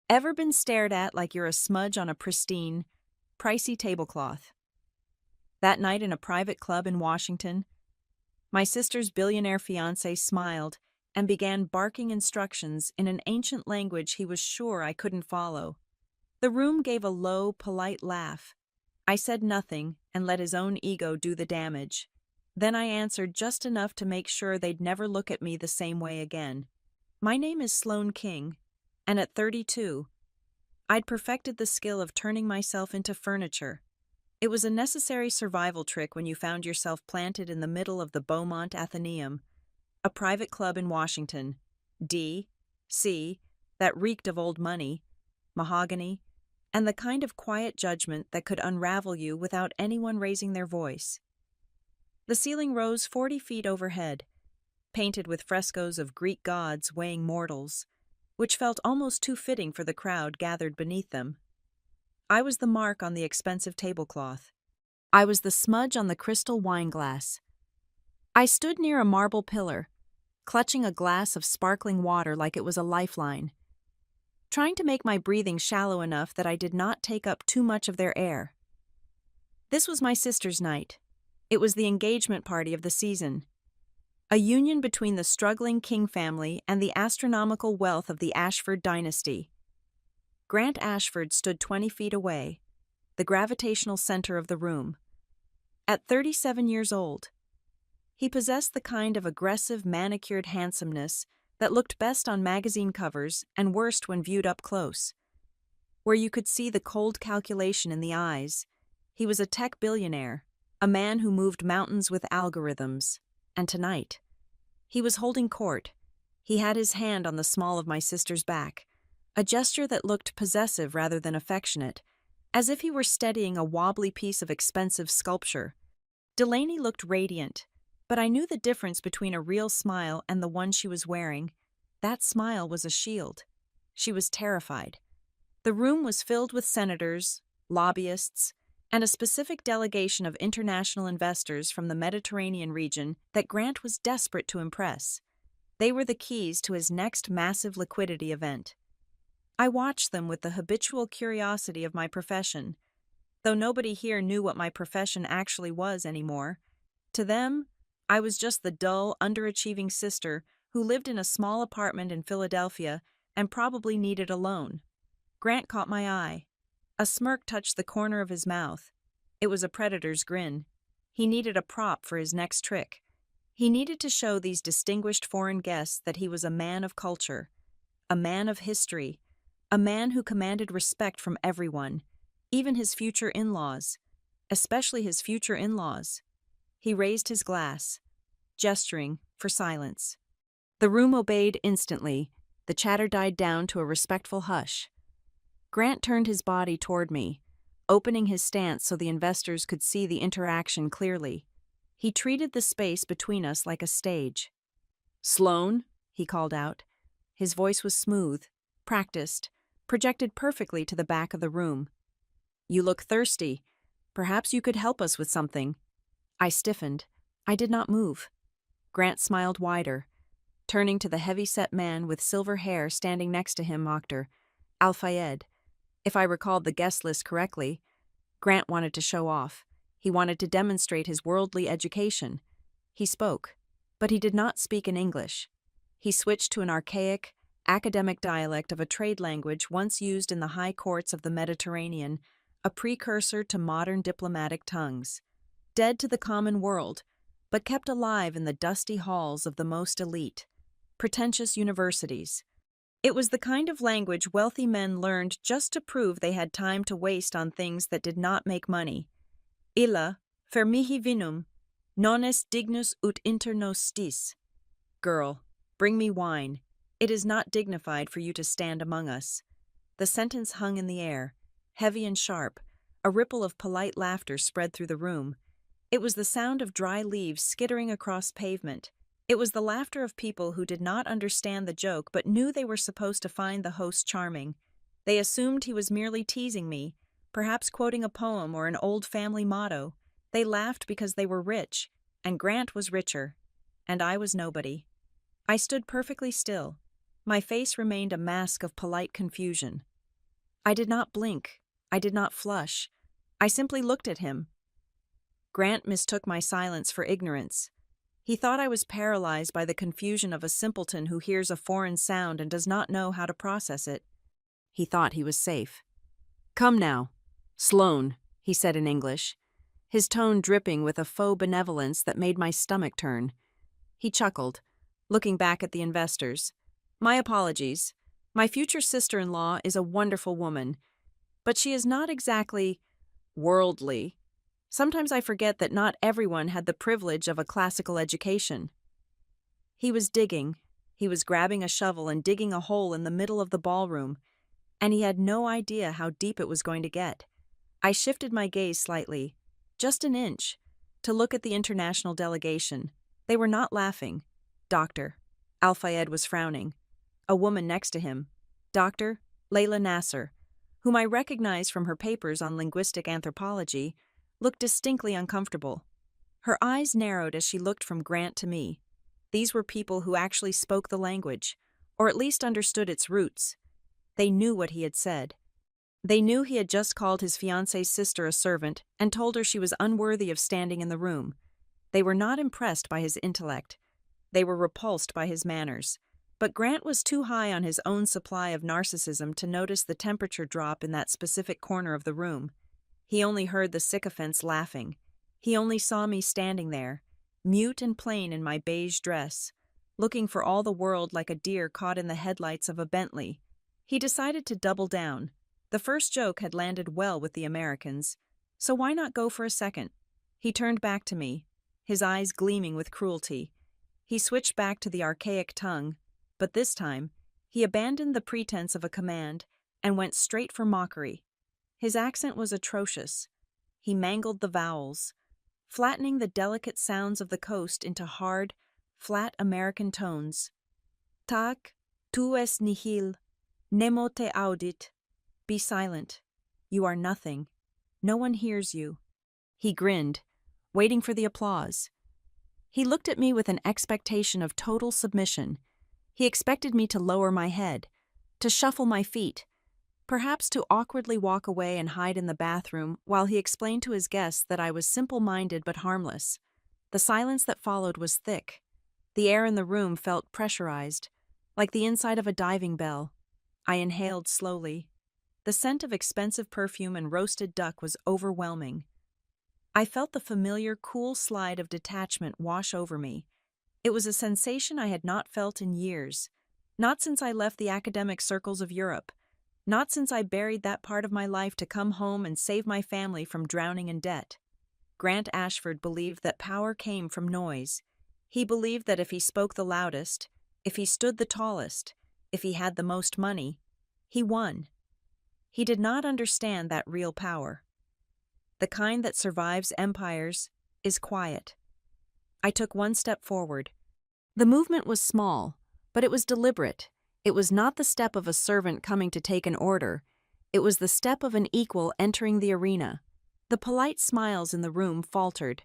Ever been stared at like you're a smudge on a pristine, pricey tablecloth? That night in a private club in Washington, my sister's billionaire fiancé smiled and began barking instructions in an ancient language he was sure I couldn't follow. The room gave a low, polite laugh. I said nothing and let his own ego do the damage. Then I answered just enough to make sure they'd never look at me the same way again. My name is Sloane King, and at 32, I'd perfected the skill of turning myself into furniture. It was a necessary survival trick when you found yourself planted in the middle of the Beaumont Athenaeum, a private club in Washington, D.C., that reeked of old money, mahogany, and the kind of quiet judgment that could unravel you without anyone raising their voice. The ceiling rose 40 feet overhead, painted with frescoes of Greek gods weighing mortals, which felt almost too fitting for the crowd gathered beneath them. I was the mark on the expensive tablecloth. I was the smudge on the crystal wine glass. I stood near a marble pillar, clutching a glass of sparkling water like it was a lifeline, trying to make my breathing shallow enough that I did not take up too much of their air. This was my sister's night. It was the engagement party of the season. A union between the struggling King family and the astronomical wealth of the Ashford dynasty. Grant Ashford stood 20 feet away, the gravitational center of the room. At 37 years old, he possessed the kind of aggressive, manicured handsomeness that looked best on magazine covers and worst when viewed up close. Where you could see the cold calculation in the eyes, he was a tech billionaire, a man who moved mountains with algorithms. And tonight, he was holding court. He had his hand on the small of my sister's back, a gesture that looked possessive rather than affectionate, as if he were steadying a wobbly piece of expensive sculpture. Delaney looked radiant, but I knew the difference between a real smile and the one she was wearing. That smile was a shield. She was terrified. The room was filled with senators, lobbyists, and a specific delegation of international investors from the Mediterranean region that Grant was desperate to impress. They were the keys to his next massive liquidity event. I watched them with the habitual curiosity of my profession, though nobody here knew what my profession actually was anymore. To them, I was just the dull, underachieving sister who lived in a small apartment in Philadelphia and probably needed a loan. Grant caught my eye. A smirk touched the corner of his mouth. It was a predator's grin. He needed a prop for his next trick. He needed to show these distinguished foreign guests that he was a man of culture, a man of history, a man who commanded respect from everyone, even his future in-laws, especially his future in-laws. He raised his glass, gesturing for silence. The room obeyed instantly. The chatter died down to a respectful hush. Grant turned his body toward me, opening his stance so the investors could see the interaction clearly. He treated the space between us like a stage. "Sloane," he called out. His voice was smooth, practiced, projected perfectly to the back of the room. "You look thirsty. Perhaps you could help us with something." I stiffened. I did not move. Grant smiled wider. Turning to the heavy-set man with silver hair standing next to him, mocked her. "Al-Fayed." If I recalled the guest list correctly, Grant wanted to show off. He wanted to demonstrate his worldly education. He spoke, but he did not speak in English. He switched to an archaic, academic dialect of a trade language once used in the high courts of the Mediterranean, a precursor to modern diplomatic tongues. Dead to the common world, but kept alive in the dusty halls of the most elite, pretentious universities. It was the kind of language wealthy men learned just to prove they had time to waste on things that did not make money. Illa, fer mihi vinum, non est dignus ut inter nos stis. Girl, bring me wine. It is not dignified for you to stand among us. The sentence hung in the air, heavy and sharp. A ripple of polite laughter spread through the room. It was the sound of dry leaves skittering across pavement. It was the laughter of people who did not understand the joke but knew they were supposed to find the host charming. They assumed he was merely teasing me, perhaps quoting a poem or an old family motto. They laughed because they were rich, and Grant was richer, and I was nobody. I stood perfectly still. My face remained a mask of polite confusion. I did not blink. I did not flush. I simply looked at him. Grant mistook my silence for ignorance. He thought I was paralyzed by the confusion of a simpleton who hears a foreign sound and does not know how to process it. He thought he was safe. "Come now, Sloane," he said in English, his tone dripping with a faux benevolence that made my stomach turn. He chuckled, looking back at the investors. "My apologies. My future sister-in-law is a wonderful woman, but she is not exactly worldly. Sometimes I forget that not everyone had the privilege of a classical education." He was digging. He was grabbing a shovel and digging a hole in the middle of the ballroom, and he had no idea how deep it was going to get. I shifted my gaze slightly, just an inch, to look at the international delegation. They were not laughing. Dr. Al-Fayed was frowning. A woman next to him, Dr. Layla Nasser, whom I recognized from her papers on linguistic anthropology, looked distinctly uncomfortable. Her eyes narrowed as she looked from Grant to me. These were people who actually spoke the language, or at least understood its roots. They knew what he had said. They knew he had just called his fiancée's sister a servant and told her she was unworthy of standing in the room. They were not impressed by his intellect. They were repulsed by his manners. But Grant was too high on his own supply of narcissism to notice the temperature drop in that specific corner of the room. He only heard the sycophants laughing. He only saw me standing there, mute and plain in my beige dress, looking for all the world like a deer caught in the headlights of a Bentley. He decided to double down. The first joke had landed well with the Americans, so why not go for a second? He turned back to me, his eyes gleaming with cruelty. He switched back to the archaic tongue, but this time, he abandoned the pretense of a command and went straight for mockery. His accent was atrocious. He mangled the vowels, flattening the delicate sounds of the coast into hard, flat American tones. "Tak, tu es nihil, nemo te audit." Be silent. You are nothing. No one hears you. He grinned, waiting for the applause. He looked at me with an expectation of total submission. He expected me to lower my head, to shuffle my feet, perhaps to awkwardly walk away and hide in the bathroom while he explained to his guests that I was simple-minded but harmless. The silence that followed was thick. The air in the room felt pressurized, like the inside of a diving bell. I inhaled slowly. The scent of expensive perfume and roasted duck was overwhelming. I felt the familiar, cool slide of detachment wash over me. It was a sensation I had not felt in years, not since I left the academic circles of Europe, not since I buried that part of my life to come home and save my family from drowning in debt. Grant Ashford believed that power came from noise. He believed that if he spoke the loudest, if he stood the tallest, if he had the most money, he won. He did not understand that real power. The kind that survives empires is quiet. I took one step forward. The movement was small, but it was deliberate. It was not the step of a servant coming to take an order. It was the step of an equal entering the arena. The polite smiles in the room faltered.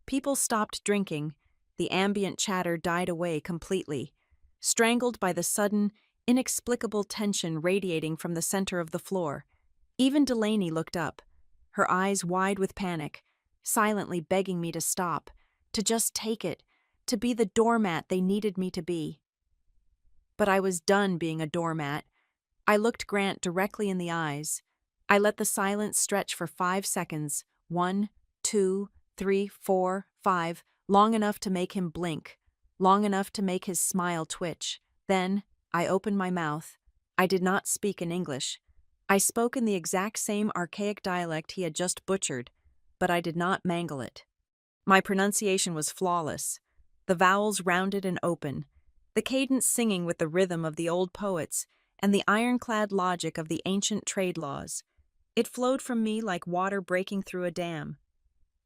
People stopped drinking. The ambient chatter died away completely, strangled by the sudden, inexplicable tension radiating from the center of the floor. Even Delaney looked up, her eyes wide with panic, silently begging me to stop, to just take it, to be the doormat they needed me to be. But I was done being a doormat. I looked Grant directly in the eyes. I let the silence stretch for 5 seconds. 1, 2, 3, 4, 5, long enough to make him blink, long enough to make his smile twitch. Then, I opened my mouth. I did not speak in English. I spoke in the exact same archaic dialect he had just butchered, but I did not mangle it. My pronunciation was flawless, the vowels rounded and open, the cadence singing with the rhythm of the old poets and the ironclad logic of the ancient trade laws. It flowed from me like water breaking through a dam.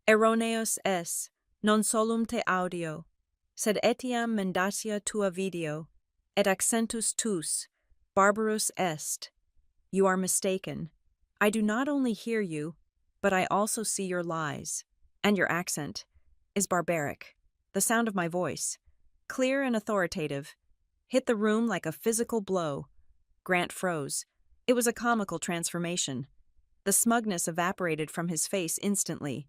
Erroneus es, non solum te audio, sed etiam mendacia tua video, et accentus tus, barbarus est. You are mistaken. I do not only hear you, but I also see your lies. And your accent is barbaric. The sound of my voice, clear and authoritative, hit the room like a physical blow. Grant froze. It was a comical transformation. The smugness evaporated from his face instantly,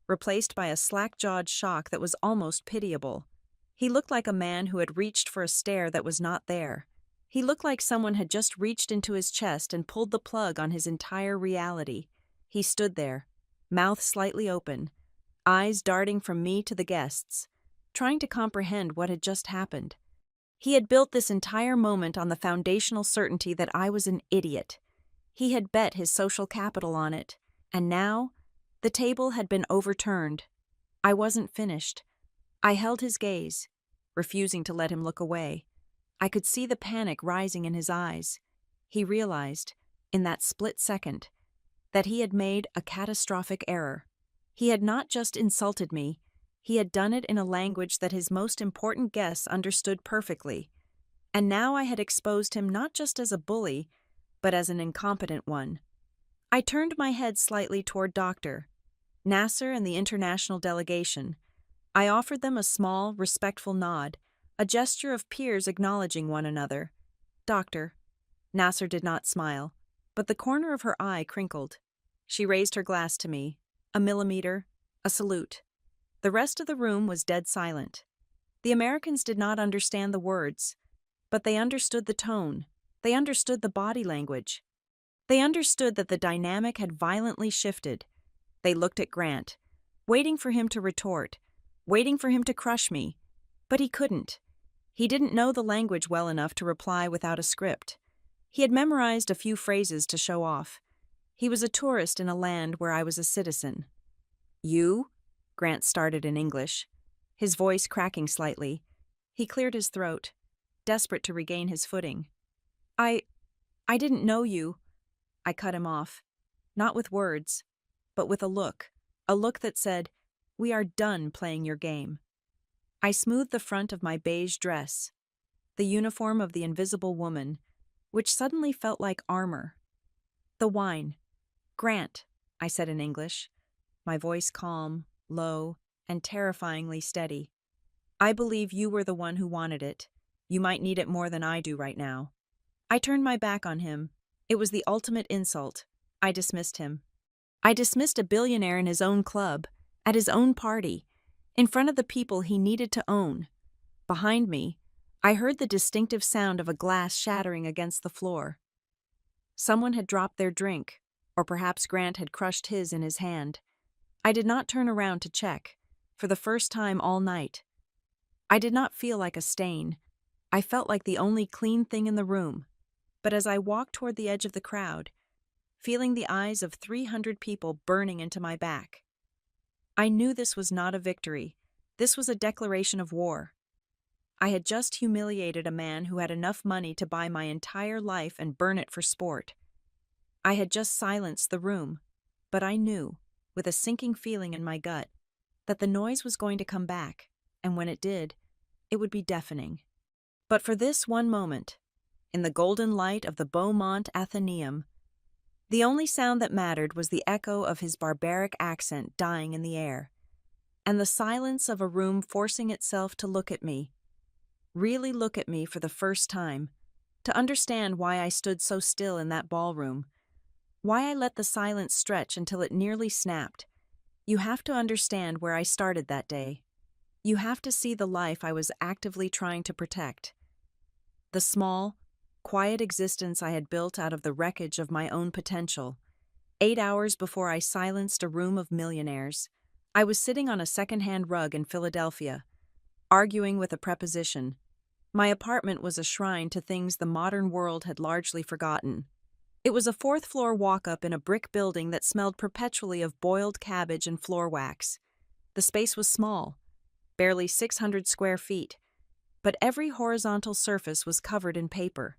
replaced by a slack-jawed shock that was almost pitiable. He looked like a man who had reached for a stare that was not there. He looked like someone had just reached into his chest and pulled the plug on his entire reality. He stood there, mouth slightly open, eyes darting from me to the guests, trying to comprehend what had just happened. He had built this entire moment on the foundational certainty that I was an idiot. He had bet his social capital on it, and now the table had been overturned. I wasn't finished. I held his gaze, refusing to let him look away. I could see the panic rising in his eyes. He realized, in that split second, that he had made a catastrophic error. He had not just insulted me, he had done it in a language that his most important guests understood perfectly. And now I had exposed him not just as a bully, but as an incompetent one. I turned my head slightly toward Dr. Nasser and the international delegation. I offered them a small, respectful nod, a gesture of peers acknowledging one another. Doctor. Nasser did not smile, but the corner of her eye crinkled. She raised her glass to me. A millimeter, a salute. The rest of the room was dead silent. The Americans did not understand the words, but they understood the tone. They understood the body language. They understood that the dynamic had violently shifted. They looked at Grant, waiting for him to retort, waiting for him to crush me. But he couldn't. He didn't know the language well enough to reply without a script. He had memorized a few phrases to show off. He was a tourist in a land where I was a citizen. You? Grant started in English, his voice cracking slightly. He cleared his throat, desperate to regain his footing. I didn't know you. I cut him off, not with words, but with a look that said, "We are done playing your game." I smoothed the front of my beige dress, the uniform of the invisible woman, which suddenly felt like armor. The wine. Grant, I said in English, my voice calm, low, and terrifyingly steady. I believe you were the one who wanted it. You might need it more than I do right now. I turned my back on him. It was the ultimate insult. I dismissed him. I dismissed a billionaire in his own club, at his own party, in front of the people he needed to own. Behind me, I heard the distinctive sound of a glass shattering against the floor. Someone had dropped their drink, or perhaps Grant had crushed his in his hand. I did not turn around to check, for the first time all night. I did not feel like a stain. I felt like the only clean thing in the room. But as I walked toward the edge of the crowd, feeling the eyes of 300 people burning into my back, I knew this was not a victory. This was a declaration of war. I had just humiliated a man who had enough money to buy my entire life and burn it for sport. I had just silenced the room, but I knew, with a sinking feeling in my gut, that the noise was going to come back, and when it did, it would be deafening. But for this one moment, in the golden light of the Beaumont Athenaeum, the only sound that mattered was the echo of his barbaric accent dying in the air, and the silence of a room forcing itself to look at me, really look at me for the first time, to understand why I stood so still in that ballroom, why I let the silence stretch until it nearly snapped. You have to understand where I started that day. You have to see the life I was actively trying to protect. The small, quiet existence I had built out of the wreckage of my own potential. 8 hours before I silenced a room of millionaires, I was sitting on a second-hand rug in Philadelphia, arguing with a preposition. My apartment was a shrine to things the modern world had largely forgotten. It was a fourth-floor walk-up in a brick building that smelled perpetually of boiled cabbage and floor wax. The space was small, barely 600 square feet, but every horizontal surface was covered in paper.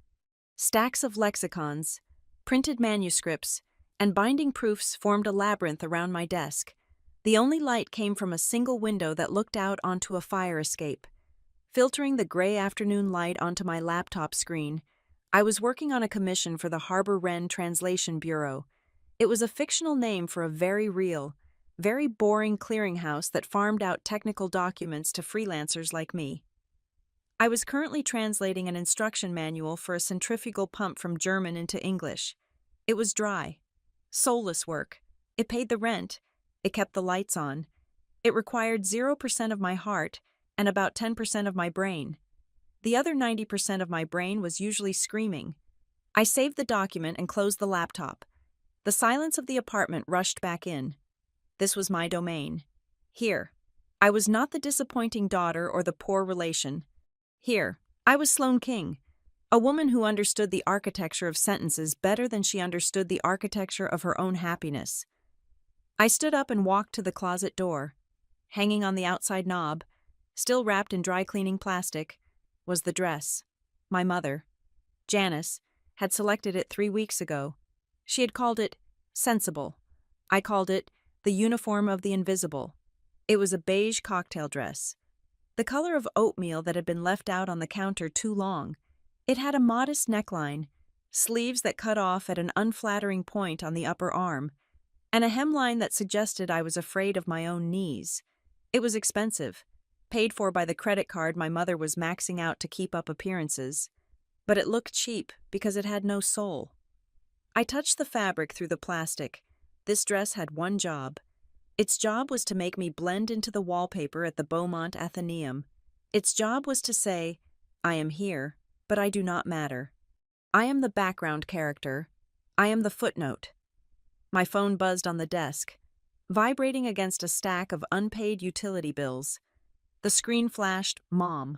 Stacks of lexicons, printed manuscripts, and binding proofs formed a labyrinth around my desk. The only light came from a single window that looked out onto a fire escape. Filtering the gray afternoon light onto my laptop screen, I was working on a commission for the Harbor Wren Translation Bureau. It was a fictional name for a very real, very boring clearinghouse that farmed out technical documents to freelancers like me. I was currently translating an instruction manual for a centrifugal pump from German into English. It was dry. Soulless work. It paid the rent. It kept the lights on. It required 0% of my heart and about 10% of my brain. The other 90% of my brain was usually screaming. I saved the document and closed the laptop. The silence of the apartment rushed back in. This was my domain. Here. I was not the disappointing daughter or the poor relation. Here. I was Sloane King, a woman who understood the architecture of sentences better than she understood the architecture of her own happiness. I stood up and walked to the closet door. Hanging on the outside knob, still wrapped in dry-cleaning plastic, was the dress. My mother, Janice, had selected it 3 weeks ago. She had called it sensible. I called it the uniform of the invisible. It was a beige cocktail dress, the color of oatmeal that had been left out on the counter too long. It had a modest neckline, sleeves that cut off at an unflattering point on the upper arm, and a hemline that suggested I was afraid of my own knees. It was expensive, paid for by the credit card my mother was maxing out to keep up appearances, but it looked cheap because it had no soul. I touched the fabric through the plastic. This dress had one job. Its job was to make me blend into the wallpaper at the Beaumont Athenaeum. Its job was to say, I am here, but I do not matter. I am the background character. I am the footnote. My phone buzzed on the desk, vibrating against a stack of unpaid utility bills. The screen flashed, Mom.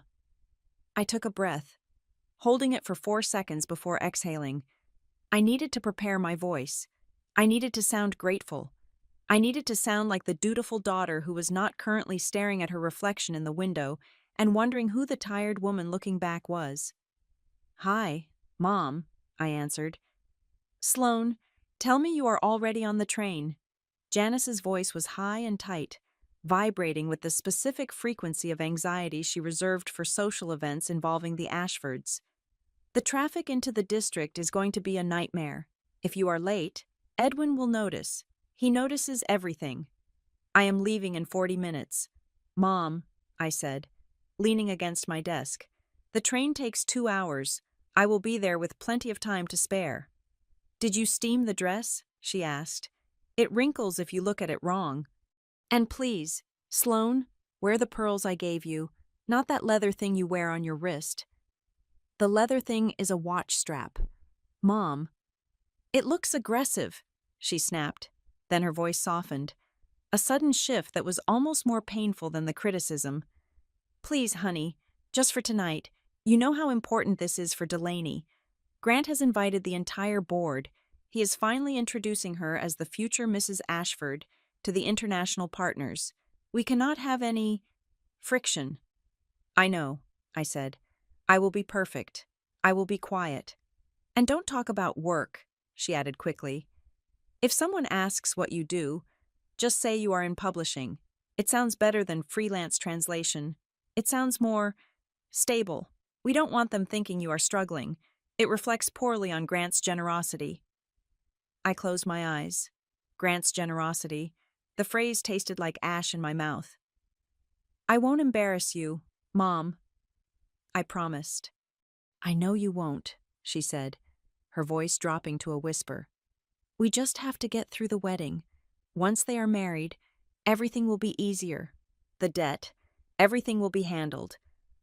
I took a breath, holding it for 4 seconds before exhaling. I needed to prepare my voice. I needed to sound grateful. I needed to sound like the dutiful daughter who was not currently staring at her reflection in the window and wondering who the tired woman looking back was. Hi, Mom, I answered. Sloane, tell me you are already on the train. Janice's voice was high and tight, vibrating with the specific frequency of anxiety she reserved for social events involving the Ashfords. The traffic into the district is going to be a nightmare. If you are late, Edwin will notice. He notices everything. I am leaving in 40 minutes. Mom, I said, leaning against my desk. The train takes 2 hours. I will be there with plenty of time to spare. Did you steam the dress? She asked. It wrinkles if you look at it wrong. And please, Sloane, wear the pearls I gave you, not that leather thing you wear on your wrist. The leather thing is a watch strap. Mom. It looks aggressive, she snapped. Then her voice softened, a sudden shift that was almost more painful than the criticism. Please, honey, just for tonight, you know how important this is for Delaney. Grant has invited the entire board. He is finally introducing her as the future Mrs. Ashford to the international partners. We cannot have any friction. I know, I said. I will be perfect. I will be quiet. And don't talk about work, she added quickly. If someone asks what you do, just say you are in publishing. It sounds better than freelance translation. It sounds more stable. We don't want them thinking you are struggling. It reflects poorly on Grant's generosity. I closed my eyes. Grant's generosity. The phrase tasted like ash in my mouth. I won't embarrass you, Mom. I promised. I know you won't, she said, her voice dropping to a whisper. We just have to get through the wedding. Once they are married, everything will be easier. The debt, everything will be handled.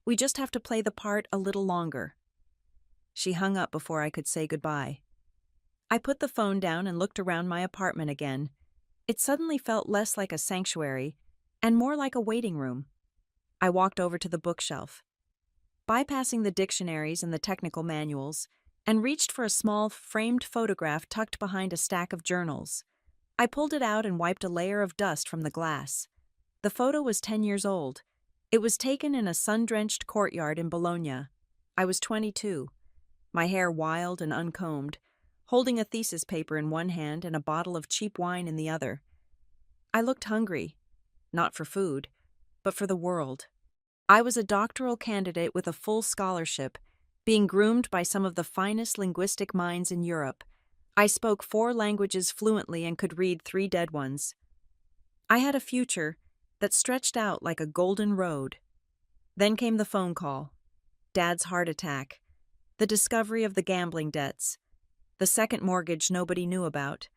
We just have to play the part a little longer. She hung up before I could say goodbye. I put the phone down and looked around my apartment again. It suddenly felt less like a sanctuary and more like a waiting room. I walked over to the bookshelf, bypassing the dictionaries and the technical manuals, and reached for a small, framed photograph tucked behind a stack of journals. I pulled it out and wiped a layer of dust from the glass. The photo was 10 years old. It was taken in a sun-drenched courtyard in Bologna. I was 22, my hair wild and uncombed, holding a thesis paper in one hand and a bottle of cheap wine in the other. I looked hungry, not for food, but for the world. I was a doctoral candidate with a full scholarship, being groomed by some of the finest linguistic minds in Europe. I spoke 4 languages fluently and could read 3 dead ones. I had a future that stretched out like a golden road. Then came the phone call, Dad's heart attack, the discovery of the gambling debts, the second mortgage nobody knew about,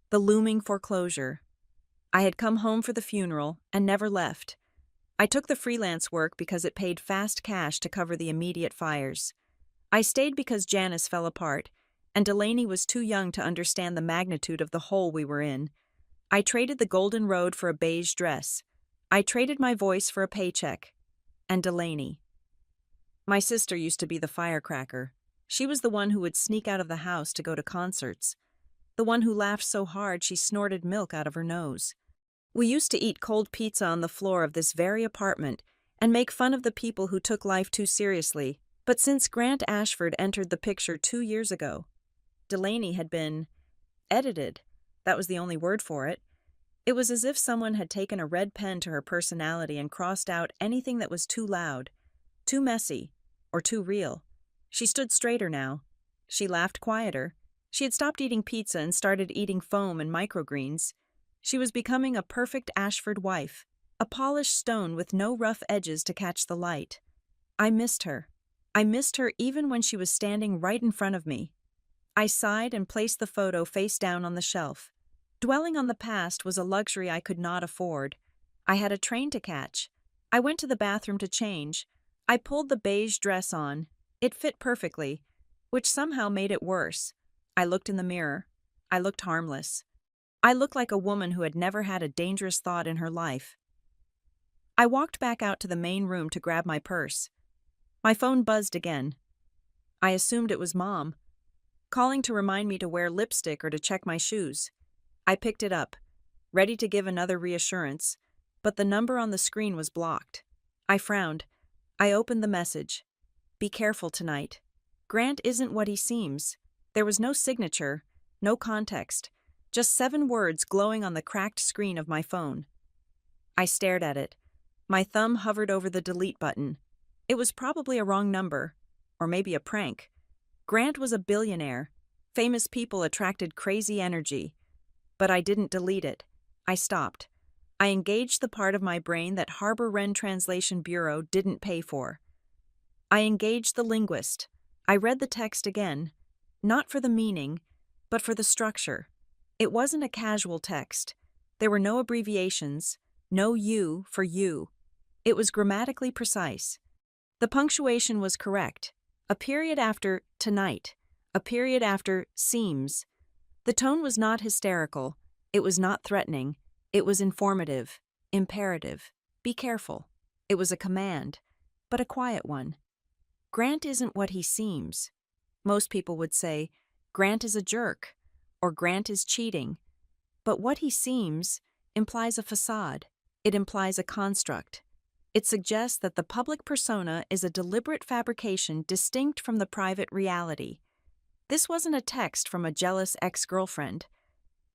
the looming foreclosure. I had come home for the funeral and never left. I took the freelance work because it paid fast cash to cover the immediate fires. I stayed because Janice fell apart, and Delaney was too young to understand the magnitude of the hole we were in. I traded the golden road for a beige dress. I traded my voice for a paycheck. And Delaney. My sister used to be the firecracker. She was the one who would sneak out of the house to go to concerts. The one who laughed so hard she snorted milk out of her nose. We used to eat cold pizza on the floor of this very apartment and make fun of the people who took life too seriously. But since Grant Ashford entered the picture 2 years ago, Delaney had been edited. That was the only word for it. It was as if someone had taken a red pen to her personality and crossed out anything that was too loud, too messy, or too real. She stood straighter now. She laughed quieter. She had stopped eating pizza and started eating foam and microgreens. She was becoming a perfect Ashford wife, a polished stone with no rough edges to catch the light. I missed her. I missed her even when she was standing right in front of me. I sighed and placed the photo face down on the shelf. Dwelling on the past was a luxury I could not afford. I had a train to catch. I went to the bathroom to change. I pulled the beige dress on. It fit perfectly, which somehow made it worse. I looked in the mirror. I looked harmless. I looked like a woman who had never had a dangerous thought in her life. I walked back out to the main room to grab my purse. My phone buzzed again. I assumed it was Mom, calling to remind me to wear lipstick or to check my shoes. I picked it up, ready to give another reassurance, but the number on the screen was blocked. I frowned. I opened the message. Be careful tonight. Grant isn't what he seems. There was no signature, no context, just 7 words glowing on the cracked screen of my phone. I stared at it. My thumb hovered over the delete button. It was probably a wrong number, or maybe a prank. Grant was a billionaire. Famous people attracted crazy energy. But I didn't delete it. I stopped. I engaged the part of my brain that Harbor Wren Translation Bureau didn't pay for. I engaged the linguist. I read the text again, not for the meaning, but for the structure. It wasn't a casual text. There were no abbreviations, no you for you. It was grammatically precise. The punctuation was correct. A period after tonight, a period after seems. The tone was not hysterical. It was not threatening. It was informative, imperative. Be careful. It was a command, but a quiet one. Grant isn't what he seems. Most people would say, Grant is a jerk, or Grant is cheating. But what he seems implies a facade. It implies a construct. It suggests that the public persona is a deliberate fabrication distinct from the private reality. This wasn't a text from a jealous ex-girlfriend.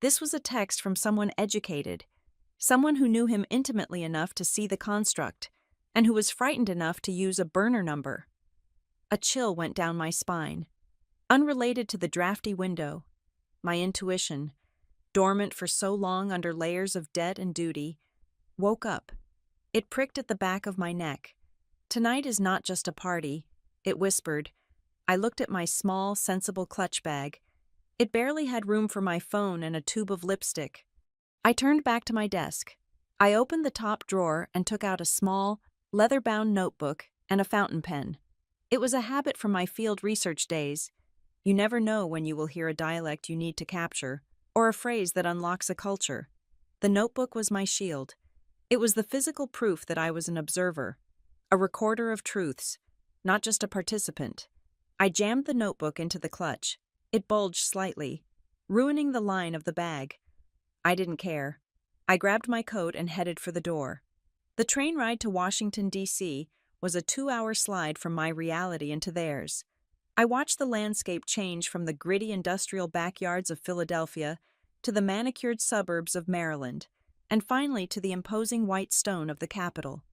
This was a text from someone educated, someone who knew him intimately enough to see the construct, and who was frightened enough to use a burner number. A chill went down my spine. Unrelated to the drafty window, my intuition, dormant for so long under layers of debt and duty, woke up. It pricked at the back of my neck. Tonight is not just a party, it whispered. I looked at my small, sensible clutch bag. It barely had room for my phone and a tube of lipstick. I turned back to my desk. I opened the top drawer and took out a small, leather-bound notebook and a fountain pen. It was a habit from my field research days. You never know when you will hear a dialect you need to capture, or a phrase that unlocks a culture. The notebook was my shield. It was the physical proof that I was an observer, a recorder of truths, not just a participant. I jammed the notebook into the clutch. It bulged slightly, ruining the line of the bag. I didn't care. I grabbed my coat and headed for the door. The train ride to Washington, D.C. was a 2-hour slide from my reality into theirs. I watched the landscape change from the gritty industrial backyards of Philadelphia to the manicured suburbs of Maryland, and finally to the imposing white stone of the Capitol.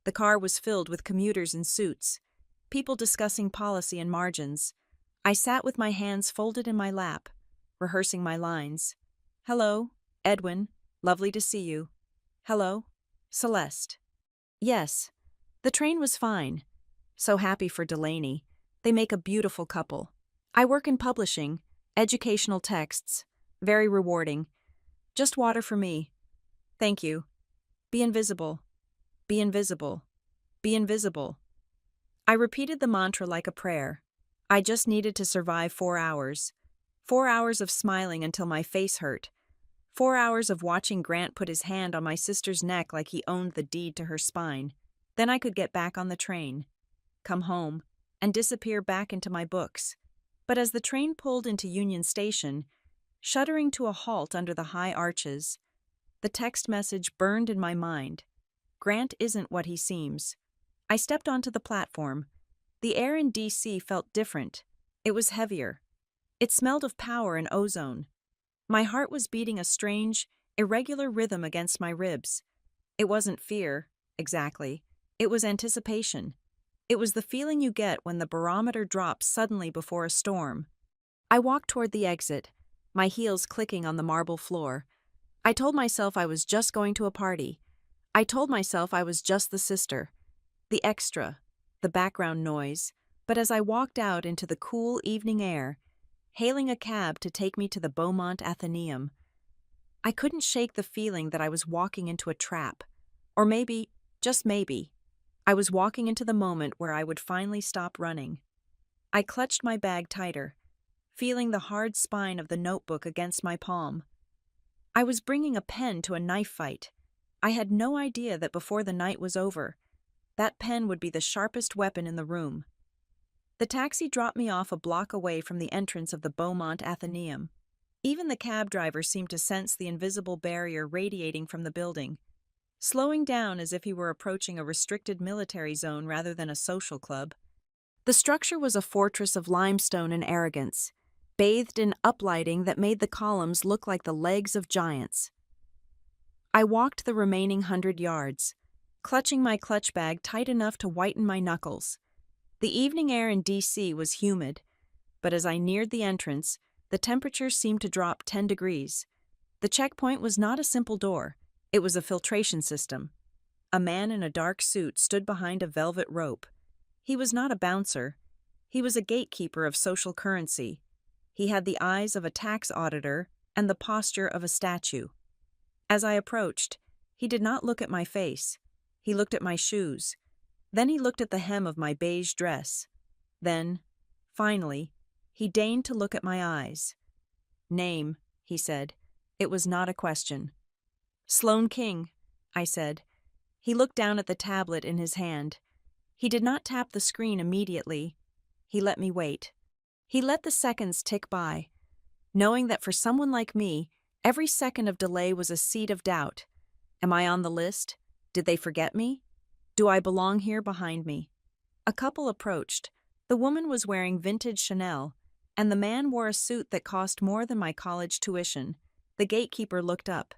The car was filled with commuters in suits, people discussing policy and margins. I sat with my hands folded in my lap, rehearsing my lines. Hello, Edwin. Lovely to see you. Hello, Celeste. Yes, the train was fine. So happy for Delaney. They make a beautiful couple. I work in publishing. Educational texts. Very rewarding. Just water for me. Thank you. Be invisible. Be invisible. Be invisible. I repeated the mantra like a prayer. I just needed to survive 4 hours. 4 hours of smiling until my face hurt. 4 hours of watching Grant put his hand on my sister's neck like he owned the deed to her spine. Then I could get back on the train, come home, and disappear back into my books. But as the train pulled into Union Station, shuddering to a halt under the high arches, the text message burned in my mind. Grant isn't what he seems. I stepped onto the platform. The air in D.C. felt different. It was heavier. It smelled of power and ozone. My heart was beating a strange, irregular rhythm against my ribs. It wasn't fear, exactly. It was anticipation. It was the feeling you get when the barometer drops suddenly before a storm. I walked toward the exit, my heels clicking on the marble floor. I told myself I was just going to a party. I told myself I was just the sister, the extra, the background noise. But as I walked out into the cool evening air, hailing a cab to take me to the Beaumont Athenaeum, I couldn't shake the feeling that I was walking into a trap. Or maybe, just maybe, I was walking into the moment where I would finally stop running. I clutched my bag tighter, feeling the hard spine of the notebook against my palm. I was bringing a pen to a knife fight. I had no idea that before the night was over, that pen would be the sharpest weapon in the room. The taxi dropped me off a block away from the entrance of the Beaumont Athenaeum. Even the cab driver seemed to sense the invisible barrier radiating from the building, slowing down as if he were approaching a restricted military zone rather than a social club. The structure was a fortress of limestone and arrogance, bathed in uplighting that made the columns look like the legs of giants. I walked the remaining 100 yards, clutching my clutch bag tight enough to whiten my knuckles. The evening air in D.C. was humid, but as I neared the entrance, the temperature seemed to drop 10 degrees. The checkpoint was not a simple door. It was a filtration system. A man in a dark suit stood behind a velvet rope. He was not a bouncer. He was a gatekeeper of social currency. He had the eyes of a tax auditor and the posture of a statue. As I approached, he did not look at my face. He looked at my shoes. Then he looked at the hem of my beige dress. Then, finally, he deigned to look at my eyes. "Name," he said. It was not a question. "Sloane King," I said. He looked down at the tablet in his hand. He did not tap the screen immediately. He let me wait. He let the seconds tick by, knowing that for someone like me, every second of delay was a seed of doubt. Am I on the list? Did they forget me? Do I belong here behind me? A couple approached. The woman was wearing vintage Chanel, and the man wore a suit that cost more than my college tuition. The gatekeeper looked up,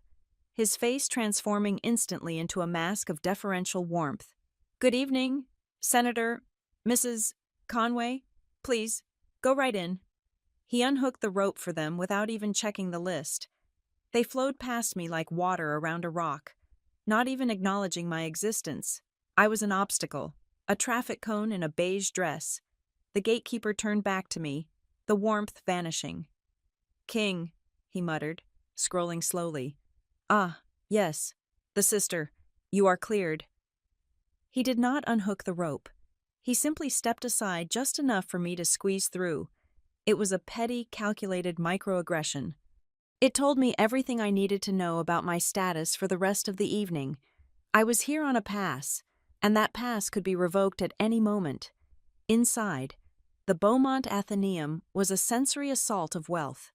his face transforming instantly into a mask of deferential warmth. "Good evening, Senator, Mrs. Conway. Please, go right in." He unhooked the rope for them without even checking the list. They flowed past me like water around a rock, not even acknowledging my existence. I was an obstacle, a traffic cone in a beige dress. The gatekeeper turned back to me, the warmth vanishing. "King," he muttered, scrolling slowly. "Ah, yes, the sister. You are cleared." He did not unhook the rope. He simply stepped aside just enough for me to squeeze through. It was a petty, calculated microaggression. It told me everything I needed to know about my status for the rest of the evening. I was here on a pass, and that pass could be revoked at any moment. Inside, the Beaumont Athenaeum was a sensory assault of wealth.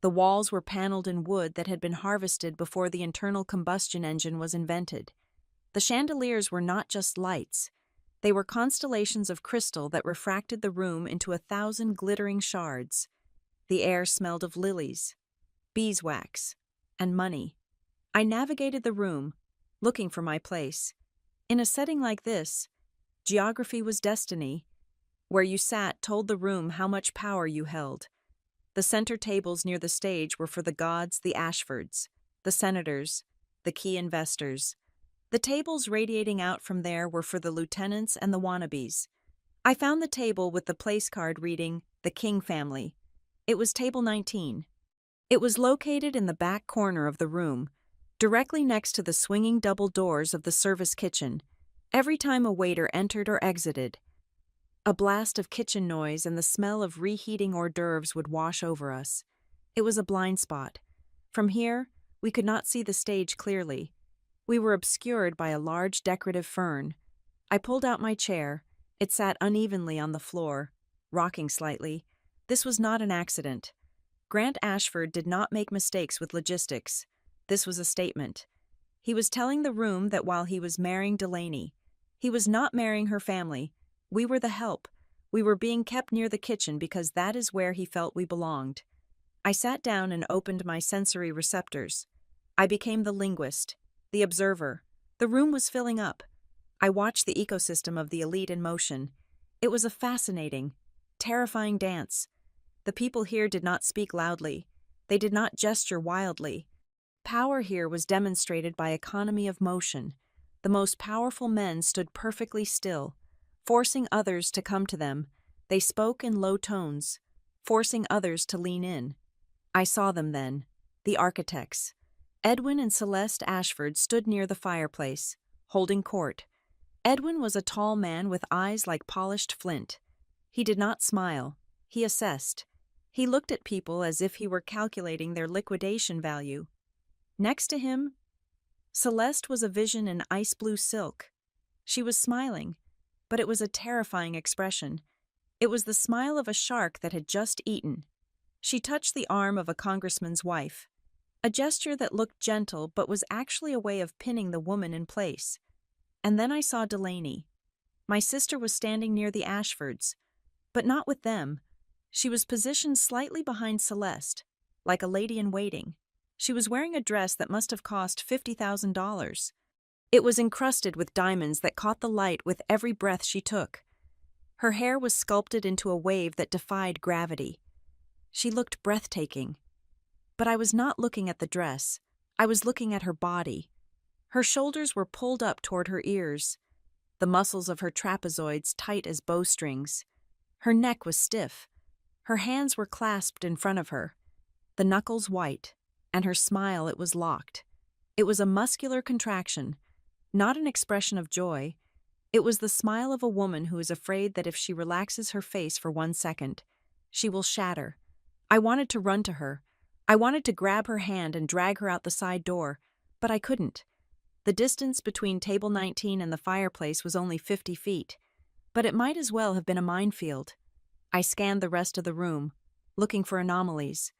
The walls were paneled in wood that had been harvested before the internal combustion engine was invented. The chandeliers were not just lights. They were constellations of crystal that refracted the room into 1,000 glittering shards. The air smelled of lilies, beeswax, and money. I navigated the room, looking for my place. In a setting like this, geography was destiny. Where you sat told the room how much power you held. The center tables near the stage were for the gods, the Ashfords, the senators, the key investors. The tables radiating out from there were for the lieutenants and the wannabes. I found the table with the place card reading, "The King Family." It was table 19. It was located in the back corner of the room, directly next to the swinging double doors of the service kitchen. Every time a waiter entered or exited, a blast of kitchen noise and the smell of reheating hors d'oeuvres would wash over us. It was a blind spot. From here, we could not see the stage clearly. We were obscured by a large decorative fern. I pulled out my chair. It sat unevenly on the floor, rocking slightly. This was not an accident. Grant Ashford did not make mistakes with logistics. This was a statement. He was telling the room that while he was marrying Delaney, he was not marrying her family. We were the help. We were being kept near the kitchen because that is where he felt we belonged. I sat down and opened my sensory receptors. I became the linguist, the observer. The room was filling up. I watched the ecosystem of the elite in motion. It was a fascinating, terrifying dance. The people here did not speak loudly. They did not gesture wildly. Power here was demonstrated by economy of motion. The most powerful men stood perfectly still, forcing others to come to them. They spoke in low tones, forcing others to lean in. I saw them then, the architects. Edwin and Celeste Ashford stood near the fireplace, holding court. Edwin was a tall man with eyes like polished flint. He did not smile. He assessed. He looked at people as if he were calculating their liquidation value. Next to him, Celeste was a vision in ice blue silk. She was smiling, but it was a terrifying expression. It was the smile of a shark that had just eaten. She touched the arm of a congressman's wife, a gesture that looked gentle but was actually a way of pinning the woman in place. And then I saw Delaney. My sister was standing near the Ashfords, but not with them. She was positioned slightly behind Celeste, like a lady in waiting. She was wearing a dress that must have cost $50,000. It was encrusted with diamonds that caught the light with every breath she took. Her hair was sculpted into a wave that defied gravity. She looked breathtaking. But I was not looking at the dress. I was looking at her body. Her shoulders were pulled up toward her ears, the muscles of her trapezoids tight as bowstrings. Her neck was stiff. Her hands were clasped in front of her, the knuckles white, and her smile, it was locked. It was a muscular contraction, not an expression of joy. It was the smile of a woman who is afraid that if she relaxes her face for 1 second, she will shatter. I wanted to run to her. I wanted to grab her hand and drag her out the side door, but I couldn't. The distance between table 19 and the fireplace was only 50 feet, but it might as well have been a minefield. I scanned the rest of the room, looking for anomalies.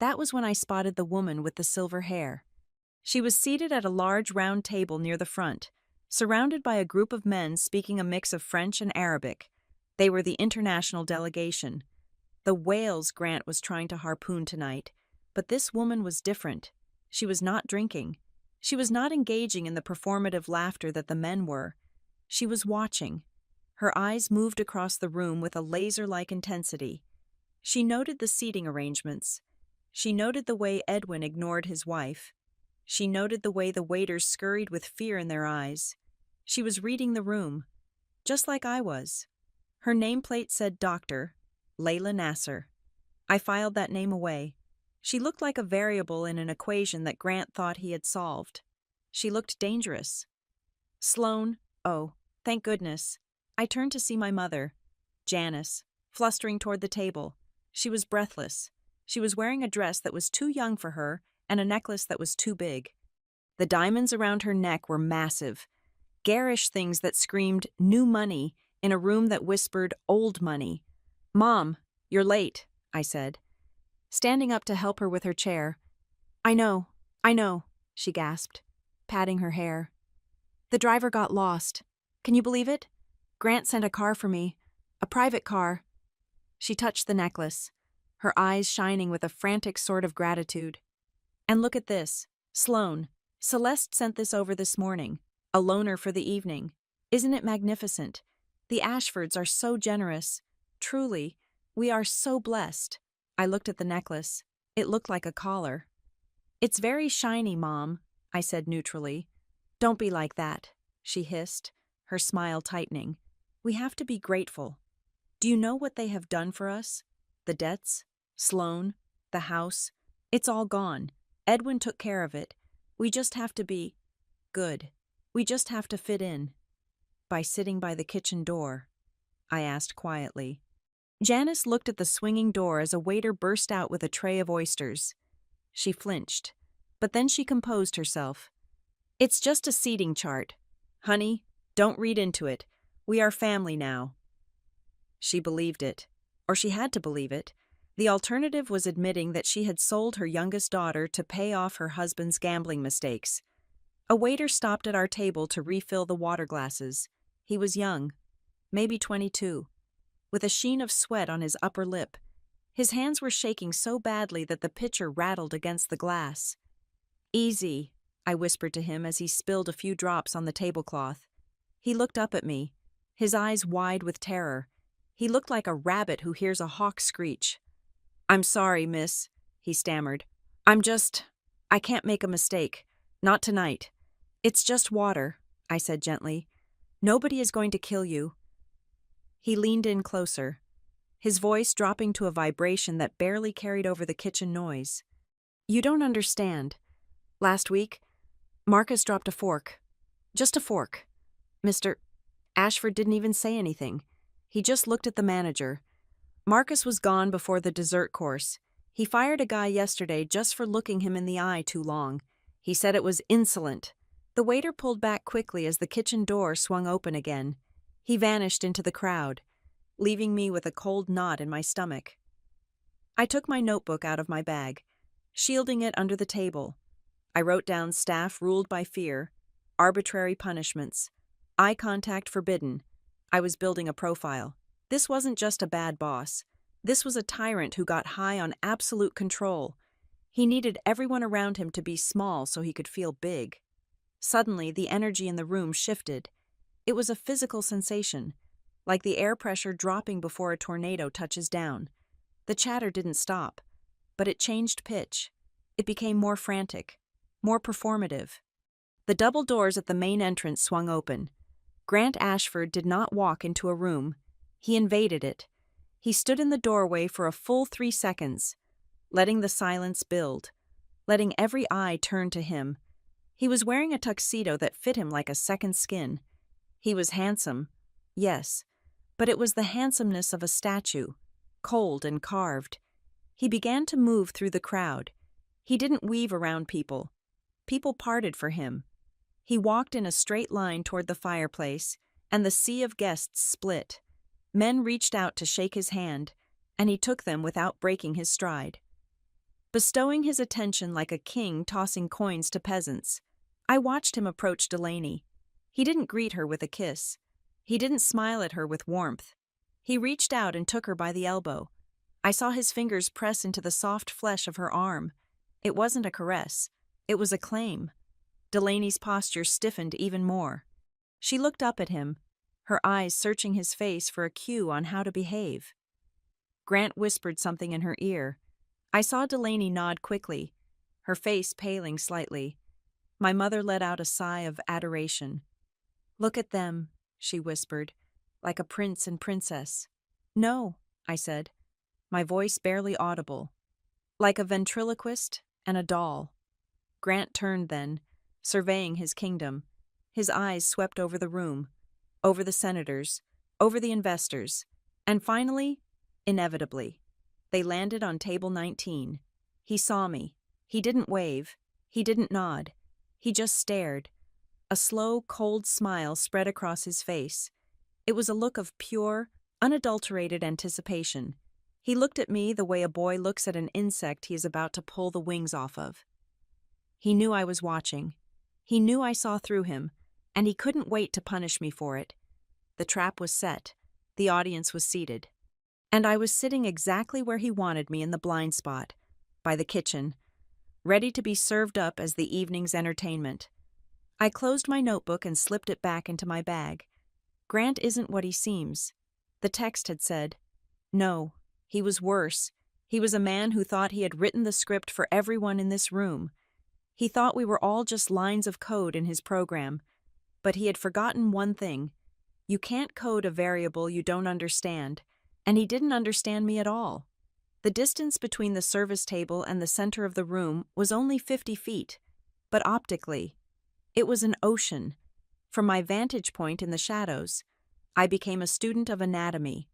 That was when I spotted the woman with the silver hair. She was seated at a large round table near the front, surrounded by a group of men speaking a mix of French and Arabic. They were the international delegation. The whales Grant was trying to harpoon tonight, but this woman was different. She was not drinking. She was not engaging in the performative laughter that the men were. She was watching. Her eyes moved across the room with a laser-like intensity. She noted the seating arrangements. She noted the way Edwin ignored his wife. She noted the way the waiters scurried with fear in their eyes. She was reading the room, just like I was. Her nameplate said Dr. Layla Nasser. I filed that name away. She looked like a variable in an equation that Grant thought he had solved. She looked dangerous. Sloane, oh, thank goodness. I turned to see my mother, Janice, flustering toward the table. She was breathless. She was wearing a dress that was too young for her and a necklace that was too big. The diamonds around her neck were massive, garish things that screamed new money in a room that whispered old money. "Mom, you're late," I said, standing up to help her with her chair. I know, she gasped, patting her hair. "The driver got lost. Can you believe it? Grant sent a car for me, a private car." She touched the necklace, her eyes shining with a frantic sort of gratitude. "And look at this, Sloane. Celeste sent this over this morning, a loaner for the evening. Isn't it magnificent? The Ashfords are so generous. Truly, we are so blessed." I looked at the necklace. It looked like a collar. "It's very shiny, Mom," I said neutrally. "Don't be like that," she hissed, her smile tightening. "We have to be grateful. Do you know what they have done for us? The debts? Sloan, the house, it's all gone. Edwin took care of it. We just have to be good. We just have to fit in. By sitting by the kitchen door, I asked quietly. Janice looked at the swinging door as a waiter burst out with a tray of oysters. She flinched, but then she composed herself. It's just a seating chart. Honey, don't read into it. We are family now. She believed it, or she had to believe it. The alternative was admitting that she had sold her youngest daughter to pay off her husband's gambling mistakes. A waiter stopped at our table to refill the water glasses. He was young, maybe 22, with a sheen of sweat on his upper lip. His hands were shaking so badly that the pitcher rattled against the glass. Easy, I whispered to him as he spilled a few drops on the tablecloth. He looked up at me, his eyes wide with terror. He looked like a rabbit who hears a hawk screech. I'm sorry, miss, he stammered. I can't make a mistake. Not tonight. It's just water, I said gently. Nobody is going to kill you. He leaned in closer, his voice dropping to a vibration that barely carried over the kitchen noise. You don't understand. Last week, Marcus dropped a fork. Just a fork. Mr. Ashford didn't even say anything. He just looked at the manager. Marcus was gone before the dessert course. He fired a guy yesterday just for looking him in the eye too long. He said it was insolent. The waiter pulled back quickly as the kitchen door swung open again. He vanished into the crowd, leaving me with a cold knot in my stomach. I took my notebook out of my bag, shielding it under the table. I wrote down staff ruled by fear, arbitrary punishments, eye contact forbidden. I was building a profile. This wasn't just a bad boss. This was a tyrant who got high on absolute control. He needed everyone around him to be small so he could feel big. Suddenly, the energy in the room shifted. It was a physical sensation, like the air pressure dropping before a tornado touches down. The chatter didn't stop, but it changed pitch. It became more frantic, more performative. The double doors at the main entrance swung open. Grant Ashford did not walk into a room. He invaded it. He stood in the doorway for a full 3 seconds, letting the silence build, letting every eye turn to him. He was wearing a tuxedo that fit him like a second skin. He was handsome, yes, but it was the handsomeness of a statue, cold and carved. He began to move through the crowd. He didn't weave around people. People parted for him. He walked in a straight line toward the fireplace, and the sea of guests split. Men reached out to shake his hand, and he took them without breaking his stride. Bestowing his attention like a king tossing coins to peasants, I watched him approach Delaney. He didn't greet her with a kiss. He didn't smile at her with warmth. He reached out and took her by the elbow. I saw his fingers press into the soft flesh of her arm. It wasn't a caress. It was a claim. Delaney's posture stiffened even more. She looked up at him, her eyes searching his face for a cue on how to behave. Grant whispered something in her ear. I saw Delaney nod quickly, her face paling slightly. My mother let out a sigh of adoration. Look at them, she whispered, like a prince and princess. No, I said, my voice barely audible. Like a ventriloquist and a doll. Grant turned then, surveying his kingdom. His eyes swept over the room, over the senators, over the investors, and finally, inevitably, they landed on table 19. He saw me. He didn't wave. He didn't nod. He just stared. A slow, cold smile spread across his face. It was a look of pure, unadulterated anticipation. He looked at me the way a boy looks at an insect he is about to pull the wings off of. He knew I was watching. He knew I saw through him, and he couldn't wait to punish me for it. The trap was set. The audience was seated. And I was sitting exactly where he wanted me in the blind spot, by the kitchen, ready to be served up as the evening's entertainment. I closed my notebook and slipped it back into my bag. Grant isn't what he seems. The text had said. No, he was worse. He was a man who thought he had written the script for everyone in this room. He thought we were all just lines of code in his program. But he had forgotten one thing. You can't code a variable you don't understand, and he didn't understand me at all. The distance between the service table and the center of the room was only 50 feet, but optically, it was an ocean. From my vantage point in the shadows, I became a student of anatomy.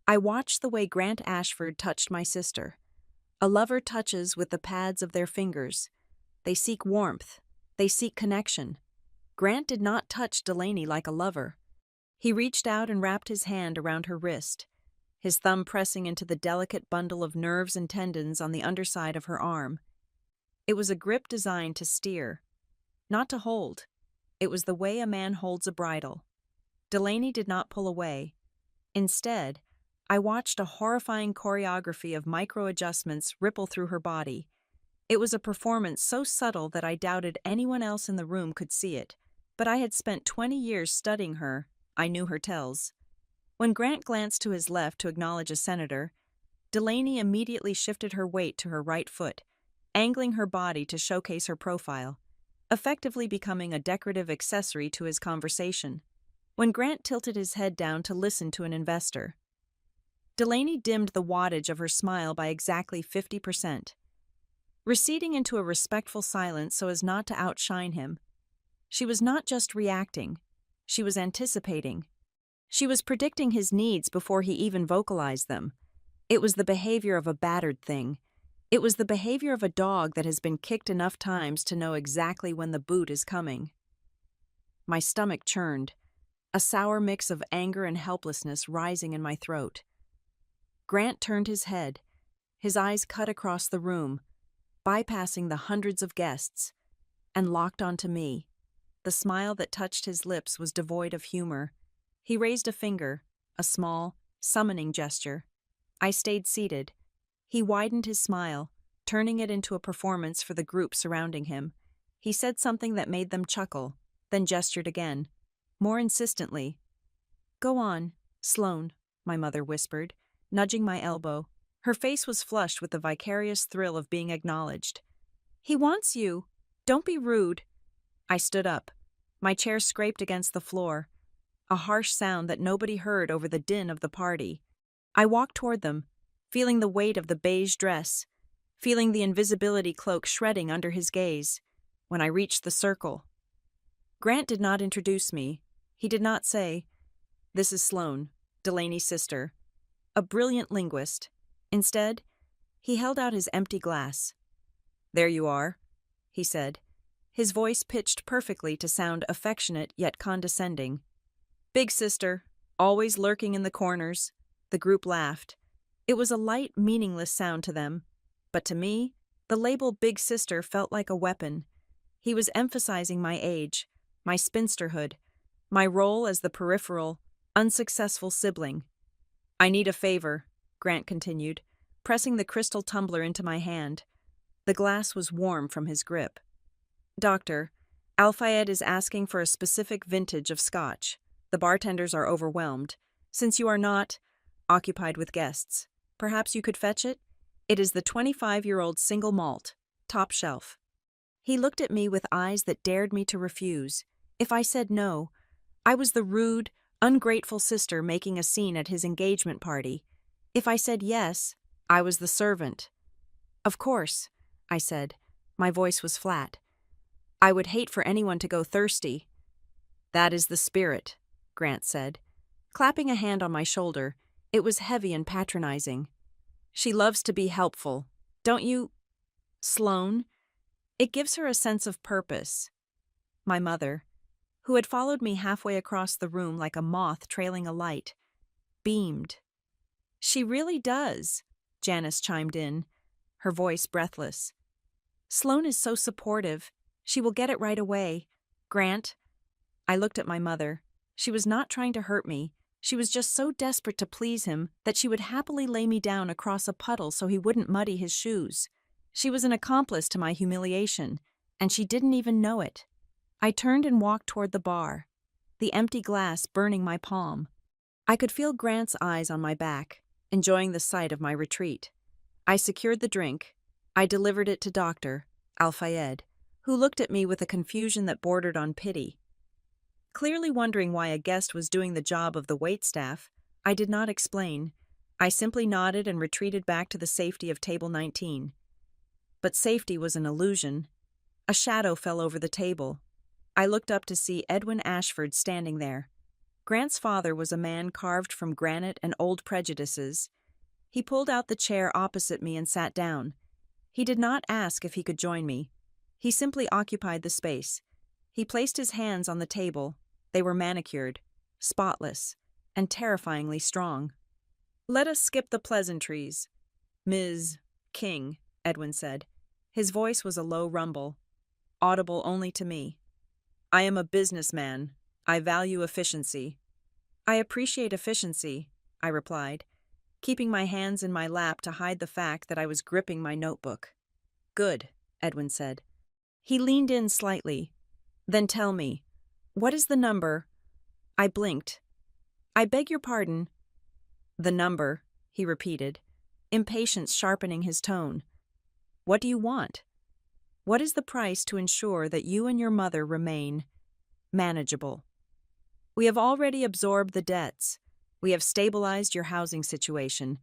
I watched the way Grant Ashford touched my sister. A lover touches with the pads of their fingers. They seek warmth. They seek connection. Grant did not touch Delaney like a lover. He reached out and wrapped his hand around her wrist, his thumb pressing into the delicate bundle of nerves and tendons on the underside of her arm. It was a grip designed to steer, not to hold. It was the way a man holds a bridle. Delaney did not pull away. Instead, I watched a horrifying choreography of micro-adjustments ripple through her body. It was a performance so subtle that I doubted anyone else in the room could see it, but I had spent 20 years studying her. I knew her tells. When Grant glanced to his left to acknowledge a senator, Delaney immediately shifted her weight to her right foot, angling her body to showcase her profile, effectively becoming a decorative accessory to his conversation. When Grant tilted his head down to listen to an investor, Delaney dimmed the wattage of her smile by exactly 50%. Receding into a respectful silence so as not to outshine him, she was not just reacting, she was anticipating. She was predicting his needs before he even vocalized them. It was the behavior of a battered thing. It was the behavior of a dog that has been kicked enough times to know exactly when the boot is coming. My stomach churned, a sour mix of anger and helplessness rising in my throat. Grant turned his head, his eyes cut across the room, bypassing the hundreds of guests, and locked onto me. The smile that touched his lips was devoid of humor. He raised a finger, a small, summoning gesture. I stayed seated. He widened his smile, turning it into a performance for the group surrounding him. He said something that made them chuckle, then gestured again, more insistently. "Go on, Sloane," my mother whispered, nudging my elbow. Her face was flushed with the vicarious thrill of being acknowledged. "He wants you. Don't be rude." I stood up. My chair scraped against the floor, a harsh sound that nobody heard over the din of the party. I walked toward them, feeling the weight of the beige dress, feeling the invisibility cloak shredding under his gaze. When I reached the circle, Grant did not introduce me. He did not say, "This is Sloane, Delaney's sister," a brilliant linguist. Instead, he held out his empty glass. "There you are," he said, his voice pitched perfectly to sound affectionate yet condescending. "Big sister, always lurking in the corners." The group laughed. It was a light, meaningless sound to them, but to me, the label Big Sister felt like a weapon. He was emphasizing my age, my spinsterhood, my role as the peripheral, unsuccessful sibling. "I need a favor," Grant continued, pressing the crystal tumbler into my hand. The glass was warm from his grip. "Doctor, Al-Fayed is asking for a specific vintage of scotch. The bartenders are overwhelmed. Since you are not occupied with guests, perhaps you could fetch it? It is the 25-year-old single malt, top shelf." He looked at me with eyes that dared me to refuse. If I said no, I was the rude, ungrateful sister making a scene at his engagement party. If I said yes, I was the servant. "Of course," I said. My voice was flat. "I would hate for anyone to go thirsty." "That is the spirit," Grant said, clapping a hand on my shoulder. It was heavy and patronizing. "She loves to be helpful, don't you, Sloane? It gives her a sense of purpose." My mother, who had followed me halfway across the room like a moth trailing a light, beamed. "She really does," Janice chimed in, her voice breathless. "Sloane is so supportive. She will get it right away. Grant." I looked at my mother. She was not trying to hurt me. She was just so desperate to please him that she would happily lay me down across a puddle so he wouldn't muddy his shoes. She was an accomplice to my humiliation, and she didn't even know it. I turned and walked toward the bar, the empty glass burning my palm. I could feel Grant's eyes on my back, enjoying the sight of my retreat. I secured the drink. I delivered it to Dr. Al-Fayed, who looked at me with a confusion that bordered on pity. Clearly wondering why a guest was doing the job of the waitstaff, I did not explain. I simply nodded and retreated back to the safety of table 19. But safety was an illusion. A shadow fell over the table. I looked up to see Edwin Ashford standing there. Grant's father was a man carved from granite and old prejudices. He pulled out the chair opposite me and sat down. He did not ask if he could join me. He simply occupied the space. He placed his hands on the table. They were manicured, spotless, and terrifyingly strong. "Let us skip the pleasantries, Ms. King," Edwin said. His voice was a low rumble, audible only to me. "I am a businessman. I value efficiency." "I appreciate efficiency," I replied, keeping my hands in my lap to hide the fact that I was gripping my notebook. "Good," Edwin said. He leaned in slightly. "Then tell me, what is the number?" I blinked. "I beg your pardon." "The number," he repeated, impatience sharpening his tone. "What do you want? What is the price to ensure that you and your mother remain manageable? We have already absorbed the debts. We have stabilized your housing situation.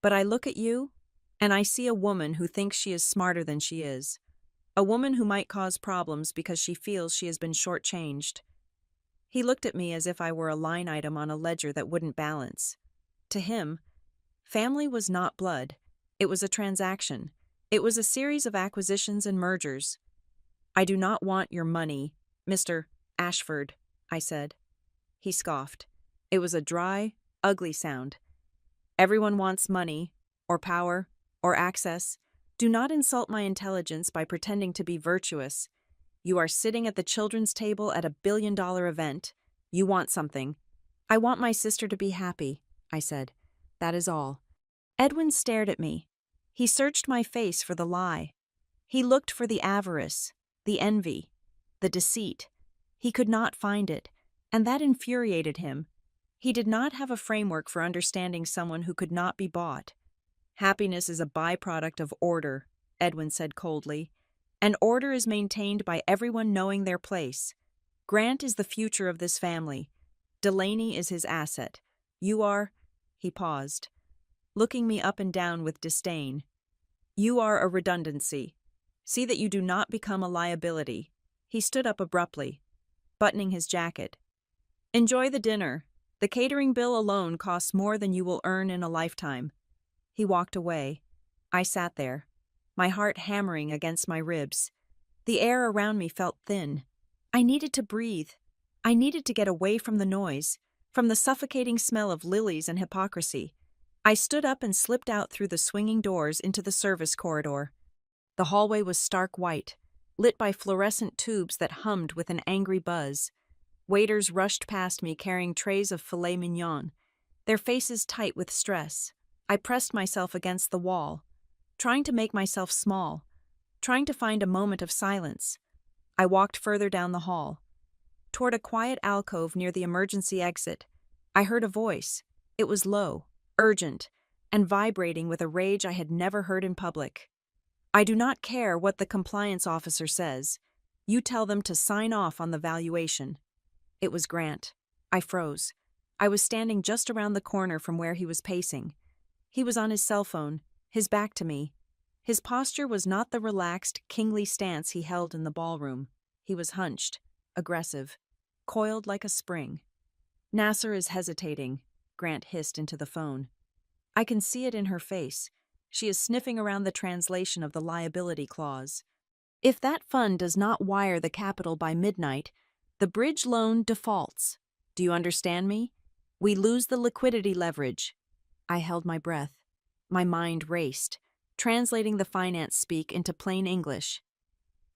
But I look at you, and I see a woman who thinks she is smarter than she is. A woman who might cause problems because she feels she has been shortchanged." He looked at me as if I were a line item on a ledger that wouldn't balance. To him, family was not blood. It was a transaction. It was a series of acquisitions and mergers. "I do not want your money, Mr. Ashford," I said. He scoffed. It was a dry, ugly sound. "Everyone wants money, or power, or access. Do not insult my intelligence by pretending to be virtuous. You are sitting at the children's table at a billion-dollar event. You want something." "I want my sister to be happy," I said. "That is all." Edwin stared at me. He searched my face for the lie. He looked for the avarice, the envy, the deceit. He could not find it, and that infuriated him. He did not have a framework for understanding someone who could not be bought. "Happiness is a byproduct of order," Edwin said coldly, "and order is maintained by everyone knowing their place. Grant is the future of this family. Delaney is his asset. You are—" He paused, looking me up and down with disdain. "You are a redundancy. See that you do not become a liability." He stood up abruptly, buttoning his jacket. "Enjoy the dinner. The catering bill alone costs more than you will earn in a lifetime." He walked away. I sat there, my heart hammering against my ribs. The air around me felt thin. I needed to breathe. I needed to get away from the noise, from the suffocating smell of lilies and hypocrisy. I stood up and slipped out through the swinging doors into the service corridor. The hallway was stark white, lit by fluorescent tubes that hummed with an angry buzz. Waiters rushed past me carrying trays of filet mignon, their faces tight with stress. I pressed myself against the wall, trying to make myself small, trying to find a moment of silence. I walked further down the hall, toward a quiet alcove near the emergency exit. I heard a voice. It was low, urgent, and vibrating with a rage I had never heard in public. "I do not care what the compliance officer says. You tell them to sign off on the valuation." It was Grant. I froze. I was standing just around the corner from where he was pacing. He was on his cell phone, his back to me. His posture was not the relaxed, kingly stance he held in the ballroom. He was hunched, aggressive, coiled like a spring. "Nasser is hesitating," Grant hissed into the phone. "I can see it in her face. She is sniffing around the translation of the liability clause. If that fund does not wire the capital by midnight, the bridge loan defaults. Do you understand me? We lose the liquidity leverage." I held my breath. My mind raced, translating the finance speak into plain English.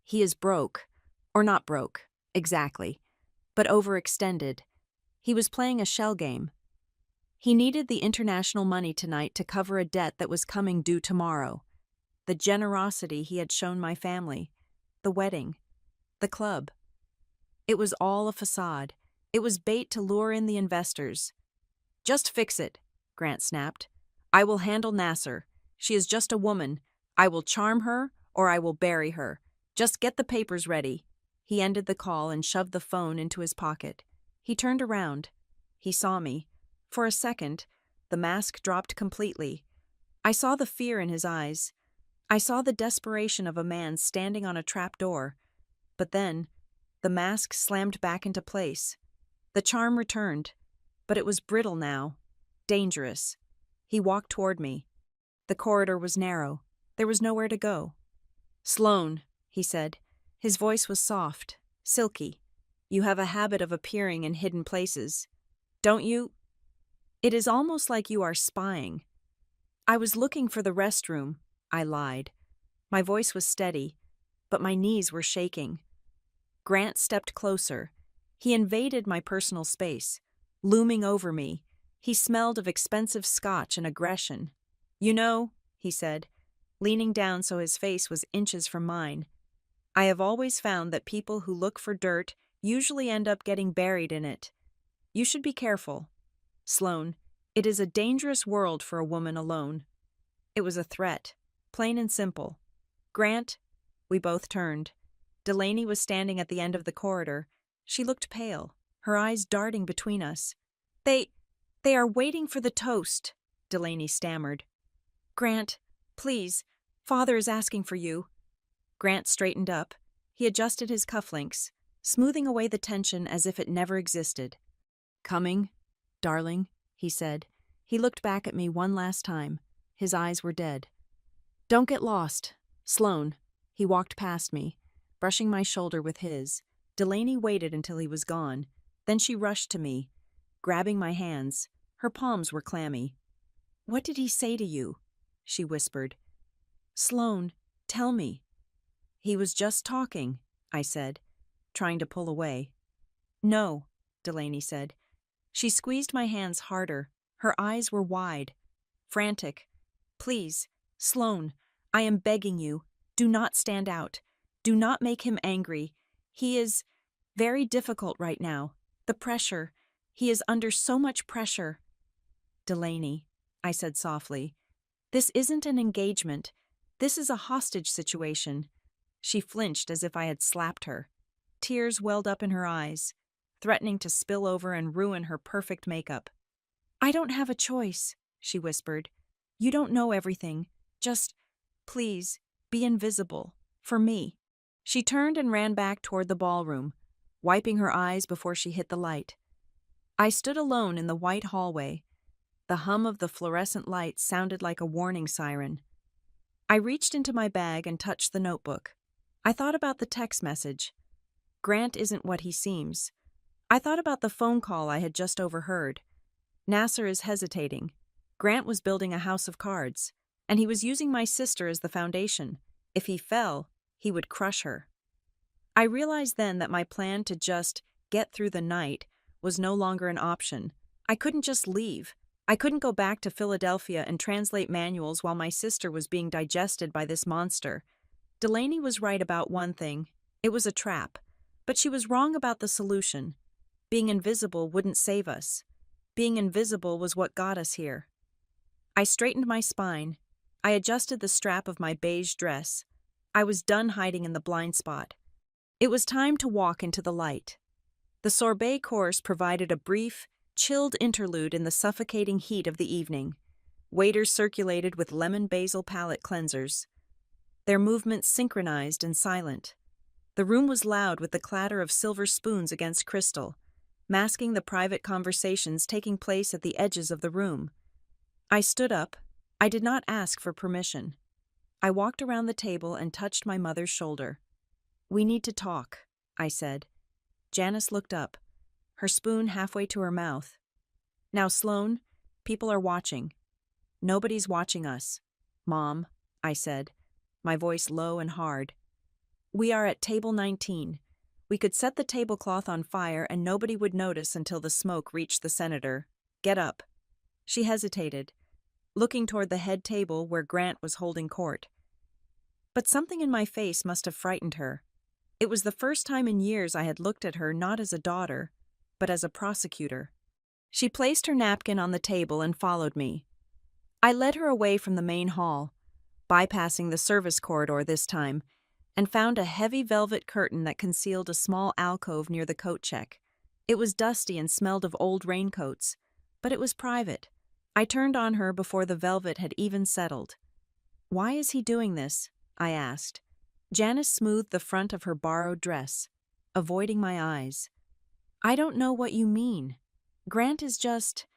"He is broke. Or not broke, exactly, but overextended. He was playing a shell game. He needed the international money tonight to cover a debt that was coming due tomorrow. The generosity he had shown my family, the wedding, the club. It was all a facade. It was bait to lure in the investors. "Just fix it," Grant snapped. "I will handle Nasser. She is just a woman. I will charm her, or I will bury her. Just get the papers ready." He ended the call and shoved the phone into his pocket. He turned around. He saw me. For a second, The mask dropped completely. I saw the fear in his eyes. I saw the desperation of a man standing on a trap door. But then, the mask slammed back into place. The charm returned, but it was brittle now, dangerous. He walked toward me. The corridor was narrow. There was nowhere to go. "Sloane," he said. His voice was soft, silky. "You have a habit of appearing in hidden places. Don't you? It is almost like you are spying." "I was looking for the restroom," I lied. My voice was steady, but my knees were shaking. Grant stepped closer. He invaded my personal space, looming over me. He smelled of expensive scotch and aggression. "You know," he said, leaning down so his face was inches from mine, "I have always found that people who look for dirt usually end up getting buried in it. You should be careful. Sloane, it is a dangerous world for a woman alone." It was a threat, plain and simple. "Grant," we both turned. Delaney was standing at the end of the corridor. She looked pale, her eyes darting between us. They are waiting for the toast," Delaney stammered. "Grant, please, Father is asking for you." Grant straightened up. He adjusted his cufflinks, smoothing away the tension as if it never existed. "Coming, darling," he said. He looked back at me one last time. His eyes were dead. "Don't get lost. Sloane." He walked past me, brushing my shoulder with his. Delaney waited until he was gone. Then she rushed to me, grabbing my hands. Her palms were clammy. "What did he say to you?" she whispered. "Sloane, tell me." "He was just talking," I said, trying to pull away. "No," Delaney said. She squeezed my hands harder. Her eyes were wide, frantic. "Please, Sloane, I am begging you, do not stand out. Do not make him angry. He is very difficult right now. The pressure. He is under so much pressure." "Delaney," I said softly, "this isn't an engagement. This is a hostage situation." She flinched as if I had slapped her. Tears welled up in her eyes, threatening to spill over and ruin her perfect makeup. "I don't have a choice," she whispered. "You don't know everything. Just, please, be invisible. For me." She turned and ran back toward the ballroom, wiping her eyes before she hit the light. I stood alone in the white hallway. The hum of the fluorescent lights sounded like a warning siren. I reached into my bag and touched the notebook. I thought about the text message. Grant isn't what he seems. I thought about the phone call I had just overheard. Nasser is hesitating. Grant was building a house of cards, and he was using my sister as the foundation. If he fell, he would crush her. I realized then that my plan to just get through the night was no longer an option. I couldn't just leave. I couldn't go back to Philadelphia and translate manuals while my sister was being digested by this monster. Delaney was right about one thing. It was a trap. But she was wrong about the solution. Being invisible wouldn't save us. Being invisible was what got us here. I straightened my spine. I adjusted the strap of my beige dress. I was done hiding in the blind spot. It was time to walk into the light. The sorbet course provided a brief, chilled interlude in the suffocating heat of the evening. Waiters circulated with lemon basil palate cleansers. Their movements synchronized and silent. The room was loud with the clatter of silver spoons against crystal, masking the private conversations taking place at the edges of the room. I stood up. I did not ask for permission. I walked around the table and touched my mother's shoulder. "We need to talk," I said. Janice looked up, her spoon halfway to her mouth. "Now, Sloane, people are watching." "Nobody's watching us, Mom," I said, my voice low and hard. "We are at table 19. We could set the tablecloth on fire and nobody would notice until the smoke reached the senator. Get up." She hesitated, looking toward the head table where Grant was holding court. But something in my face must have frightened her. It was the first time in years I had looked at her not as a daughter, but as a prosecutor. She placed her napkin on the table and followed me. I led her away from the main hall, bypassing the service corridor this time, and found a heavy velvet curtain that concealed a small alcove near the coat check. It was dusty and smelled of old raincoats, but it was private. I turned on her before the velvet had even settled. "Why is he doing this?" I asked. Janice smoothed the front of her borrowed dress, avoiding my eyes. "I don't know what you mean. Grant is just—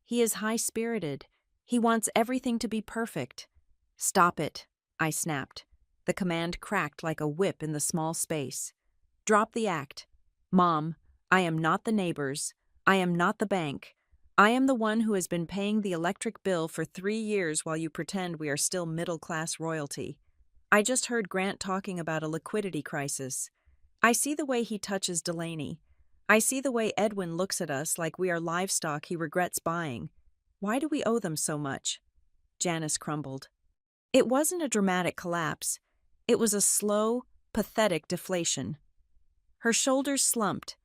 he is high-spirited. He wants everything to be perfect." "Stop it," I snapped. The command cracked like a whip in the small space. "Drop the act. Mom, I am not the neighbors. I am not the bank. I am the one who has been paying the electric bill for 3 years while you pretend we are still middle-class royalty. I just heard Grant talking about a liquidity crisis. I see the way he touches Delaney. I see the way Edwin looks at us like we are livestock he regrets buying. Why do we owe them so much?" Janice crumbled. It wasn't a dramatic collapse. It was a slow, pathetic deflation. Her shoulders slumped,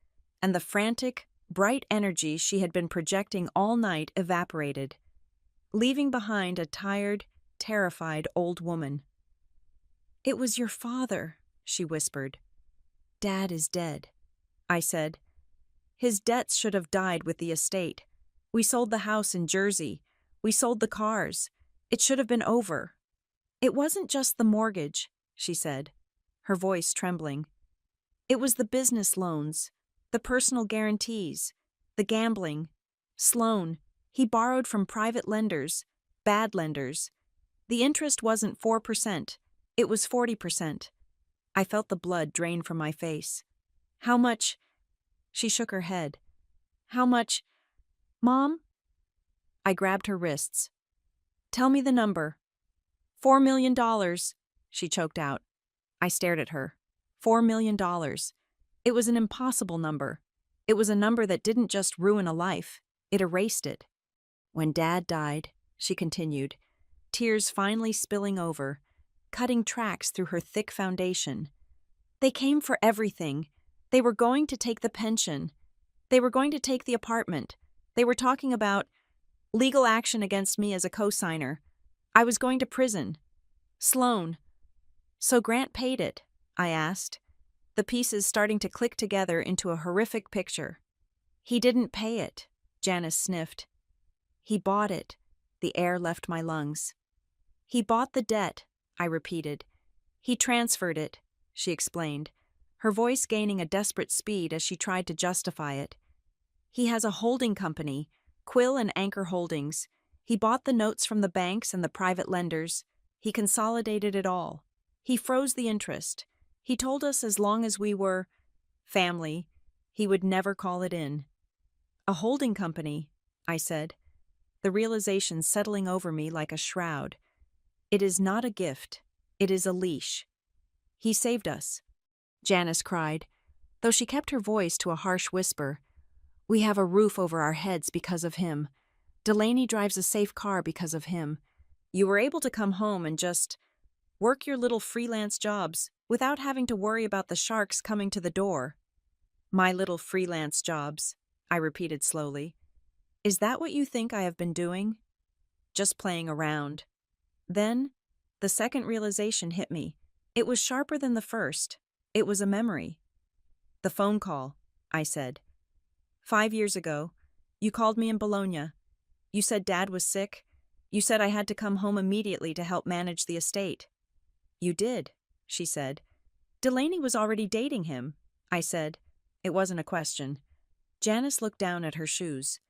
and the frantic, bright energy she had been projecting all night evaporated, leaving behind a tired, terrified old woman. "It was your father," she whispered. "Dad is dead," I said. "His debts should have died with the estate. We sold the house in Jersey. We sold the cars. It should have been over." "It wasn't just the mortgage," she said, her voice trembling. "It was the business loans, the personal guarantees, the gambling. Sloan, he borrowed from private lenders, bad lenders. The interest wasn't 4%, it was 40%. I felt the blood drain from my face. "How much?" She shook her head. "How much? Mom?" I grabbed her wrists. "Tell me the number." $4 million, she choked out. I stared at her. $4 million. It was an impossible number. It was a number that didn't just ruin a life, it erased it. "When Dad died," she continued, tears finally spilling over, cutting tracks through her thick foundation. "They came for everything. They were going to take the pension. They were going to take the apartment. They were talking about legal action against me as a co-signer. I was going to prison. Sloan." "So Grant paid it?" I asked, the pieces starting to click together into a horrific picture. "He didn't pay it," Janice sniffed. "He bought it." The air left my lungs. "He bought the debt," I repeated. "He transferred it," she explained, her voice gaining a desperate speed as she tried to justify it. "He has a holding company, Quill and Anchor Holdings. He bought the notes from the banks and the private lenders. He consolidated it all. He froze the interest. He told us as long as we were family, he would never call it in." "A holding company," I said, the realization settling over me like a shroud. "It is not a gift. It is a leash." "He saved us," Janice cried, though she kept her voice to a harsh whisper. "We have a roof over our heads because of him. Delaney drives a safe car because of him. You were able to come home and just work your little freelance jobs without having to worry about the sharks coming to the door." "My little freelance jobs," I repeated slowly. "Is that what you think I have been doing?" "Just playing around." Then, the second realization hit me. It was sharper than the first. It was a memory. "The phone call," I said. 5 years ago, you called me in Bologna. You said Dad was sick. You said I had to come home immediately to help manage the estate." "You did," she said. "Delaney was already dating him," I said. It wasn't a question. Janice looked down at her shoes.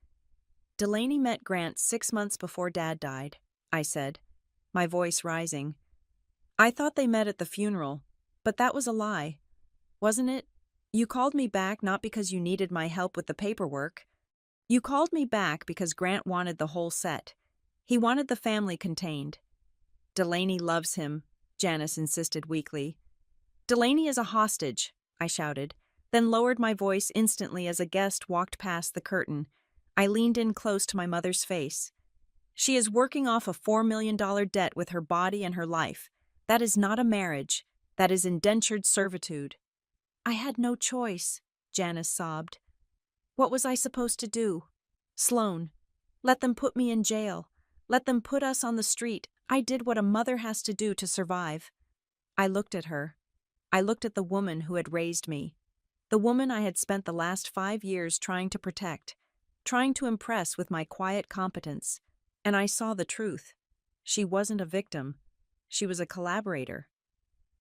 "Delaney met Grant 6 months before Dad died," I said, my voice rising. "I thought they met at the funeral, but that was a lie. Wasn't it? You called me back not because you needed my help with the paperwork. You called me back because Grant wanted the whole set. He wanted the family contained." "Delaney loves him," Janice insisted weakly. "Delaney is a hostage," I shouted, then lowered my voice instantly as a guest walked past the curtain. I leaned in close to my mother's face. "She is working off a $4 million debt with her body and her life. That is not a marriage. That is indentured servitude." "I had no choice," Janice sobbed. "What was I supposed to do? Sloan, let them put me in jail. Let them put us on the street. I did what a mother has to do to survive." I looked at her. I looked at the woman who had raised me. The woman I had spent the last 5 years trying to protect, trying to impress with my quiet competence. And I saw the truth. She wasn't a victim. She was a collaborator.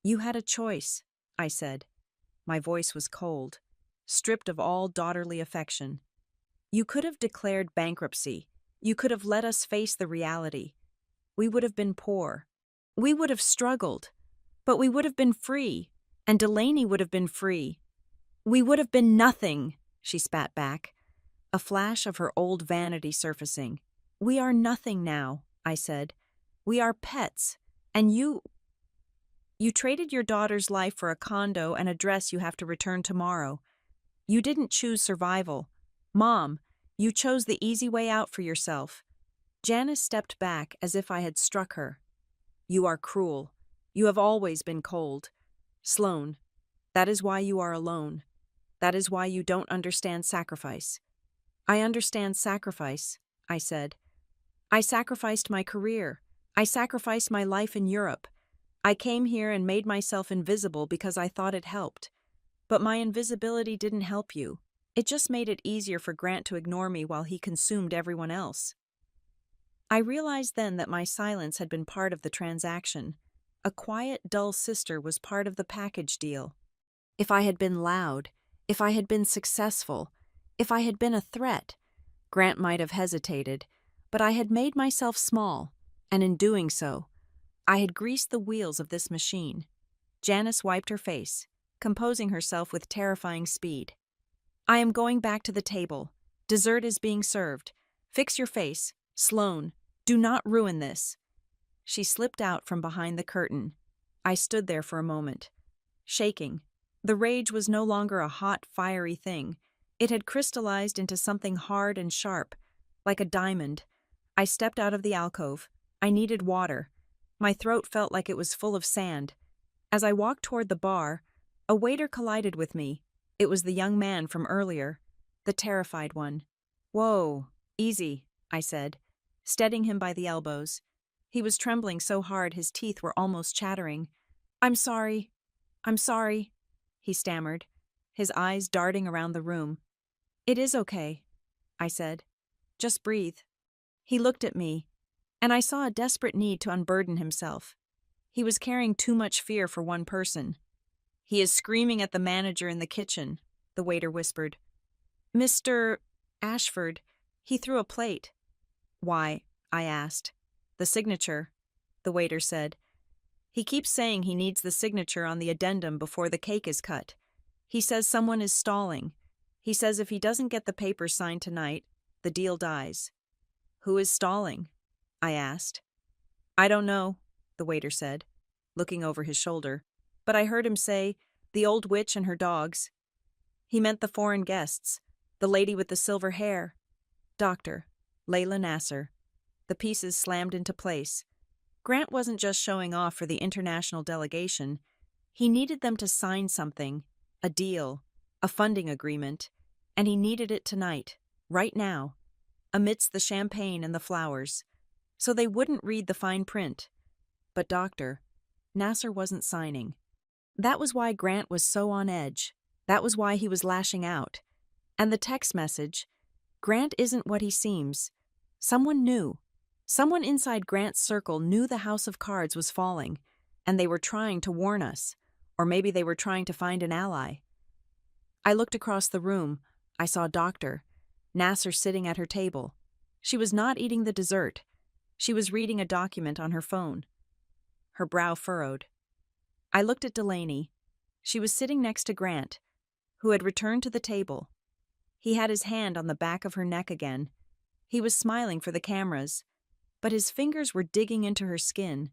You had a choice, I said. My voice was cold, stripped of all daughterly affection. You could have declared bankruptcy. You could have let us face the reality. We would have been poor. We would have struggled. But we would have been free. And Delaney would have been free. We would have been nothing, she spat back, a flash of her old vanity surfacing. We are nothing now, I said. We are pets. And you traded your daughter's life for a condo and a dress you have to return tomorrow. You didn't choose survival. Mom, you chose the easy way out for yourself. Janice stepped back as if I had struck her. You are cruel. You have always been cold. Sloane, that is why you are alone. That is why you don't understand sacrifice. I understand sacrifice, I said. I sacrificed my career. I sacrificed my life in Europe. I came here and made myself invisible because I thought it helped. But my invisibility didn't help you. It just made it easier for Grant to ignore me while he consumed everyone else. I realized then that my silence had been part of the transaction. A quiet, dull sister was part of the package deal. If I had been loud, if I had been successful, if I had been a threat, Grant might have hesitated, but I had made myself small, and in doing so, I had greased the wheels of this machine. Janice wiped her face, composing herself with terrifying speed. I am going back to the table. Dessert is being served. Fix your face. Sloane, do not ruin this. She slipped out from behind the curtain. I stood there for a moment, shaking. The rage was no longer a hot, fiery thing. It had crystallized into something hard and sharp, like a diamond. I stepped out of the alcove. I needed water. My throat felt like it was full of sand. As I walked toward the bar, a waiter collided with me. It was the young man from earlier, the terrified one. Whoa, easy, I said, steadying him by the elbows. He was trembling so hard his teeth were almost chattering. I'm sorry, he stammered, his eyes darting around the room. It is okay, I said. Just breathe. He looked at me, and I saw a desperate need to unburden himself. He was carrying too much fear for one person. He is screaming at the manager in the kitchen, the waiter whispered. Mr. Ashford, he threw a plate. Why? I asked. The signature, the waiter said. He keeps saying he needs the signature on the addendum before the cake is cut. He says someone is stalling. He says if he doesn't get the papers signed tonight, the deal dies. Who is stalling? I asked. I don't know, the waiter said, looking over his shoulder. But I heard him say, the old witch and her dogs. He meant the foreign guests, the lady with the silver hair. Doctor, Layla Nasser. The pieces slammed into place. Grant wasn't just showing off for the international delegation. He needed them to sign something, a deal, a funding agreement, and he needed it tonight, right now, amidst the champagne and the flowers, so they wouldn't read the fine print. But Doctor, Nasser wasn't signing. That was why Grant was so on edge. That was why he was lashing out. And the text message, Grant isn't what he seems. Someone knew. Someone inside Grant's circle knew the house of cards was falling, and they were trying to warn us, or maybe they were trying to find an ally. I looked across the room. I saw Doctor, Nasser sitting at her table. She was not eating the dessert. She was reading a document on her phone. Her brow furrowed. I looked at Delaney. She was sitting next to Grant, who had returned to the table. He had his hand on the back of her neck again. He was smiling for the cameras, but his fingers were digging into her skin.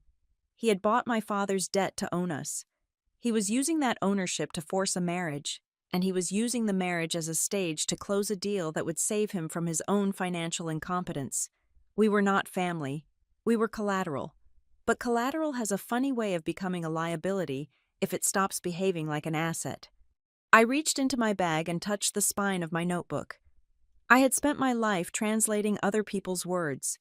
He had bought my father's debt to own us. He was using that ownership to force a marriage, and he was using the marriage as a stage to close a deal that would save him from his own financial incompetence. We were not family. We were collateral. But collateral has a funny way of becoming a liability if it stops behaving like an asset. I reached into my bag and touched the spine of my notebook. I had spent my life translating other people's words.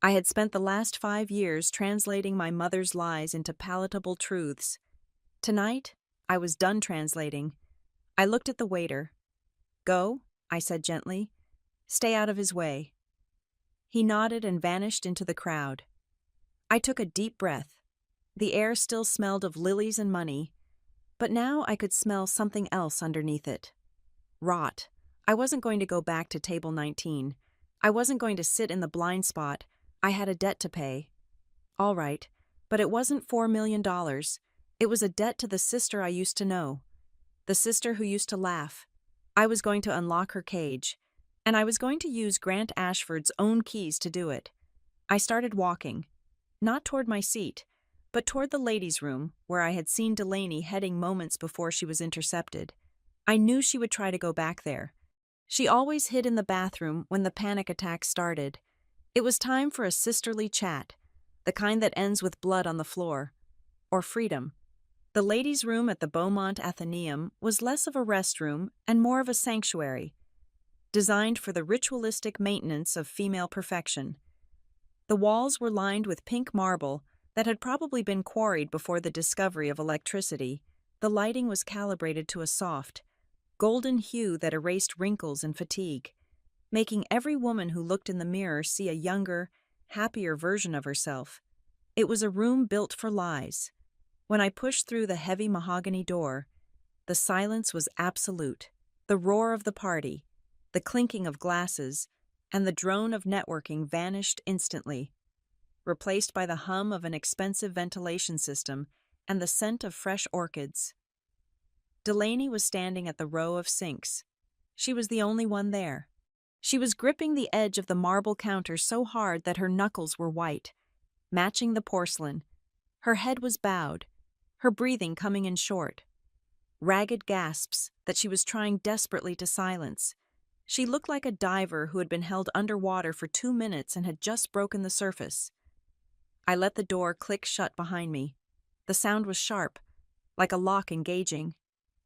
I had spent the last 5 years translating my mother's lies into palatable truths. Tonight, I was done translating. I looked at the waiter. Go, I said gently. Stay out of his way. He nodded and vanished into the crowd. I took a deep breath. The air still smelled of lilies and money, but now I could smell something else underneath it. Rot. I wasn't going to go back to table 19. I wasn't going to sit in the blind spot. I had a debt to pay. All right, but it wasn't $4 million. It was a debt to the sister I used to know. The sister who used to laugh. I was going to unlock her cage, and I was going to use Grant Ashford's own keys to do it. I started walking, not toward my seat, but toward the ladies' room where I had seen Delaney heading moments before she was intercepted. I knew she would try to go back there. She always hid in the bathroom when the panic attack started. It was time for a sisterly chat, the kind that ends with blood on the floor, or freedom. The ladies' room at the Beaumont Athenaeum was less of a restroom and more of a sanctuary, designed for the ritualistic maintenance of female perfection. The walls were lined with pink marble that had probably been quarried before the discovery of electricity. The lighting was calibrated to a soft, golden hue that erased wrinkles and fatigue, making every woman who looked in the mirror see a younger, happier version of herself. It was a room built for lies. When I pushed through the heavy mahogany door, the silence was absolute. The roar of the party, the clinking of glasses, and the drone of networking vanished instantly, replaced by the hum of an expensive ventilation system and the scent of fresh orchids. Delaney was standing at the row of sinks. She was the only one there. She was gripping the edge of the marble counter so hard that her knuckles were white, matching the porcelain. Her head was bowed, her breathing coming in short. Ragged gasps that she was trying desperately to silence. She looked like a diver who had been held underwater for 2 minutes and had just broken the surface. I let the door click shut behind me. The sound was sharp, like a lock engaging.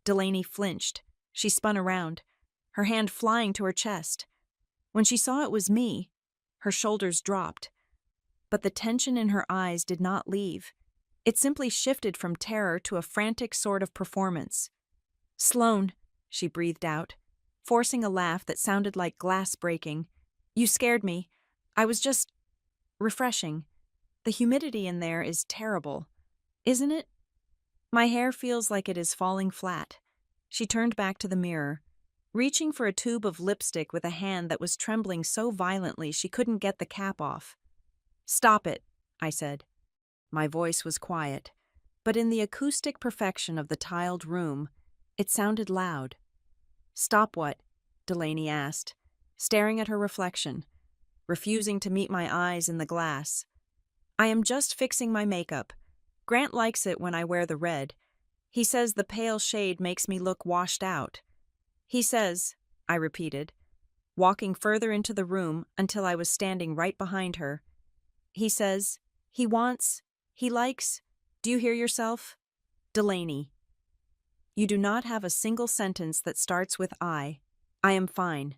Delaney flinched. She spun around, her hand flying to her chest. When she saw it was me, her shoulders dropped. But the tension in her eyes did not leave. It simply shifted from terror to a frantic sort of performance. "Sloane," she breathed out, forcing a laugh that sounded like glass breaking. "You scared me. I was just refreshing. The humidity in there is terrible, isn't it? My hair feels like it is falling flat." She turned back to the mirror, reaching for a tube of lipstick with a hand that was trembling so violently she couldn't get the cap off. "Stop it," I said. My voice was quiet, but in the acoustic perfection of the tiled room, it sounded loud. "Stop what?" Delaney asked, staring at her reflection, refusing to meet my eyes in the glass. "I am just fixing my makeup. Grant likes it when I wear the red. He says the pale shade makes me look washed out. He says," I repeated, walking further into the room until I was standing right behind her. "He says, he wants, he likes, do you hear yourself? Delaney. You do not have a single sentence that starts with I. I am fine.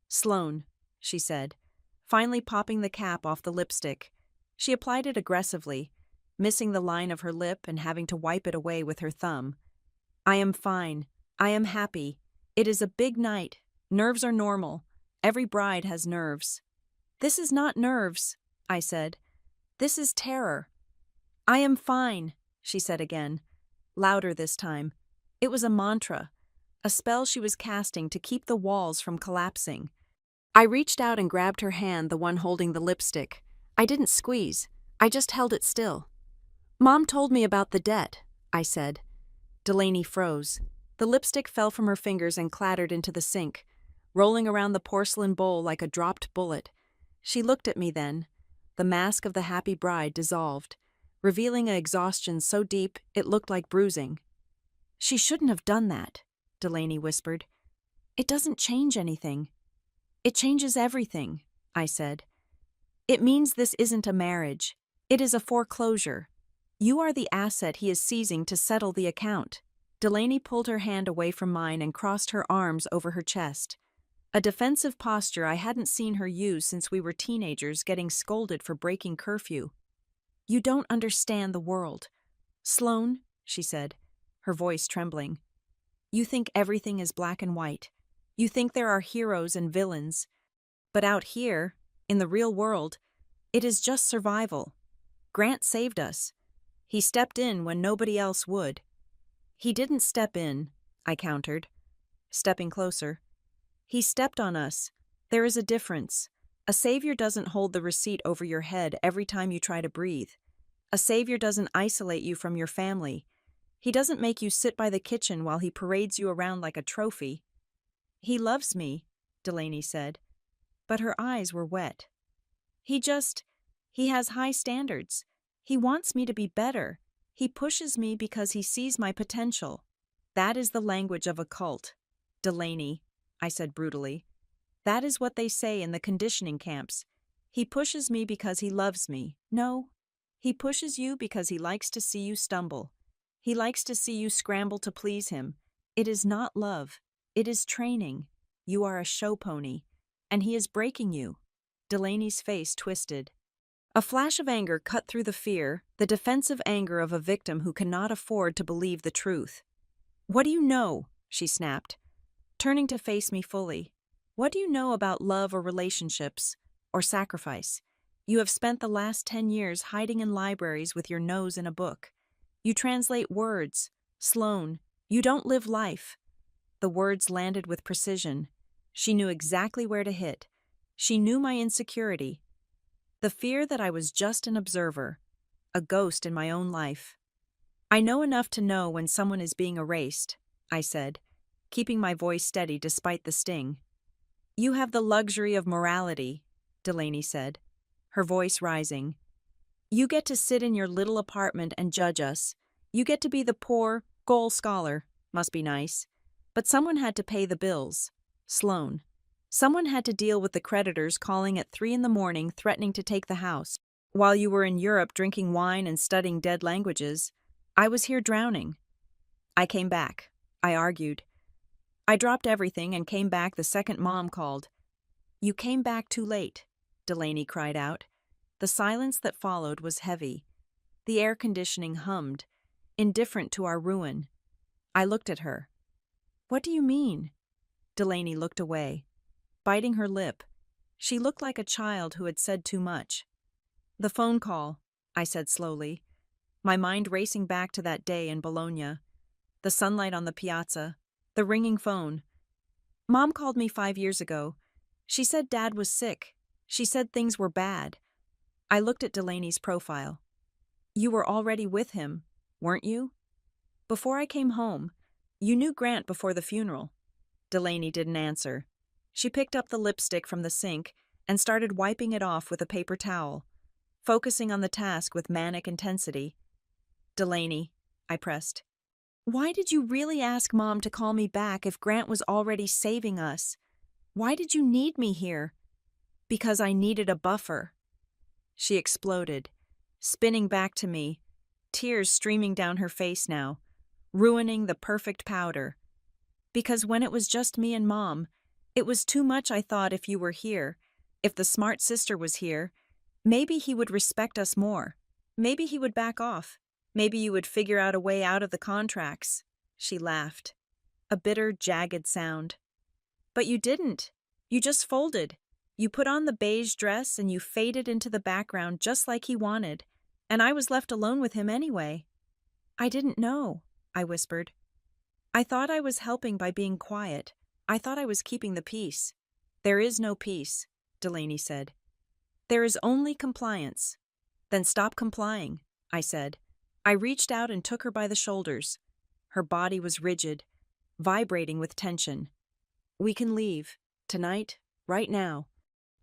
Sloane," she said, finally popping the cap off the lipstick. She applied it aggressively, missing the line of her lip and having to wipe it away with her thumb. "I am fine. I am happy. It is a big night. Nerves are normal. Every bride has nerves." "This is not nerves," I said. "This is terror." "I am fine," she said again, louder this time. It was a mantra, a spell she was casting to keep the walls from collapsing. I reached out and grabbed her hand, the one holding the lipstick. I didn't squeeze. I just held it still. "Mom told me about the debt," I said. Delaney froze. The lipstick fell from her fingers and clattered into the sink, rolling around the porcelain bowl like a dropped bullet. She looked at me then. The mask of the happy bride dissolved, revealing an exhaustion so deep it looked like bruising. "She shouldn't have done that," Delaney whispered. "It doesn't change anything." "It changes everything," I said. "It means this isn't a marriage. It is a foreclosure. You are the asset he is seizing to settle the account." Delaney pulled her hand away from mine and crossed her arms over her chest, a defensive posture I hadn't seen her use since we were teenagers getting scolded for breaking curfew. "You don't understand the world. Sloane," she said, her voice trembling. "You think everything is black and white. You think there are heroes and villains. But out here, In the real world, it is just survival. Grant saved us. He stepped in when nobody else would. He didn't step in, I countered, stepping closer. He stepped on us. There is a difference. A savior doesn't hold the receipt over your head every time you try to breathe. A savior doesn't isolate you from your family. He doesn't make you sit by the kitchen while he parades you around like a trophy. He loves me, Delaney said, but her eyes were wet. He has high standards. He wants me to be better. He pushes me because he sees my potential. That is the language of a cult, Delaney, I said brutally. That is what they say in the conditioning camps. He pushes me because he loves me. No, he pushes you because he likes to see you stumble. He likes to see you scramble to please him. It is not love. It is training. You are a show pony, and he is breaking you. Delaney's face twisted. A flash of anger cut through the fear, the defensive anger of a victim who cannot afford to believe the truth. What do you know? She snapped, turning to face me fully. What do you know about love or relationships, or sacrifice? You have spent the last 10 years hiding in libraries with your nose in a book. You translate words. Sloan, you don't live life. The words landed with precision. She knew exactly where to hit. She knew my insecurity. The fear that I was just an observer, a ghost in my own life. I know enough to know when someone is being erased, I said, keeping my voice steady despite the sting. You have the luxury of morality, Delaney said, her voice rising. You get to sit in your little apartment and judge us. You get to be the poor, goal scholar. Must be nice. But someone had to pay the bills. Sloan. Someone had to deal with the creditors calling at 3 a.m. threatening to take the house. While you were in Europe drinking wine and studying dead languages, I was here drowning. I came back. I argued. I dropped everything and came back the second Mom called. You came back too late, Delaney cried out. The silence that followed was heavy. The air conditioning hummed, indifferent to our ruin. I looked at her. What do you mean? Delaney looked away, biting her lip. She looked like a child who had said too much. The phone call, I said slowly, my mind racing back to that day in Bologna. The sunlight on the piazza, the ringing phone. Mom called me 5 years ago. She said Dad was sick. She said things were bad. I looked at Delaney's profile. You were already with him, weren't you? Before I came home, you knew Grant before the funeral. Delaney didn't answer. She picked up the lipstick from the sink and started wiping it off with a paper towel, focusing on the task with manic intensity. Delaney, I pressed. Why did you really ask Mom to call me back if Grant was already saving us? Why did you need me here? Because I needed a buffer. She exploded, spinning back to me, tears streaming down her face now, ruining the perfect powder. Because when it was just me and Mom, it was too much. I thought if you were here, if the smart sister was here, maybe he would respect us more. Maybe he would back off. Maybe you would figure out a way out of the contracts. She laughed, a bitter, jagged sound. But you didn't. You just folded. You put on the beige dress and you faded into the background just like he wanted, and I was left alone with him anyway. I didn't know, I whispered. I thought I was helping by being quiet. I thought I was keeping the peace. There is no peace, Delaney said. There is only compliance. Then stop complying, I said. I reached out and took her by the shoulders. Her body was rigid, vibrating with tension. We can leave. Tonight. Right now.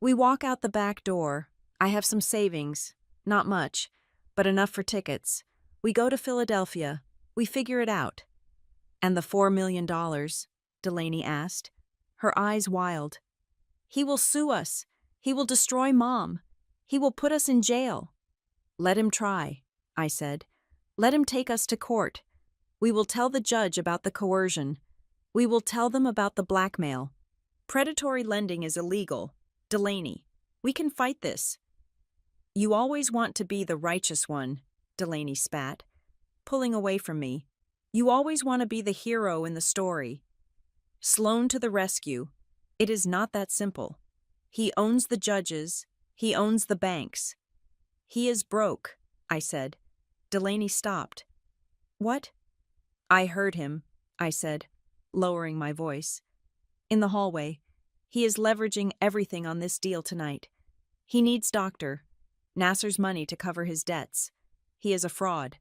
We walk out the back door. I have some savings. Not much, but enough for tickets. We go to Philadelphia. We figure it out. And the $4 million? Delaney asked, her eyes wild. He will sue us. He will destroy Mom. He will put us in jail. Let him try, I said. Let him take us to court. We will tell the judge about the coercion. We will tell them about the blackmail. Predatory lending is illegal. Delaney, we can fight this. You always want to be the righteous one, Delaney spat, pulling away from me. You always want to be the hero in the story. Sloan to the rescue. It is not that simple. He owns the judges. He owns the banks. He is broke, I said. Delaney stopped. What? I heard him, I said, lowering my voice. In the hallway. He is leveraging everything on this deal tonight. He needs Dr. Nasser's money to cover his debts. He is a fraud.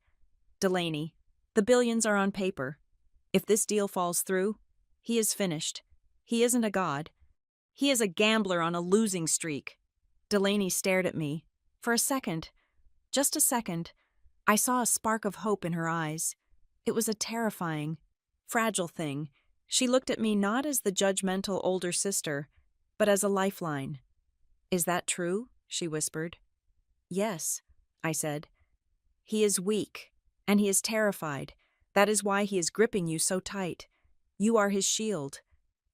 Delaney, the billions are on paper. If this deal falls through, he is finished. He isn't a god. He is a gambler on a losing streak. Delaney stared at me. For a second, just a second, I saw a spark of hope in her eyes. It was a terrifying, fragile thing. She looked at me not as the judgmental older sister, but as a lifeline. Is that true? She whispered. Yes, I said. He is weak, and he is terrified. That is why he is gripping you so tight. You are his shield.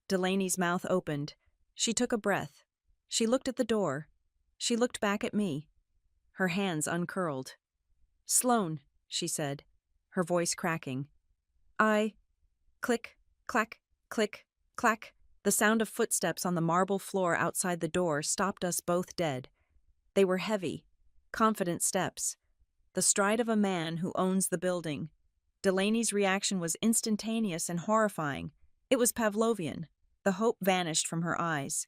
Delaney's mouth opened. She took a breath. She looked at the door. She looked back at me. Her hands uncurled. Sloane, she said, her voice cracking. Click, clack, click, clack. The sound of footsteps on the marble floor outside the door stopped us both dead. They were heavy, confident steps. The stride of a man who owns the building. Delaney's reaction was instantaneous and horrifying. It was Pavlovian. The hope vanished from her eyes.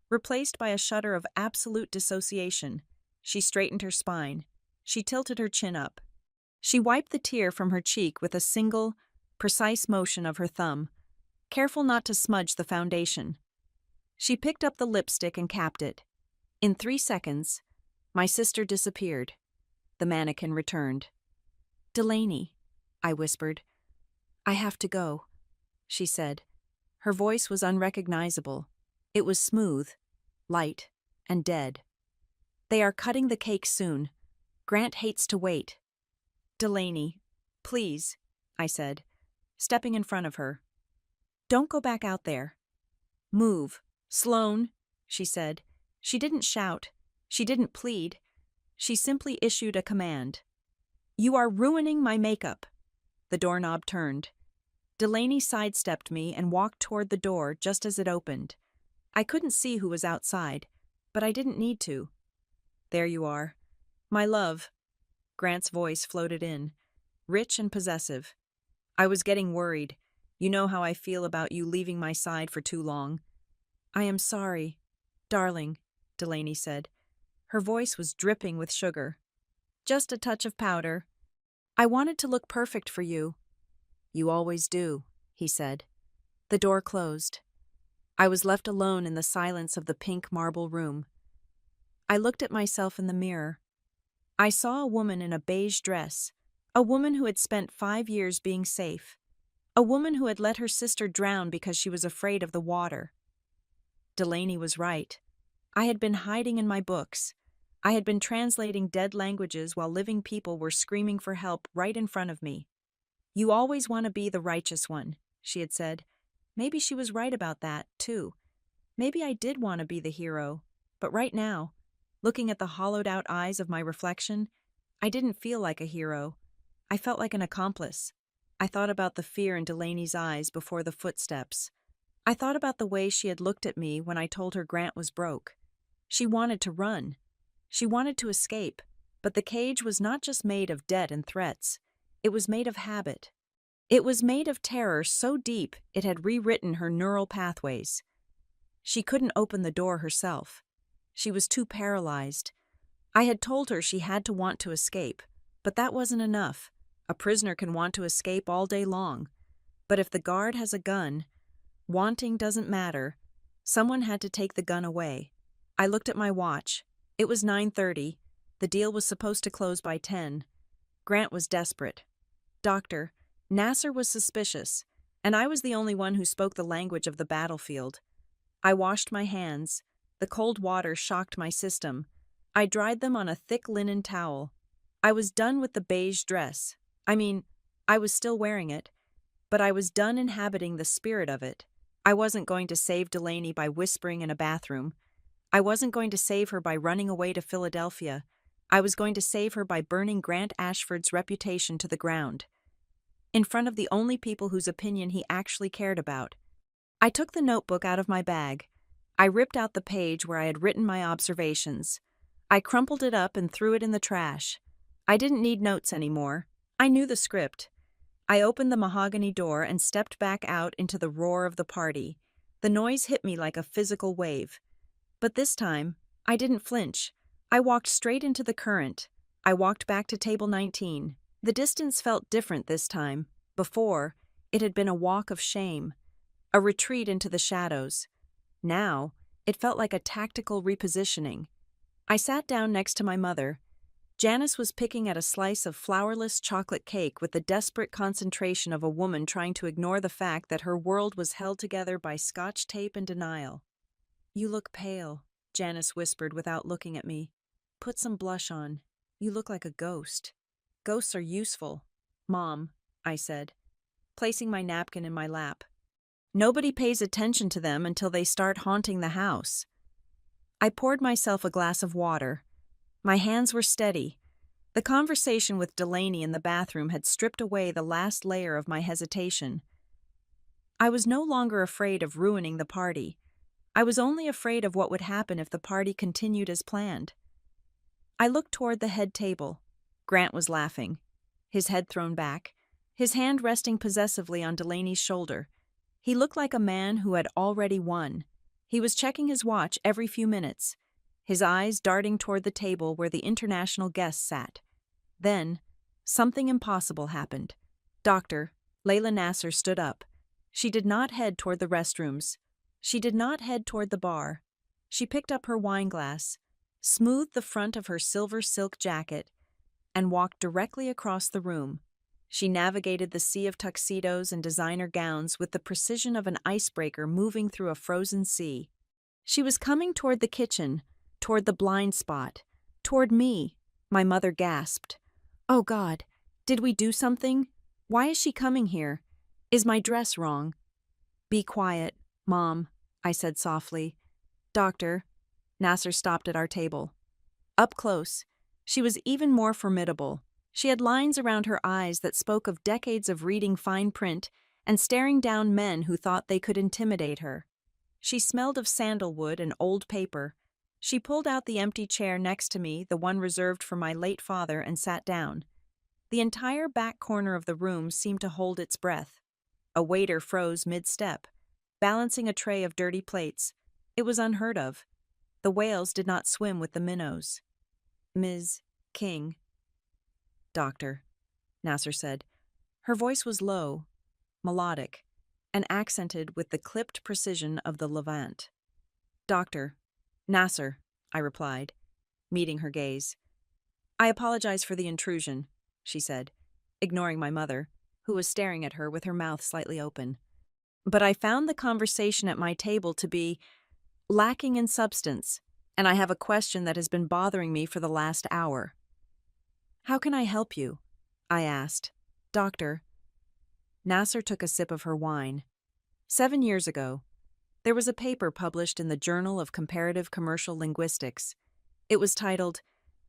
Replaced by a shudder of absolute dissociation, she straightened her spine. She tilted her chin up. She wiped the tear from her cheek with a single, precise motion of her thumb, careful not to smudge the foundation. She picked up the lipstick and capped it. In 3 seconds, my sister disappeared. The mannequin returned. Delaney, I whispered. I have to go, she said. Her voice was unrecognizable. It was smooth, light, and dead. They are cutting the cake soon. Grant hates to wait. Delaney, please, I said, stepping in front of her. Don't go back out there. Move. Sloane, she said. She didn't shout. She didn't plead. She simply issued a command. You are ruining my makeup. The doorknob turned. Delaney sidestepped me and walked toward the door just as it opened. I couldn't see who was outside, but I didn't need to. There you are. My love. Grant's voice floated in, rich and possessive. I was getting worried. You know how I feel about you leaving my side for too long. I am sorry, darling, Delaney said. Her voice was dripping with sugar. Just a touch of powder. I wanted to look perfect for you. You always do, he said. The door closed. I was left alone in the silence of the pink marble room. I looked at myself in the mirror. I saw a woman in a beige dress, a woman who had spent 5 years being safe, a woman who had let her sister drown because she was afraid of the water. Delaney was right. I had been hiding in my books. I had been translating dead languages while living people were screaming for help right in front of me. You always want to be the righteous one, she had said. Maybe she was right about that, too. Maybe I did want to be the hero, but right now, looking at the hollowed-out eyes of my reflection, I didn't feel like a hero. I felt like an accomplice. I thought about the fear in Delaney's eyes before the footsteps. I thought about the way she had looked at me when I told her Grant was broke. She wanted to run. She wanted to escape, but the cage was not just made of debt and threats. It was made of habit. It was made of terror so deep it had rewritten her neural pathways. She couldn't open the door herself. She was too paralyzed. I had told her she had to want to escape, but that wasn't enough. A prisoner can want to escape all day long. But if the guard has a gun, wanting doesn't matter. Someone had to take the gun away. I looked at my watch. It was 9:30. The deal was supposed to close by 10. Grant was desperate. Dr. Nasser was suspicious, and I was the only one who spoke the language of the battlefield. I washed my hands. The cold water shocked my system. I dried them on a thick linen towel. I was done with the beige dress. I was still wearing it, but I was done inhabiting the spirit of it. I wasn't going to save Delaney by whispering in a bathroom. I wasn't going to save her by running away to Philadelphia. I was going to save her by burning Grant Ashford's reputation to the ground, in front of the only people whose opinion he actually cared about. I took the notebook out of my bag. I ripped out the page where I had written my observations. I crumpled it up and threw it in the trash. I didn't need notes anymore. I knew the script. I opened the mahogany door and stepped back out into the roar of the party. The noise hit me like a physical wave. But this time, I didn't flinch. I walked straight into the current. I walked back to table 19. The distance felt different this time. Before, it had been a walk of shame, a retreat into the shadows. Now, it felt like a tactical repositioning. I sat down next to my mother. Janice was picking at a slice of flourless chocolate cake with the desperate concentration of a woman trying to ignore the fact that her world was held together by Scotch tape and denial. "You look pale," Janice whispered without looking at me. "Put some blush on. You look like a ghost." "Ghosts are useful, Mom," I said, placing my napkin in my lap. "Nobody pays attention to them until they start haunting the house." I poured myself a glass of water. My hands were steady. The conversation with Delaney in the bathroom had stripped away the last layer of my hesitation. I was no longer afraid of ruining the party. I was only afraid of what would happen if the party continued as planned. I looked toward the head table. Grant was laughing, his head thrown back, his hand resting possessively on Delaney's shoulder. He looked like a man who had already won. He was checking his watch every few minutes, his eyes darting toward the table where the international guests sat. Then, something impossible happened. Layla Nasser stood up. She did not head toward the restrooms. She did not head toward the bar. She picked up her wineglass, smoothed the front of her silver silk jacket, and walked directly across the room. She navigated the sea of tuxedos and designer gowns with the precision of an icebreaker moving through a frozen sea. She was coming toward the kitchen, toward the blind spot, toward me. My mother gasped. "Oh God, did we do something? Why is she coming here? Is my dress wrong?" "Be quiet, Mom," I said softly. "Doctor." Nasser stopped at our table. Up close, she was even more formidable. She had lines around her eyes that spoke of decades of reading fine print and staring down men who thought they could intimidate her. She smelled of sandalwood and old paper. She pulled out the empty chair next to me, the one reserved for my late father, and sat down. The entire back corner of the room seemed to hold its breath. A waiter froze mid-step, balancing a tray of dirty plates. It was unheard of. The whales did not swim with the minnows. "Ms. King." "Doctor," Nasser said. Her voice was low, melodic, and accented with the clipped precision of the Levant. "Doctor, Nasser," I replied, meeting her gaze. "I apologize for the intrusion," she said, ignoring my mother, who was staring at her with her mouth slightly open. "But I found the conversation at my table to be lacking in substance, and I have a question that has been bothering me for the last hour." "How can I help you?" I asked. "Doctor." Nasser took a sip of her wine. 7 years ago, there was a paper published in the Journal of Comparative Commercial Linguistics. It was titled,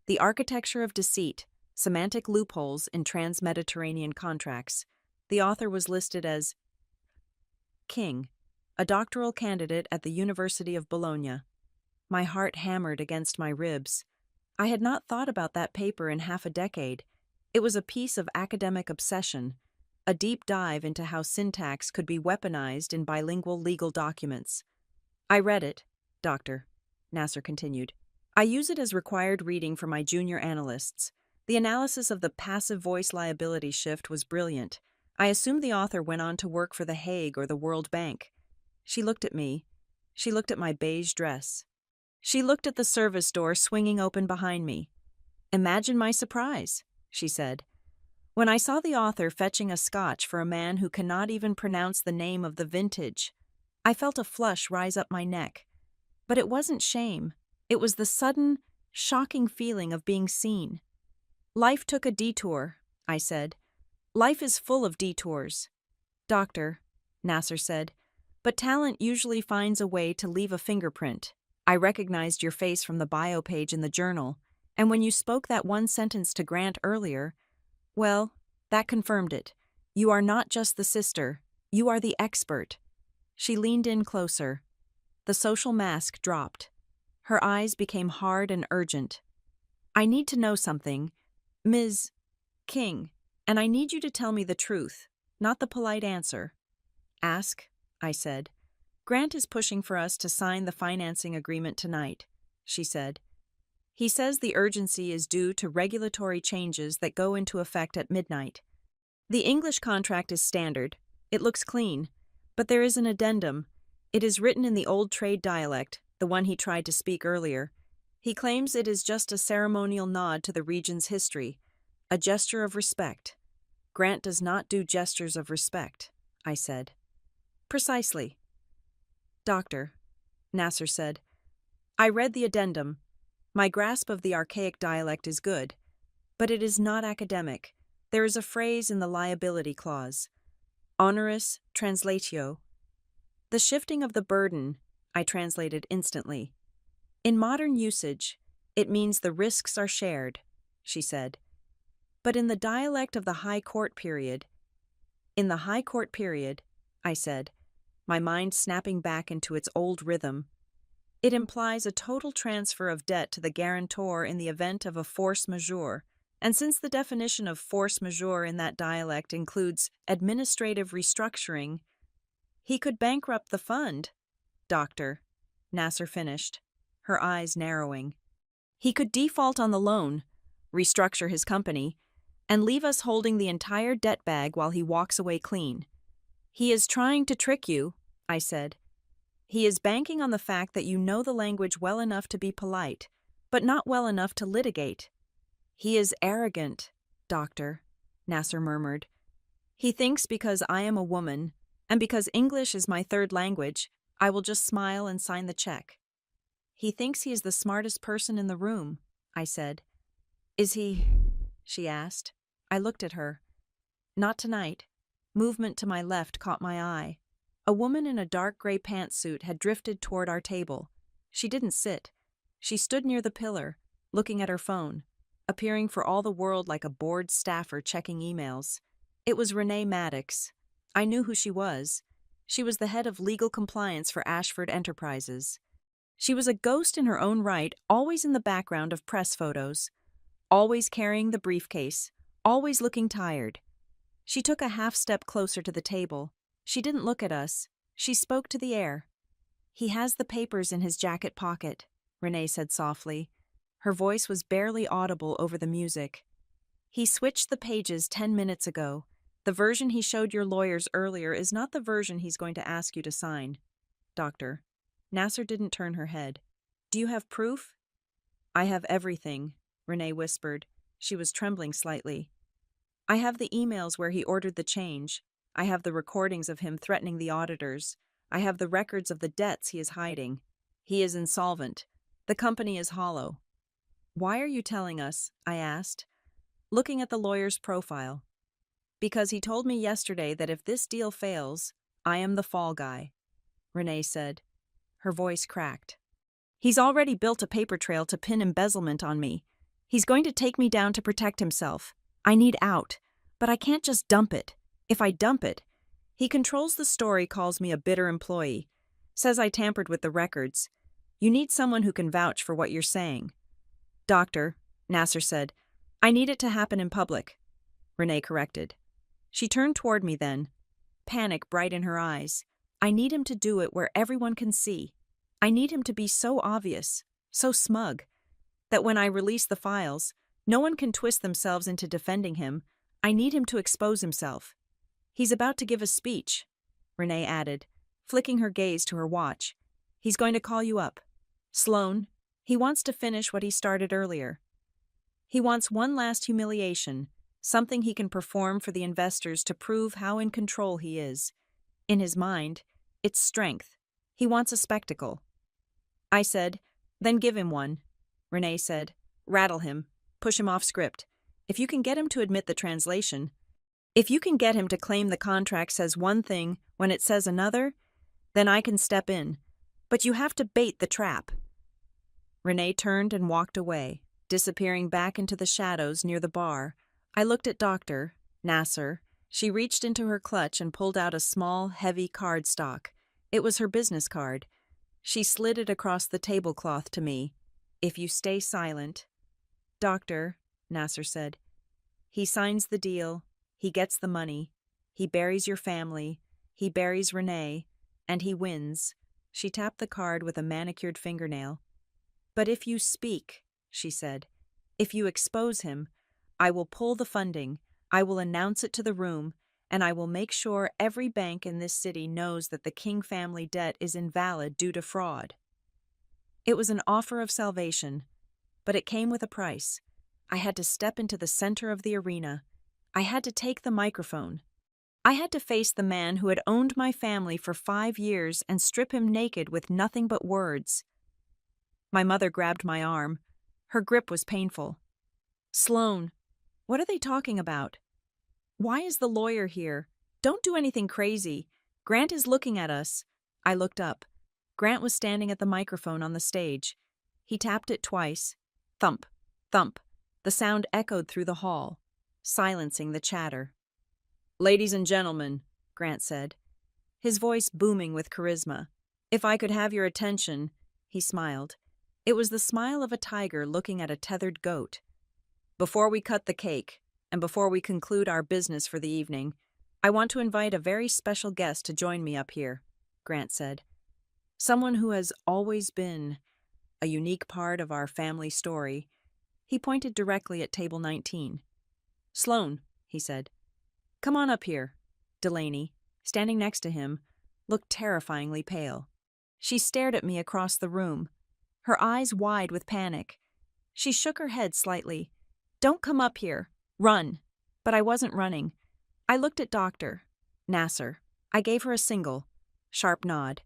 "The Architecture of Deceit, Semantic Loopholes in Trans-Mediterranean Contracts." The author was listed as King, a doctoral candidate at the University of Bologna. My heart hammered against my ribs. I had not thought about that paper in half a decade. It was a piece of academic obsession, a deep dive into how syntax could be weaponized in bilingual legal documents. "I read it, Doctor," Nasser continued. "I use it as required reading for my junior analysts. The analysis of the passive voice liability shift was brilliant. I assumed the author went on to work for The Hague or the World Bank." She looked at me. She looked at my beige dress. She looked at the service door swinging open behind me. "Imagine my surprise," she said, "when I saw the author fetching a scotch for a man who cannot even pronounce the name of the vintage." I felt a flush rise up my neck. But it wasn't shame. It was the sudden, shocking feeling of being seen. "Life took a detour," I said. "Life is full of detours." "Doctor," Nasser said, "but talent usually finds a way to leave a fingerprint. I recognized your face from the bio page in the journal, and when you spoke that one sentence to Grant earlier, well, that confirmed it. You are not just the sister, you are the expert." She leaned in closer. The social mask dropped. Her eyes became hard and urgent. I need to know something, Ms. King, and I need you to tell me the truth, not the polite answer. Ask, I said. Grant is pushing for us to sign the financing agreement tonight, she said. He says the urgency is due to regulatory changes that go into effect at midnight. The English contract is standard. It looks clean. But there is an addendum. It is written in the old trade dialect, the one he tried to speak earlier. He claims it is just a ceremonial nod to the region's history, a gesture of respect. Grant does not do gestures of respect, I said. Precisely. Doctor, Nasser said. I read the addendum. My grasp of the archaic dialect is good, but it is not academic. There is a phrase in the liability clause. Honoris translatio. The shifting of the burden, I translated instantly. In modern usage, it means the risks are shared, she said. But in the dialect of the High Court period, I said, my mind snapping back into its old rhythm, it implies a total transfer of debt to the guarantor in the event of a force majeure, and since the definition of force majeure in that dialect includes administrative restructuring, he could bankrupt the fund, Doctor, Nasser finished, her eyes narrowing. He could default on the loan, restructure his company, and leave us holding the entire debt bag while he walks away clean. He is trying to trick you, I said. He is banking on the fact that you know the language well enough to be polite, but not well enough to litigate. He is arrogant, Doctor, Nasser murmured. He thinks because I am a woman, and because English is my third language, I will just smile and sign the check. He thinks he is the smartest person in the room, I said. Is he? She asked. I looked at her. Not tonight. Movement to my left caught my eye. A woman in a dark gray pantsuit had drifted toward our table. She didn't sit. She stood near the pillar, looking at her phone, appearing for all the world like a bored staffer checking emails. It was Renee Maddox. I knew who she was. She was the head of legal compliance for Ashford Enterprises. She was a ghost in her own right, always in the background of press photos, always carrying the briefcase, always looking tired. She took a half step closer to the table. She didn't look at us. She spoke to the air. He has the papers in his jacket pocket, Renee said softly. Her voice was barely audible over the music. He switched the pages 10 minutes ago. The version he showed your lawyers earlier is not the version he's going to ask you to sign. Doctor. Nasser didn't turn her head. Do you have proof? I have everything, Renee whispered. She was trembling slightly. I have the emails where he ordered the change. I have the recordings of him threatening the auditors. I have the records of the debts he is hiding. He is insolvent. The company is hollow. Why are you telling us? I asked, looking at the lawyer's profile. Because he told me yesterday that if this deal fails, I am the fall guy, Renee said. Her voice cracked. He's already built a paper trail to pin embezzlement on me. He's going to take me down to protect himself. I need out, but I can't just dump it. If I dump it, he controls the story, calls me a bitter employee, says I tampered with the records. You need someone who can vouch for what you're saying. Doctor, Nasser said, I need it to happen in public, Renee corrected. She turned toward me then, panic bright in her eyes. I need him to do it where everyone can see. I need him to be so obvious, so smug, that when I release the files, no one can twist themselves into defending him. I need him to expose himself. He's about to give a speech, Renee added, flicking her gaze to her watch. He's going to call you up. Sloan, he wants to finish what he started earlier. He wants one last humiliation, something he can perform for the investors to prove how in control he is. In his mind, it's strength. He wants a spectacle. I said, then give him one. Renee said, rattle him, push him off script. If you can get him to admit the translation, if you can get him to claim the contract says one thing when it says another, then I can step in. But you have to bait the trap. Renee turned and walked away, disappearing back into the shadows near the bar. I looked at Dr. Nasser. She reached into her clutch and pulled out a small, heavy cardstock. It was her business card. She slid it across the tablecloth to me. If you stay silent. Doctor, Nasser said. He signs the deal, he gets the money, he buries your family, he buries Renee, and he wins. She tapped the card with a manicured fingernail. But if you speak, she said, if you expose him, I will pull the funding, I will announce it to the room, and I will make sure every bank in this city knows that the King family debt is invalid due to fraud. It was an offer of salvation, but it came with a price. I had to step into the center of the arena. I had to take the microphone. I had to face the man who had owned my family for 5 years and strip him naked with nothing but words. My mother grabbed my arm. Her grip was painful. Sloan, what are they talking about? Why is the lawyer here? Don't do anything crazy. Grant is looking at us. I looked up. Grant was standing at the microphone on the stage. He tapped it twice. Thump, thump. The sound echoed through the hall, silencing the chatter. Ladies and gentlemen, Grant said, his voice booming with charisma. If I could have your attention, he smiled. It was the smile of a tiger looking at a tethered goat. Before we cut the cake, and before we conclude our business for the evening, I want to invite a very special guest to join me up here, Grant said. Someone who has always been a unique part of our family story. He pointed directly at table 19. Sloan, he said. Come on up here. Delaney, standing next to him, looked terrifyingly pale. She stared at me across the room, her eyes wide with panic. She shook her head slightly. Don't come up here. Run. But I wasn't running. I looked at Dr. Nasser. I gave her a single, sharp nod.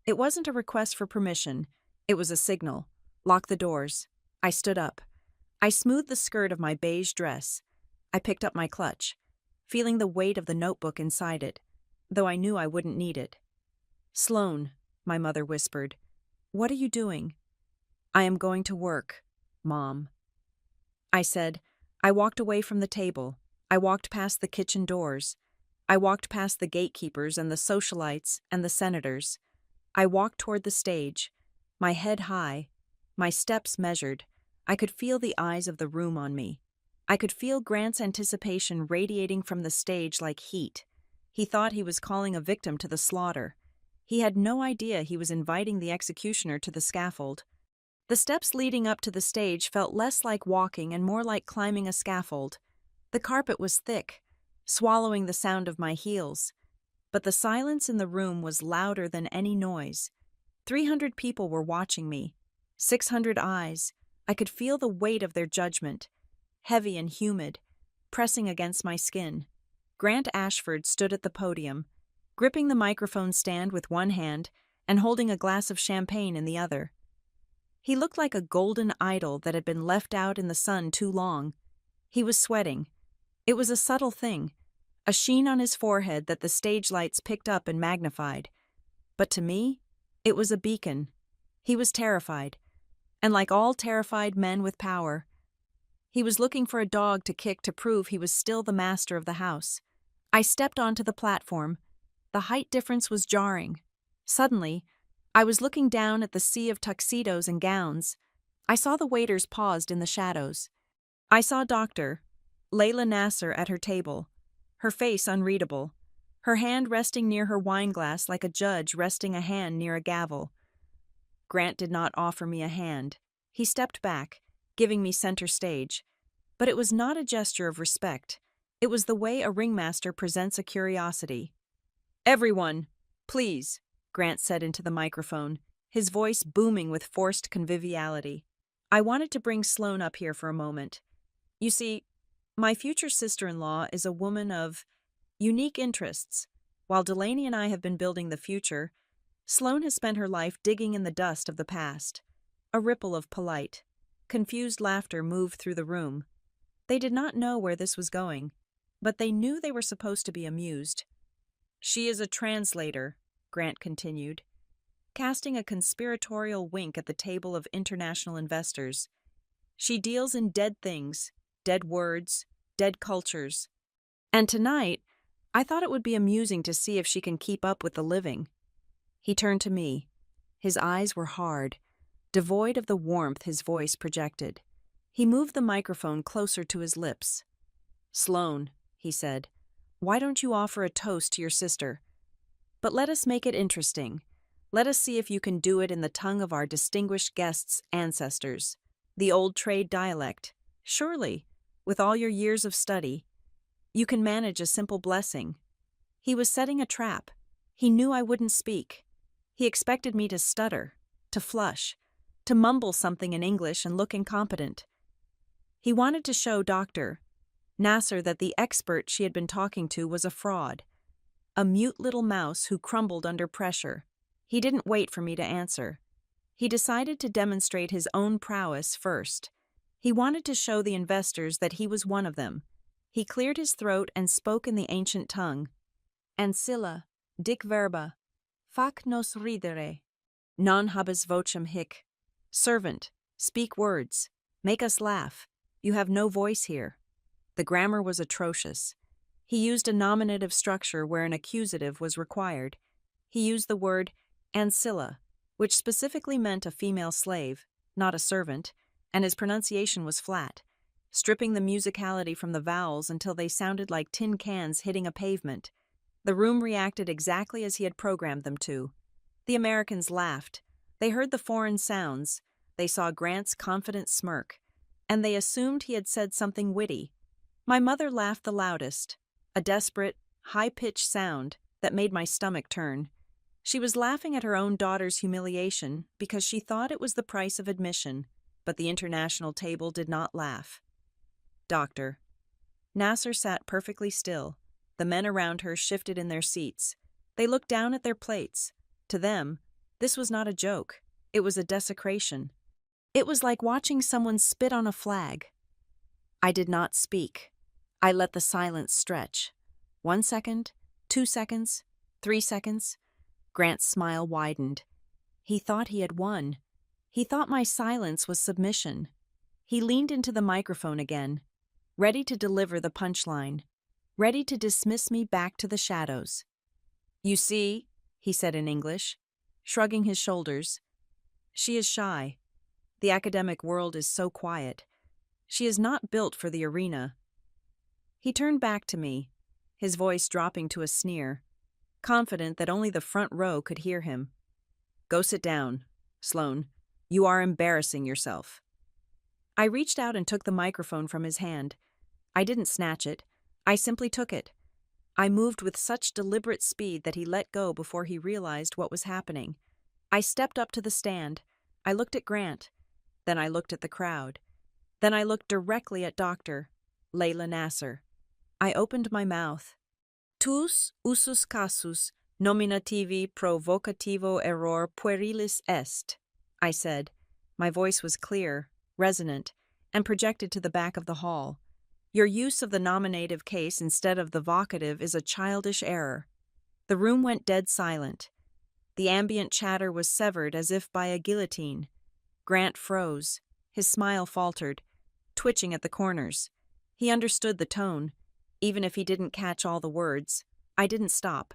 It wasn't a request for permission. It was a signal. Lock the doors. I stood up. I smoothed the skirt of my beige dress. I picked up my clutch, feeling the weight of the notebook inside it, though I knew I wouldn't need it. Sloan, my mother whispered. What are you doing? I am going to work, Mom. I said. I walked away from the table. I walked past the kitchen doors. I walked past the gatekeepers and the socialites and the senators. I walked toward the stage, my head high, my steps measured. I could feel the eyes of the room on me. I could feel Grant's anticipation radiating from the stage like heat. He thought he was calling a victim to the slaughter. He had no idea he was inviting the executioner to the scaffold. The steps leading up to the stage felt less like walking and more like climbing a scaffold. The carpet was thick, swallowing the sound of my heels. But the silence in the room was louder than any noise. 300 people were watching me. 600 eyes. I could feel the weight of their judgment, heavy and humid, pressing against my skin. Grant Ashford stood at the podium, gripping the microphone stand with one hand and holding a glass of champagne in the other. He looked like a golden idol that had been left out in the sun too long. He was sweating. It was a subtle thing, a sheen on his forehead that the stage lights picked up and magnified. But to me, it was a beacon. He was terrified. And like all terrified men with power, he was looking for a dog to kick to prove he was still the master of the house. I stepped onto the platform. The height difference was jarring. Suddenly, I was looking down at the sea of tuxedos and gowns. I saw the waiters paused in the shadows. I saw Dr. Layla Nasser at her table, her face unreadable, her hand resting near her wineglass like a judge resting a hand near a gavel. Grant did not offer me a hand. He stepped back, giving me center stage. But it was not a gesture of respect. It was the way a ringmaster presents a curiosity. Everyone, please, Grant said into the microphone, his voice booming with forced conviviality. I wanted to bring Sloan up here for a moment. You see, my future sister-in-law is a woman of unique interests. While Delaney and I have been building the future, Sloan has spent her life digging in the dust of the past. A ripple of polite, confused laughter moved through the room. They did not know where this was going, but they knew they were supposed to be amused. She is a translator, Grant continued, casting a conspiratorial wink at the table of international investors. She deals in dead things, dead words, dead cultures. And tonight, I thought it would be amusing to see if she can keep up with the living. He turned to me. His eyes were hard, devoid of the warmth his voice projected. He moved the microphone closer to his lips. "Sloane," he said, "why don't you offer a toast to your sister? But let us make it interesting. Let us see if you can do it in the tongue of our distinguished guest's ancestors, the old trade dialect. Surely, with all your years of study, you can manage a simple blessing." He was setting a trap. He knew I wouldn't speak. He expected me to stutter, to flush, to mumble something in English and look incompetent. He wanted to show Dr. Nasser that the expert she had been talking to was a fraud, a mute little mouse who crumbled under pressure. He didn't wait for me to answer. He decided to demonstrate his own prowess first. He wanted to show the investors that he was one of them. He cleared his throat and spoke in the ancient tongue. "Ancilla, dic verba, fac nos ridere, non habes vocem hic." Servant, speak words, make us laugh. You have no voice here. The grammar was atrocious. He used a nominative structure where an accusative was required. He used the word ancilla, which specifically meant a female slave, not a servant, and his pronunciation was flat, stripping the musicality from the vowels until they sounded like tin cans hitting a pavement. The room reacted exactly as he had programmed them to. The Americans laughed. They heard the foreign sounds. They saw Grant's confident smirk. And they assumed he had said something witty. My mother laughed the loudest, a desperate, high-pitched sound that made my stomach turn. She was laughing at her own daughter's humiliation because she thought it was the price of admission, but the international table did not laugh. Doctor. Nasser sat perfectly still. The men around her shifted in their seats. They looked down at their plates. To them, this was not a joke. It was a desecration. It was like watching someone spit on a flag. I did not speak. I let the silence stretch. 1 second, 2 seconds, 3 seconds. Grant's smile widened. He thought he had won. He thought my silence was submission. He leaned into the microphone again, ready to deliver the punchline, ready to dismiss me back to the shadows. "You see," he said in English, shrugging his shoulders, "she is shy. The academic world is so quiet. She is not built for the arena." He turned back to me, his voice dropping to a sneer, confident that only the front row could hear him. "Go sit down, Sloane. You are embarrassing yourself." I reached out and took the microphone from his hand. I didn't snatch it. I simply took it. I moved with such deliberate speed that he let go before he realized what was happening. I stepped up to the stand. I looked at Grant. Then I looked at the crowd. Then I looked directly at Dr. Layla Nasser. I opened my mouth. "Tuus usus casus nominativi provocativo error puerilis est," I said. My voice was clear, resonant, and projected to the back of the hall. "Your use of the nominative case instead of the vocative is a childish error." The room went dead silent. The ambient chatter was severed as if by a guillotine. Grant froze. His smile faltered, twitching at the corners. He understood the tone, even if he didn't catch all the words. I didn't stop.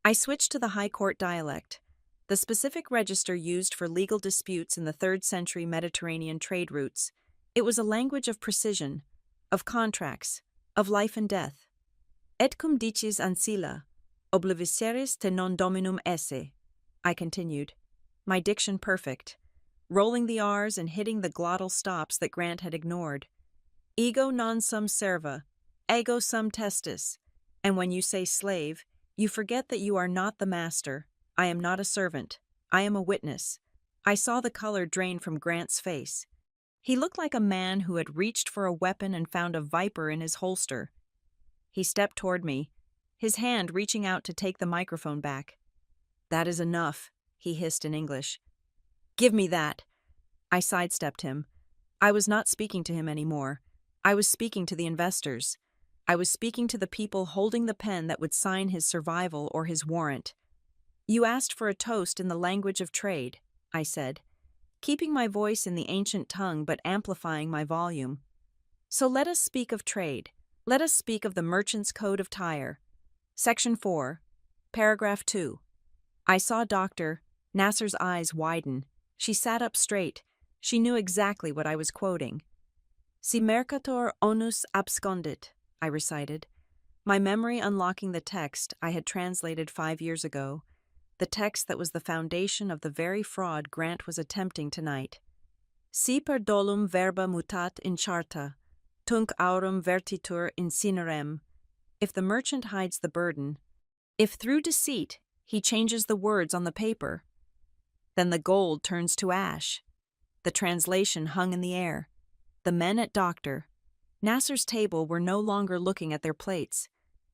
I switched to the High Court dialect, the specific register used for legal disputes in the 3rd century Mediterranean trade routes. It was a language of precision, of contracts, of life and death. "Et cum dicis ancilla, obliviceris te non dominum esse," I continued, my diction perfect, rolling the R's and hitting the glottal stops that Grant had ignored. "Ego non sum serva, ego sum testis." And when you say slave, you forget that you are not the master. I am not a servant. I am a witness. I saw the color drain from Grant's face. He looked like a man who had reached for a weapon and found a viper in his holster. He stepped toward me, his hand reaching out to take the microphone back. "That is enough," he hissed in English. "Give me that." I sidestepped him. I was not speaking to him anymore. I was speaking to the investors. I was speaking to the people holding the pen that would sign his survival or his warrant. "You asked for a toast in the language of trade," I said, keeping my voice in the ancient tongue but amplifying my volume. "So let us speak of trade. Let us speak of the Merchant's Code of Tyre. Section 4, Paragraph 2. I saw Dr. Nasser's eyes widen. She sat up straight. She knew exactly what I was quoting. Si mercator onus abscondit, I recited, my memory unlocking the text I had translated 5 years ago, the text that was the foundation of the very fraud Grant was attempting tonight. Si per dolum verba mutat in charta, tunc aurum vertitur incinerem. If the merchant hides the burden, if through deceit he changes the words on the paper, then the gold turns to ash. The translation hung in the air. The men at Dr. Nasser's table were no longer looking at their plates.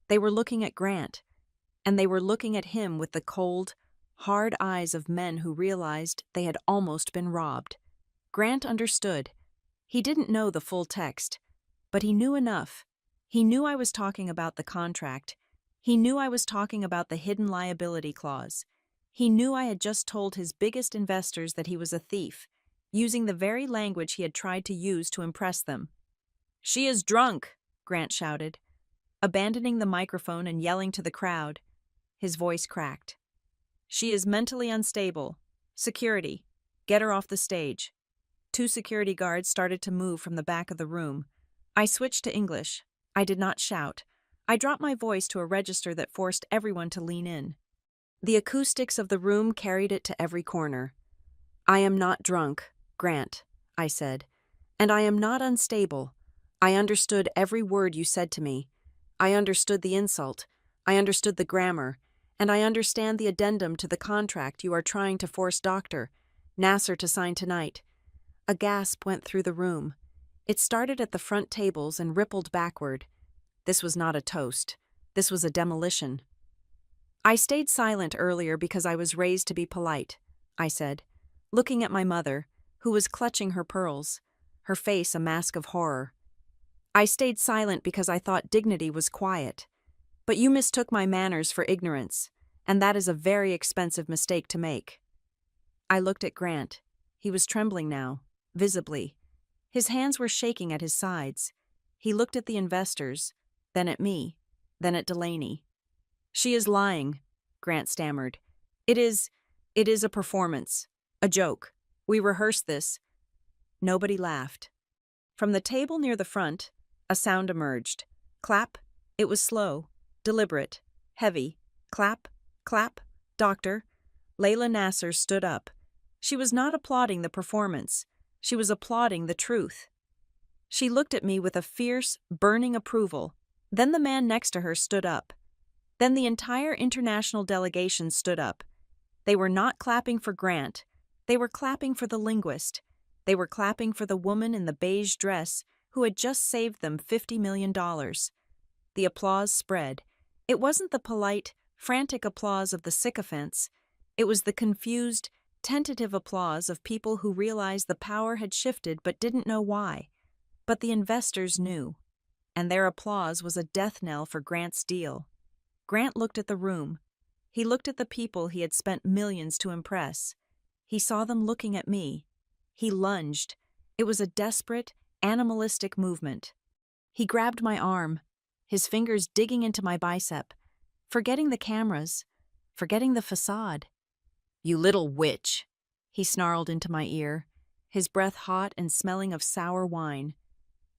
They were looking at Grant, and they were looking at him with the cold, hard eyes of men who realized they had almost been robbed. Grant understood. He didn't know the full text, but he knew enough. He knew I was talking about the contract. He knew I was talking about the hidden liability clause. He knew I had just told his biggest investors that he was a thief, using the very language he had tried to use to impress them. "She is drunk," Grant shouted, abandoning the microphone and yelling to the crowd. His voice cracked. "She is mentally unstable. Security, get her off the stage." 2 security guards started to move from the back of the room. I switched to English. I did not shout. I dropped my voice to a register that forced everyone to lean in. The acoustics of the room carried it to every corner. "I am not drunk, Grant," I said, "and I am not unstable. I understood every word you said to me. I understood the insult. I understood the grammar. And I understand the addendum to the contract you are trying to force Dr. Nasser to sign tonight." A gasp went through the room. It started at the front tables and rippled backward. This was not a toast. This was a demolition. "I stayed silent earlier because I was raised to be polite," I said, looking at my mother, who was clutching her pearls, her face a mask of horror. "I stayed silent because I thought dignity was quiet. But you mistook my manners for ignorance, and that is a very expensive mistake to make." I looked at Grant. He was trembling now, visibly. His hands were shaking at his sides. He looked at the investors, then at me, then at Delaney. "She is lying," Grant stammered. It is a performance, a joke. We rehearsed this." Nobody laughed. From the table near the front, a sound emerged. Clap. It was slow, deliberate, heavy. Clap, clap. "Doctor." Layla Nasser stood up. She was not applauding the performance. She was applauding the truth. She looked at me with a fierce, burning approval. Then the man next to her stood up. Then the entire international delegation stood up. They were not clapping for Grant. They were clapping for the linguist. They were clapping for the woman in the beige dress who had just saved them $50 million. The applause spread. It wasn't the polite, frantic applause of the sycophants. It was the confused, tentative applause of people who realized the power had shifted but didn't know why. But the investors knew, and their applause was a death knell for Grant's deal. Grant looked at the room. He looked at the people he had spent millions to impress. He saw them looking at me. He lunged. It was a desperate, animalistic movement. He grabbed my arm, his fingers digging into my bicep, forgetting the cameras, forgetting the facade. "You little witch," he snarled into my ear, his breath hot and smelling of sour wine.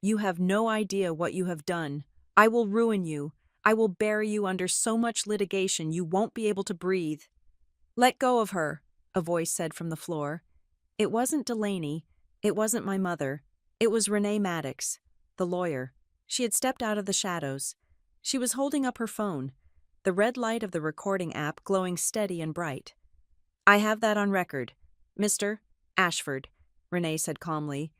"You have no idea what you have done. I will ruin you. I will bury you under so much litigation you won't be able to breathe." "Let go of her," a voice said from the floor. It wasn't Delaney. It wasn't my mother. It was Renee Maddox, the lawyer. She had stepped out of the shadows. She was holding up her phone, the red light of the recording app glowing steady and bright. "I have that on record. Mr. Ashford," Renee said calmly.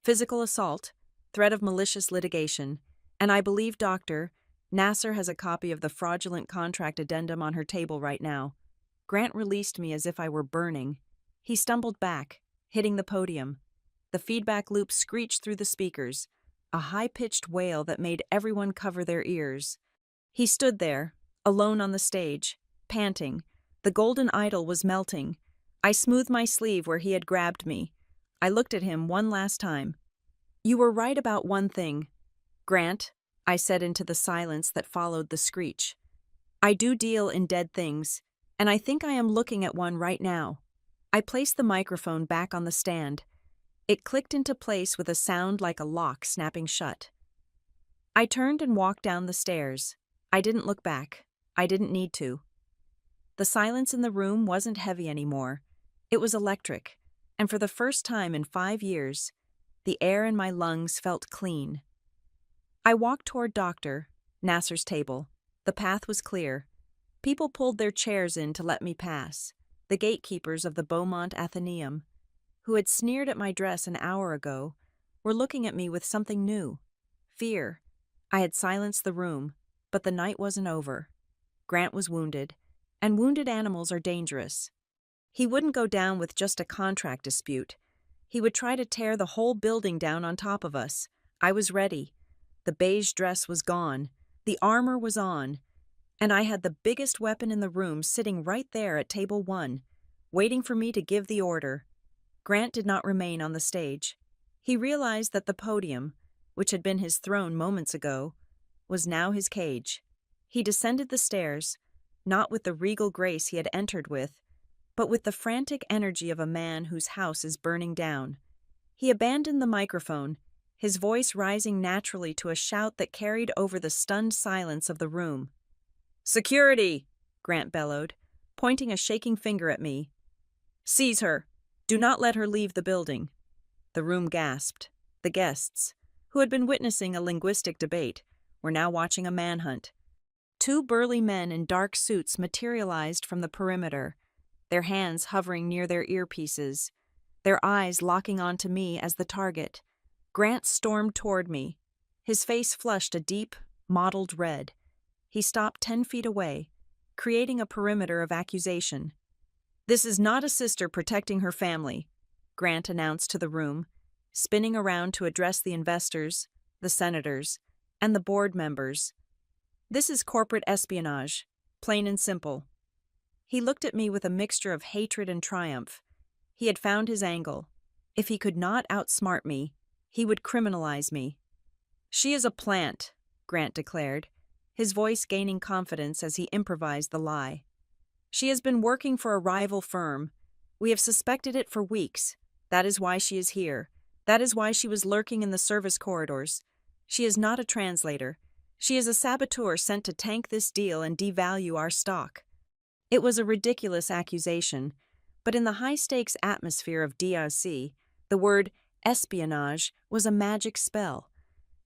"Physical assault, threat of malicious litigation, and I believe Dr. Nasser has a copy of the fraudulent contract addendum on her table right now." Grant released me as if I were burning. He stumbled back, hitting the podium. The feedback loop screeched through the speakers, a high-pitched wail that made everyone cover their ears. He stood there, alone on the stage, panting. The golden idol was melting. I smoothed my sleeve where he had grabbed me. I looked at him one last time. "You were right about one thing, Grant," I said into the silence that followed the screech. "I do deal in dead things, and I think I am looking at one right now." I placed the microphone back on the stand. It clicked into place with a sound like a lock snapping shut. I turned and walked down the stairs. I didn't look back. I didn't need to. The silence in the room wasn't heavy anymore. It was electric, and for the first time in 5 years, the air in my lungs felt clean. I walked toward Dr. Nasser's table. The path was clear. People pulled their chairs in to let me pass, the gatekeepers of the Beaumont Athenaeum, who had sneered at my dress an hour ago, were looking at me with something new. Fear. I had silenced the room, but the night wasn't over. Grant was wounded, and wounded animals are dangerous. He wouldn't go down with just a contract dispute. He would try to tear the whole building down on top of us. I was ready. The beige dress was gone. The armor was on. And I had the biggest weapon in the room sitting right there at table 1, waiting for me to give the order. Grant did not remain on the stage. He realized that the podium, which had been his throne moments ago, was now his cage. He descended the stairs, not with the regal grace he had entered with, but with the frantic energy of a man whose house is burning down. He abandoned the microphone, his voice rising naturally to a shout that carried over the stunned silence of the room. "Security!" Grant bellowed, pointing a shaking finger at me. "Seize her! Do not let her leave the building." The room gasped. The guests, who had been witnessing a linguistic debate, were now watching a manhunt. 2 burly men in dark suits materialized from the perimeter, their hands hovering near their earpieces, their eyes locking onto me as the target. Grant stormed toward me. His face flushed a deep, mottled red. He stopped 10 feet away, creating a perimeter of accusation. "This is not a sister protecting her family," Grant announced to the room, spinning around to address the investors, the senators, and the board members. "This is corporate espionage, plain and simple." He looked at me with a mixture of hatred and triumph. He had found his angle. If he could not outsmart me, he would criminalize me. "She is a plant," Grant declared, his voice gaining confidence as he improvised the lie. "She has been working for a rival firm. We have suspected it for weeks. That is why she is here. That is why she was lurking in the service corridors. She is not a translator. She is a saboteur sent to tank this deal and devalue our stock." It was a ridiculous accusation, but in the high-stakes atmosphere of DRC, the word espionage was a magic spell.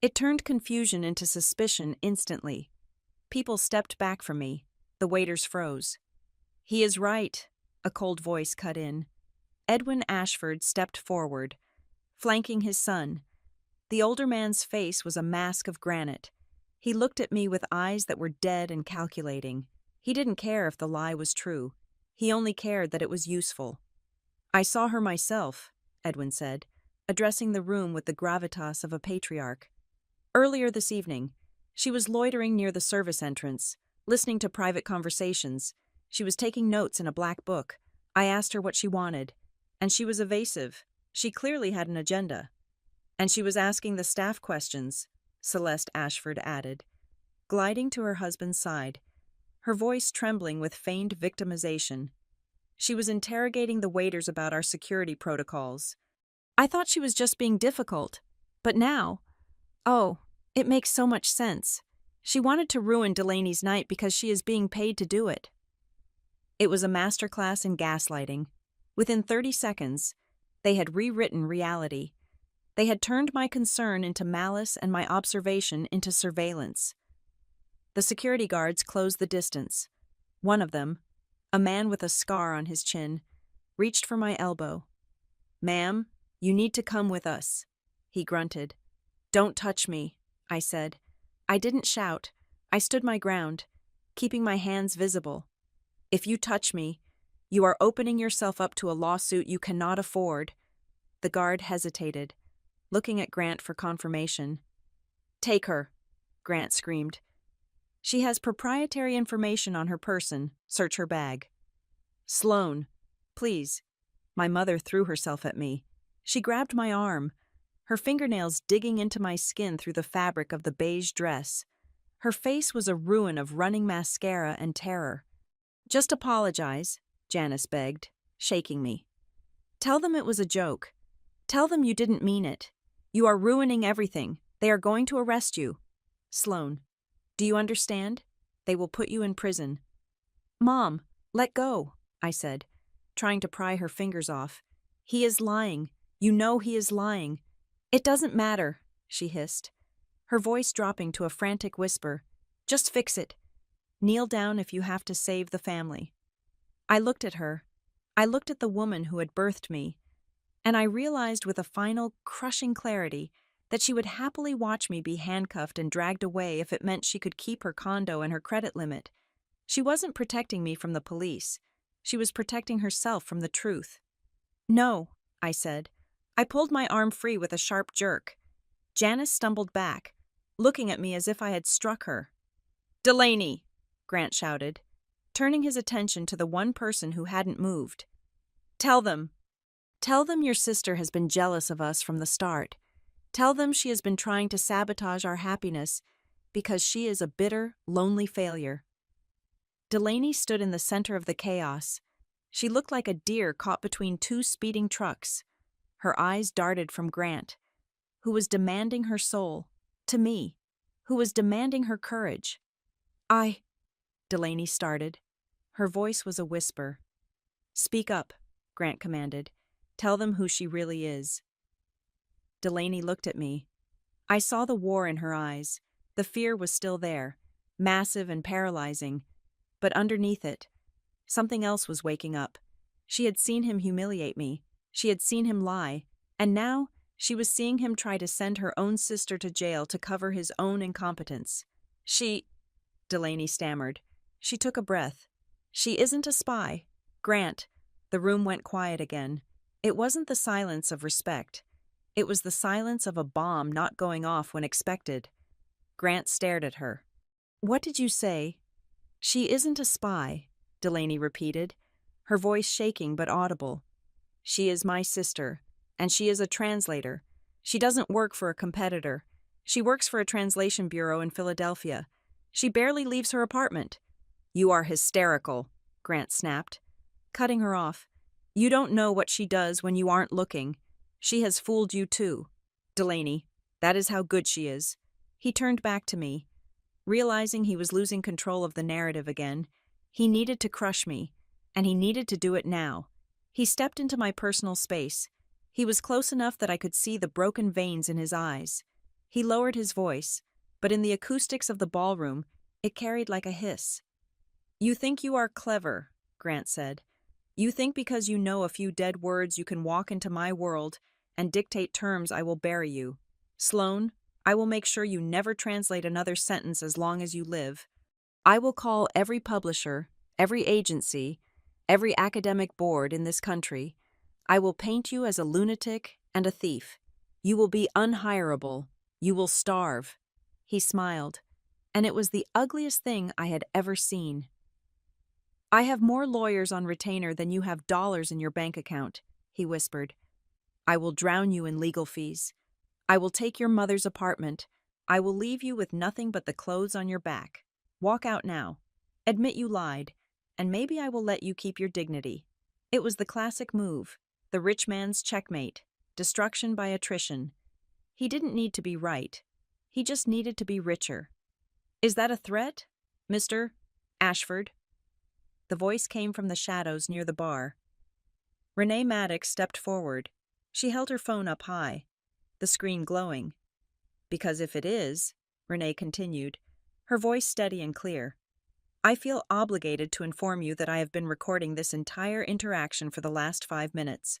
It turned confusion into suspicion instantly. People stepped back from me. The waiters froze. "He is right," a cold voice cut in. Edwin Ashford stepped forward, flanking his son. The older man's face was a mask of granite. He looked at me with eyes that were dead and calculating. He didn't care if the lie was true. He only cared that it was useful. "I saw her myself," Edwin said, addressing the room with the gravitas of a patriarch. "Earlier this evening, she was loitering near the service entrance, listening to private conversations. She was taking notes in a black book. I asked her what she wanted, and she was evasive. She clearly had an agenda. And she was asking the staff questions," Celeste Ashford added, gliding to her husband's side, her voice trembling with feigned victimization. "She was interrogating the waiters about our security protocols. I thought she was just being difficult, but now, oh, it makes so much sense. She wanted to ruin Delaney's night because she is being paid to do it." It was a masterclass in gaslighting. Within 30 seconds, they had rewritten reality. They had turned my concern into malice and my observation into surveillance. The security guards closed the distance. One of them, a man with a scar on his chin, reached for my elbow. "Ma'am, you need to come with us," he grunted. "Don't touch me," I said. I didn't shout. I stood my ground, keeping my hands visible. "If you touch me, you are opening yourself up to a lawsuit you cannot afford." The guard hesitated, looking at Grant for confirmation. "Take her," Grant screamed. "She has proprietary information on her person. Search her bag." "Sloan, please." My mother threw herself at me. She grabbed my arm, her fingernails digging into my skin through the fabric of the beige dress. Her face was a ruin of running mascara and terror. "Just apologize," Janice begged, shaking me. "Tell them it was a joke. Tell them you didn't mean it. You are ruining everything. They are going to arrest you. Sloan. Do you understand? They will put you in prison. Mom, let go, I said, trying to pry her fingers off. He is lying. You know he is lying. It doesn't matter, she hissed, her voice dropping to a frantic whisper. Just fix it. Kneel down if you have to save the family. I looked at her. I looked at the woman who had birthed me, and I realized with a final, crushing clarity that she would happily watch me be handcuffed and dragged away if it meant she could keep her condo and her credit limit. She wasn't protecting me from the police. She was protecting herself from the truth. No, I said. I pulled my arm free with a sharp jerk. Janice stumbled back, looking at me as if I had struck her. Delaney, Grant shouted, turning his attention to the one person who hadn't moved. Tell them your sister has been jealous of us from the start. Tell them she has been trying to sabotage our happiness because she is a bitter, lonely failure. Delaney stood in the center of the chaos. She looked like a deer caught between two speeding trucks. Her eyes darted from Grant, who was demanding her soul, to me, who was demanding her courage. Delaney started. Her voice was a whisper. Speak up, Grant commanded. Tell them who she really is. Delaney looked at me. I saw the war in her eyes. The fear was still there, massive and paralyzing. But underneath it, something else was waking up. She had seen him humiliate me. She had seen him lie. And now, she was seeing him try to send her own sister to jail to cover his own incompetence. Delaney stammered. She took a breath. She isn't a spy. Grant. The room went quiet again. It wasn't the silence of respect. It was the silence of a bomb not going off when expected. Grant stared at her. What did you say? She isn't a spy, Delaney repeated, her voice shaking but audible. She is my sister, and she is a translator. She doesn't work for a competitor. She works for a translation bureau in Philadelphia. She barely leaves her apartment. You are hysterical, Grant snapped, cutting her off. You don't know what she does when you aren't looking. She has fooled you too. Delaney, that is how good she is. He turned back to me. Realizing he was losing control of the narrative again, he needed to crush me, and he needed to do it now. He stepped into my personal space. He was close enough that I could see the broken veins in his eyes. He lowered his voice, but in the acoustics of the ballroom, it carried like a hiss. You think you are clever, Grant said. You think because you know a few dead words you can walk into my world and dictate terms I will bury you. Sloan, I will make sure you never translate another sentence as long as you live. I will call every publisher, every agency, every academic board in this country. I will paint you as a lunatic and a thief. You will be unhireable. You will starve. He smiled, and it was the ugliest thing I had ever seen. I have more lawyers on retainer than you have dollars in your bank account, he whispered. I will drown you in legal fees. I will take your mother's apartment. I will leave you with nothing but the clothes on your back. Walk out now. Admit you lied, and maybe I will let you keep your dignity. It was the classic move, the rich man's checkmate, destruction by attrition. He didn't need to be right. He just needed to be richer. Is that a threat, Mr. Ashford? The voice came from the shadows near the bar. Renee Maddox stepped forward. She held her phone up high, the screen glowing. Because if it is, Renee continued, her voice steady and clear, I feel obligated to inform you that I have been recording this entire interaction for the last 5 minutes.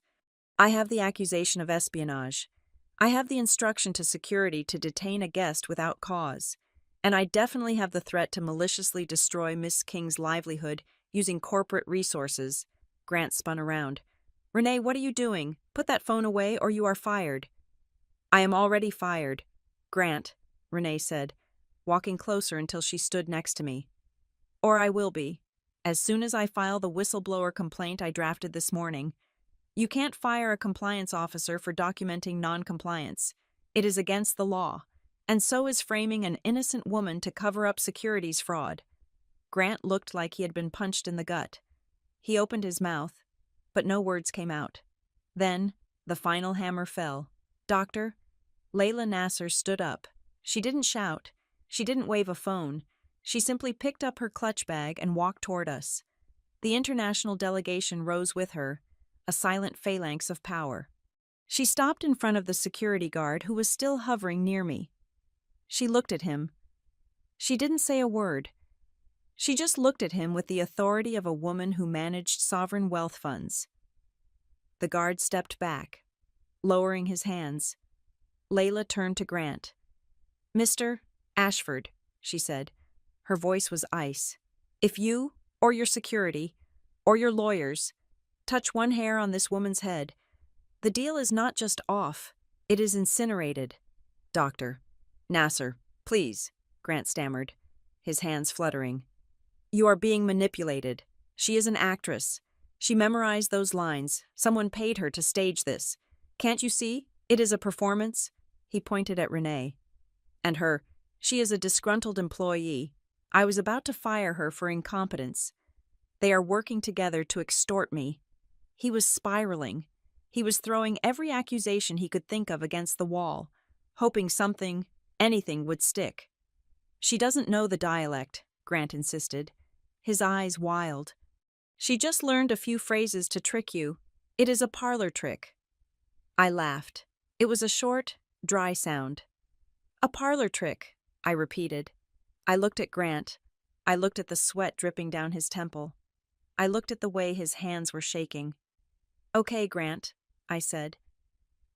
I have the accusation of espionage. I have the instruction to security to detain a guest without cause. And I definitely have the threat to maliciously destroy Miss King's livelihood using corporate resources. Grant spun around. Renee, what are you doing? Put that phone away or you are fired. I am already fired. Grant, Renee said, walking closer until she stood next to me. Or I will be, as soon as I file the whistleblower complaint I drafted this morning. You can't fire a compliance officer for documenting non-compliance. It is against the law, and so is framing an innocent woman to cover up securities fraud. Grant looked like he had been punched in the gut. He opened his mouth, but no words came out. Then, The final hammer fell. "Doctor?" Layla Nasser stood up. She didn't shout. She didn't wave a phone. She simply picked up her clutch bag and walked toward us. The international delegation rose with her, a silent phalanx of power. She stopped in front of the security guard who was still hovering near me. She looked at him. She didn't say a word. She just looked at him with the authority of a woman who managed sovereign wealth funds. The guard stepped back, lowering his hands. Layla turned to Grant. "Mr. Ashford," she said. Her voice was ice. "If you, or your security, or your lawyers, touch one hair on this woman's head, the deal is not just off, it is incinerated." "Dr. Nasser, please," Grant stammered, his hands fluttering. "You are being manipulated. She is an actress. She memorized those lines. Someone paid her to stage this. Can't you see? It is a performance." He pointed at Renee. "And her, she is a disgruntled employee. I was about to fire her for incompetence. They are working together to extort me." He was spiraling. He was throwing every accusation he could think of against the wall, hoping something, anything would stick. "She doesn't know the dialect," Grant insisted, his eyes wild. "She just learned a few phrases to trick you. It is a parlor trick." I laughed. It was a short, dry sound. "A parlor trick," I repeated. I looked at Grant. I looked at the sweat dripping down his temple. I looked at the way his hands were shaking. "Okay, Grant," I said.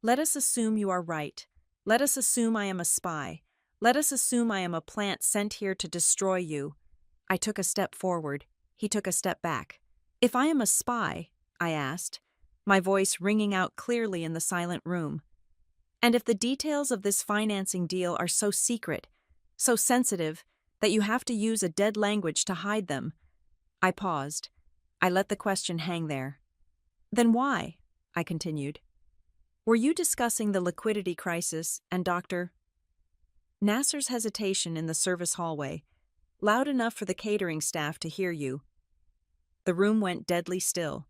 "Let us assume you are right. Let us assume I am a spy. Let us assume I am a plant sent here to destroy you." I took a step forward. He took a step back. "If I am a spy," I asked, my voice ringing out clearly in the silent room, "and if the details of this financing deal are so secret, so sensitive, that you have to use a dead language to hide them." I paused. I let the question hang there. "Then why?" I continued. "Were you discussing the liquidity crisis and Dr. Nasser's hesitation in the service hallway, loud enough for the catering staff to hear you?" The room went deadly still.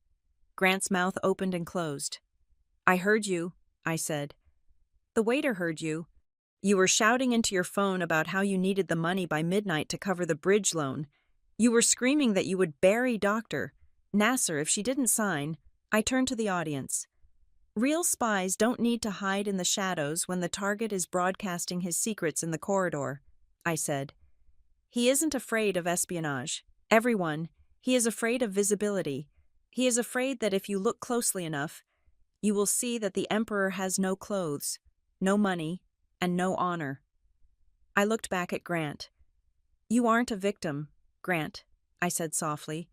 Grant's mouth opened and closed. "I heard you," I said. "The waiter heard you. You were shouting into your phone about how you needed the money by midnight to cover the bridge loan. You were screaming that you would bury Dr. Nasser if she didn't sign." I turned to the audience. "Real spies don't need to hide in the shadows when the target is broadcasting his secrets in the corridor," I said. "He isn't afraid of espionage. Everyone, he is afraid of visibility. He is afraid that if you look closely enough, you will see that the emperor has no clothes, no money, and no honor." I looked back at Grant. "You aren't a victim, Grant," I said softly.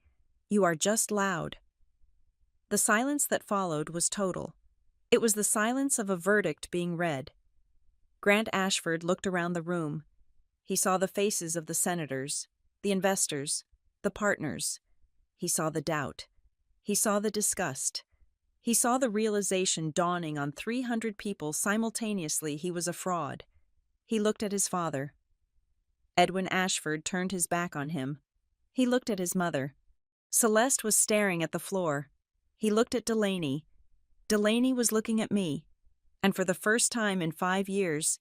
"You are just loud." The silence that followed was total. It was the silence of a verdict being read. Grant Ashford looked around the room. He saw the faces of the senators, the investors, the partners. He saw the doubt. He saw the disgust. He saw the realization dawning on 300 people simultaneously he was a fraud. He looked at his father. Edwin Ashford turned his back on him. He looked at his mother. Celeste was staring at the floor. He looked at Delaney. Delaney was looking at me. And for the first time in 5 years,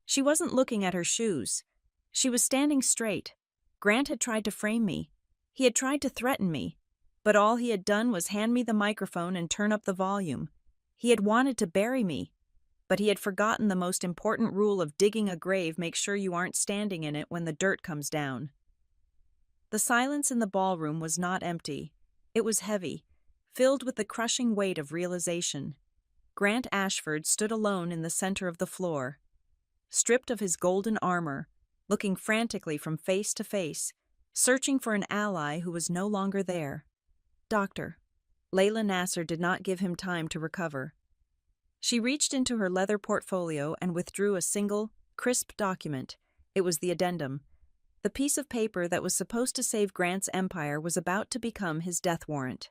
she wasn't looking at her shoes. She was standing straight. Grant had tried to frame me. He had tried to threaten me. But all he had done was hand me the microphone and turn up the volume. He had wanted to bury me. But he had forgotten the most important rule of digging a grave: make sure you aren't standing in it when the dirt comes down. The silence in the ballroom was not empty. It was heavy, filled with the crushing weight of realization. Grant Ashford stood alone in the center of the floor, stripped of his golden armor, looking frantically from face to face, searching for an ally who was no longer there. "Doctor." Layla Nasser did not give him time to recover. She reached into her leather portfolio and withdrew a single, crisp document. It was the addendum. The piece of paper that was supposed to save Grant's empire was about to become his death warrant.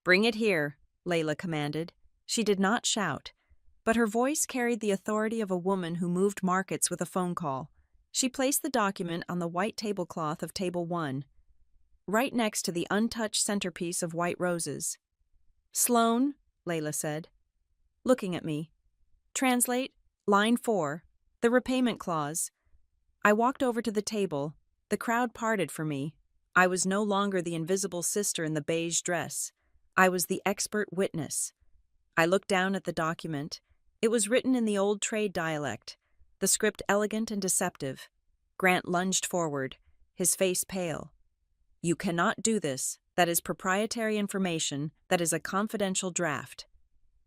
"Bring it here," Layla commanded. She did not shout, but her voice carried the authority of a woman who moved markets with a phone call. She placed the document on the white tablecloth of Table 1, right next to the untouched centerpiece of white roses. "Sloane," Layla said. looking at me. Translate, line 4, the repayment clause. I walked over to the table. The crowd parted for me. I was no longer the invisible sister in the beige dress. I was the expert witness. I looked down at the document. It was written in the old trade dialect, the script elegant and deceptive. Grant lunged forward, his face pale. You cannot do this. That is proprietary information. That is a confidential draft.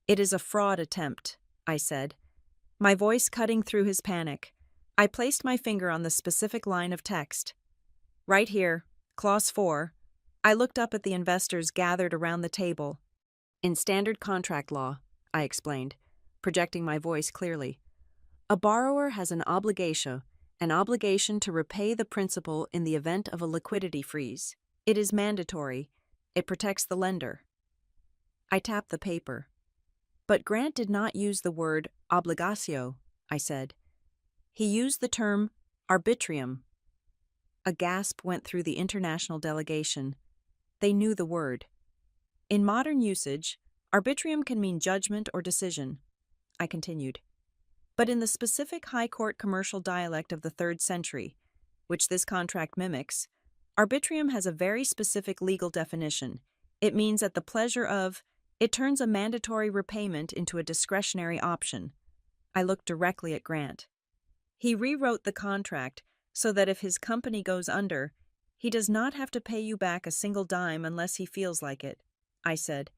It is a fraud attempt, I said, my voice cutting through his panic. I placed my finger on the specific line of text. Right here, Clause 4. I looked up at the investors gathered around the table. In standard contract law, I explained, projecting my voice clearly, a borrower has an obligation to repay the principal in the event of a liquidity freeze. It is mandatory. It protects the lender. I tapped the paper. But Grant did not use the word obligatio, I said. He used the term arbitrium. A gasp went through the international delegation. They knew the word. In modern usage, arbitrium can mean judgment or decision, I continued. But in the specific high court commercial dialect of the 3rd century, which this contract mimics, arbitrium has a very specific legal definition. It means at the pleasure of, it turns a mandatory repayment into a discretionary option. I looked directly at Grant. He rewrote the contract so that if his company goes under, he does not have to pay you back a single dime unless he feels like it, I said.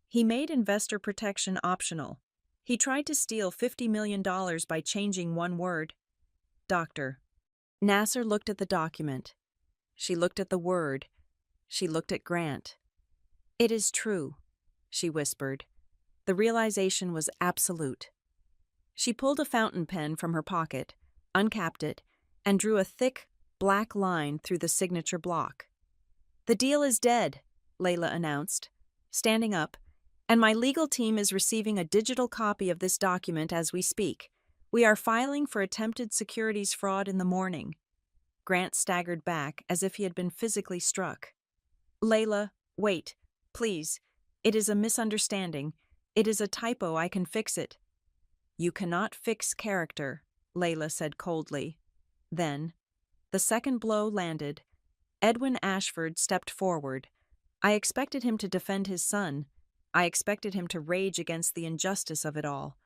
He made investor protection optional. He tried to steal $50 million by changing one word. Doctor. Nasser looked at the document. She looked at the word. She looked at Grant. It is true, she whispered. The realization was absolute. She pulled a fountain pen from her pocket, uncapped it, and drew a thick, black line through the signature block. The deal is dead, Layla announced, standing up, and my legal team is receiving a digital copy of this document as we speak. We are filing for attempted securities fraud in the morning. Grant staggered back as if he had been physically struck. Layla, wait, please. It is a misunderstanding. It is a typo. I can fix it. You cannot fix character, Layla said coldly. Then, the second blow landed. Edwin Ashford stepped forward. I expected him to defend his son. I expected him to rage against the injustice of it all.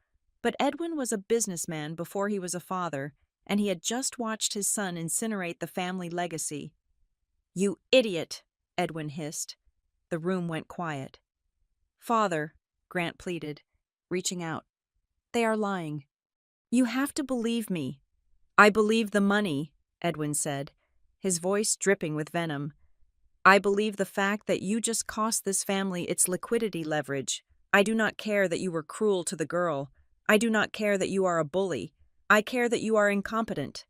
But Edwin was a businessman before he was a father, and he had just watched his son incinerate the family legacy. You idiot, Edwin hissed. The room went quiet. Father, Grant pleaded, reaching out. They are lying. You have to believe me. I believe the money, Edwin said, his voice dripping with venom. I believe the fact that you just cost this family its liquidity leverage. I do not care that you were cruel to the girl. I do not care that you are a bully. I care that you are incompetent.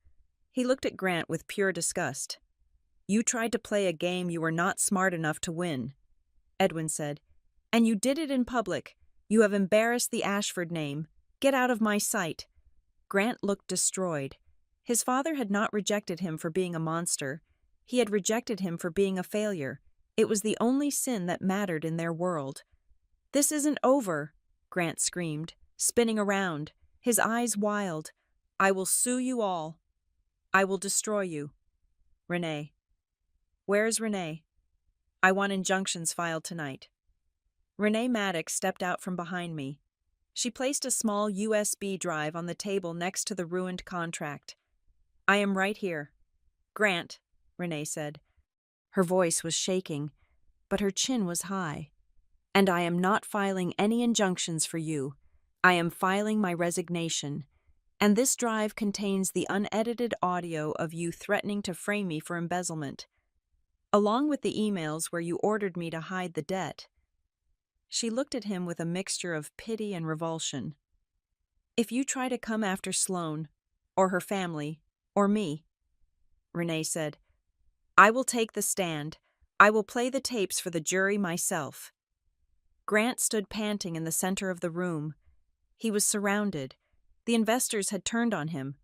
He looked at Grant with pure disgust. You tried to play a game you were not smart enough to win, Edwin said. And you did it in public. You have embarrassed the Ashford name. Get out of my sight. Grant looked destroyed. His father had not rejected him for being a monster. He had rejected him for being a failure. It was the only sin that mattered in their world. This isn't over, Grant screamed, spinning around, his eyes wild. I will sue you all. I will destroy you. Renee. Where's Renee? I want injunctions filed tonight. Renee Maddox stepped out from behind me. She placed a small USB drive on the table next to the ruined contract. I am right here. Grant, Renee said. Her voice was shaking, but her chin was high. And I am not filing any injunctions for you. I am filing my resignation. And this drive contains the unedited audio of you threatening to frame me for embezzlement, along with the emails where you ordered me to hide the debt. She looked at him with a mixture of pity and revulsion. If you try to come after Sloane, or her family, or me, Renee said, I will take the stand. I will play the tapes for the jury myself. Grant stood panting in the center of the room. He was surrounded. The investors had turned on him.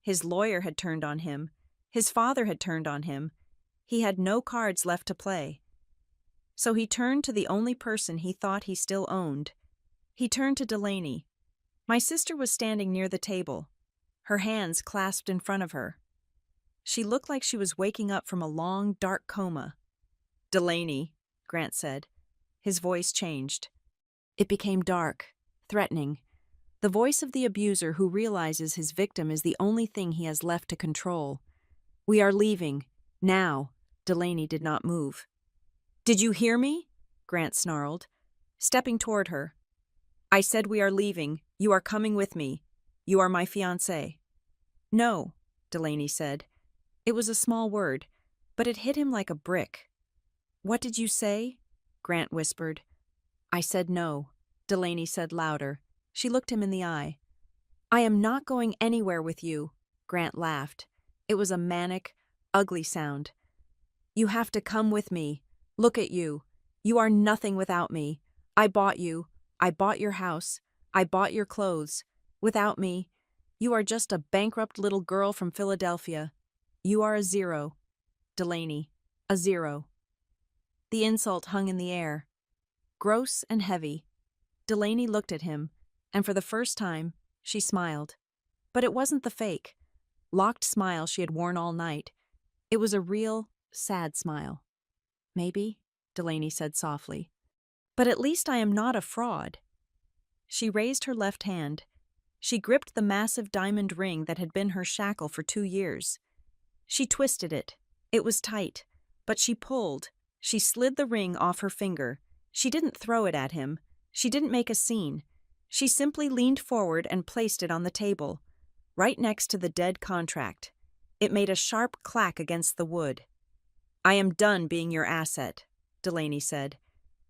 His lawyer had turned on him. His father had turned on him. He had no cards left to play. So he turned to the only person he thought he still owned. He turned to Delaney. My sister was standing near the table, her hands clasped in front of her. She looked like she was waking up from a long, dark coma. "Delaney," Grant said. His voice changed. It became dark, threatening. The voice of the abuser who realizes his victim is the only thing he has left to control. "We are leaving. Now." Delaney did not move. "Did you hear me?" Grant snarled, stepping toward her. "I said we are leaving. You are coming with me. You are my fiancé." "No," Delaney said. It was a small word, but it hit him like a brick. "What did you say?" Grant whispered. "I said no," Delaney said louder. She looked him in the eye. "I am not going anywhere with you," Grant laughed. It was a manic, ugly sound. "You have to come with me. Look at you. You are nothing without me. I bought you. I bought your house. I bought your clothes. Without me, you are just a bankrupt little girl from Philadelphia. You are a zero. Delaney, a zero." The insult hung in the air, gross and heavy. Delaney looked at him, and for the first time, she smiled. But it wasn't the fake, locked smile she had worn all night. It was a real, sad smile. "Maybe," Delaney said softly. "But at least I am not a fraud." She raised her left hand. She gripped the massive diamond ring that had been her shackle for 2 years. She twisted it. It was tight, but she pulled. She slid the ring off her finger. She didn't throw it at him. She didn't make a scene. She simply leaned forward and placed it on the table, right next to the dead contract. It made a sharp clack against the wood. "I am done being your asset," Delaney said.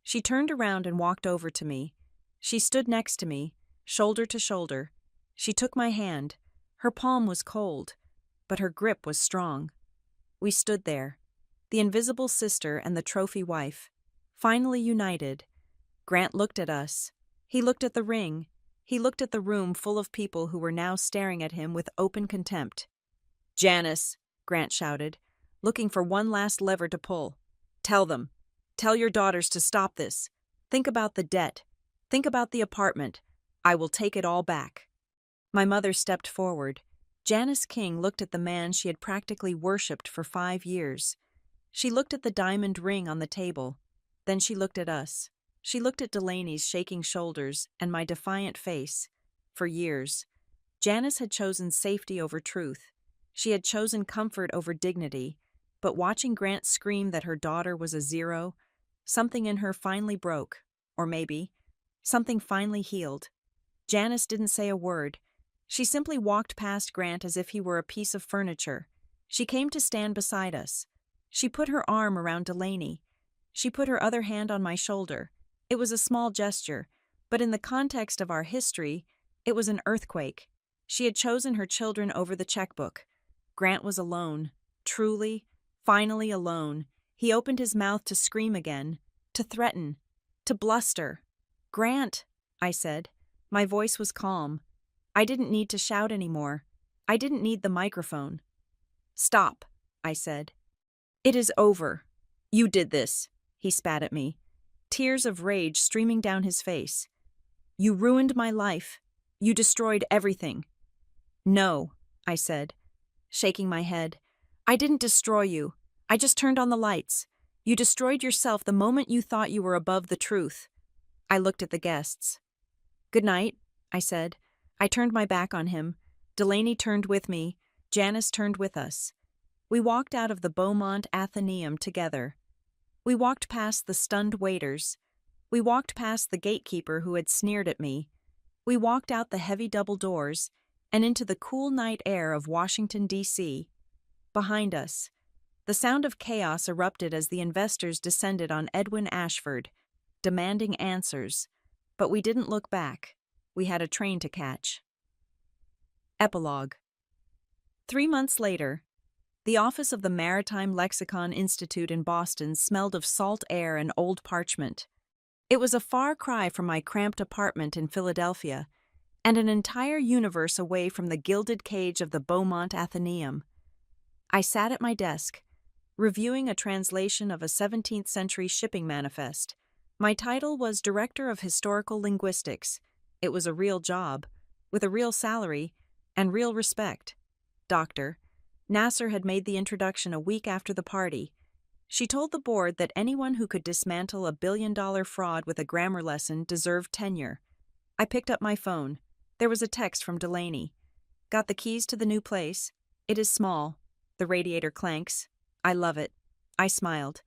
She turned around and walked over to me. She stood next to me, shoulder to shoulder. She took my hand. Her palm was cold, but her grip was strong. We stood there, the invisible sister and the trophy wife, finally united. Grant looked at us. He looked at the ring. He looked at the room full of people who were now staring at him with open contempt. "Janice," Grant shouted, looking for one last lever to pull. "Tell them. Tell your daughters to stop this. Think about the debt. Think about the apartment. I will take it all back." My mother stepped forward. Janice King looked at the man she had practically worshipped for 5 years. She looked at the diamond ring on the table. Then she looked at us. She looked at Delaney's shaking shoulders and my defiant face. For years, Janice had chosen safety over truth. She had chosen comfort over dignity. But watching Grant scream that her daughter was a zero, something in her finally broke. Or maybe, something finally healed. Janice didn't say a word. She simply walked past Grant as if he were a piece of furniture. She came to stand beside us. She put her arm around Delaney. She put her other hand on my shoulder. It was a small gesture, but in the context of our history, it was an earthquake. She had chosen her children over the checkbook. Grant was alone, truly, finally alone. He opened his mouth to scream again, to threaten, to bluster. "Grant," I said. My voice was calm. I didn't need to shout anymore. I didn't need the microphone. "Stop," I said. "It is over. You did this." He spat at me, tears of rage streaming down his face. "You ruined my life. You destroyed everything." "No," I said, shaking my head. "I didn't destroy you. I just turned on the lights. You destroyed yourself the moment you thought you were above the truth." I looked at the guests. "Good night," I said. I turned my back on him. Delaney turned with me. Janice turned with us. We walked out of the Beaumont Athenaeum together. We walked past the stunned waiters. We walked past the gatekeeper who had sneered at me. We walked out the heavy double doors and into the cool night air of Washington, D.C. Behind us, the sound of chaos erupted as the investors descended on Edwin Ashford, demanding answers. But we didn't look back. We had a train to catch. Epilogue. 3 months later, the office of the Maritime Lexicon Institute in Boston smelled of salt air and old parchment. It was a far cry from my cramped apartment in Philadelphia, and an entire universe away from the gilded cage of the Beaumont Athenaeum. I sat at my desk, reviewing a translation of a 17th-century shipping manifest, My title was Director of Historical Linguistics. It was a real job, with a real salary, and real respect. Doctor. Nasser had made the introduction a week after the party. She told the board that anyone who could dismantle a billion-dollar fraud with a grammar lesson deserved tenure. I picked up my phone. There was a text from Delaney. Got the keys to the new place? It is small. The radiator clanks. I love it. I smiled.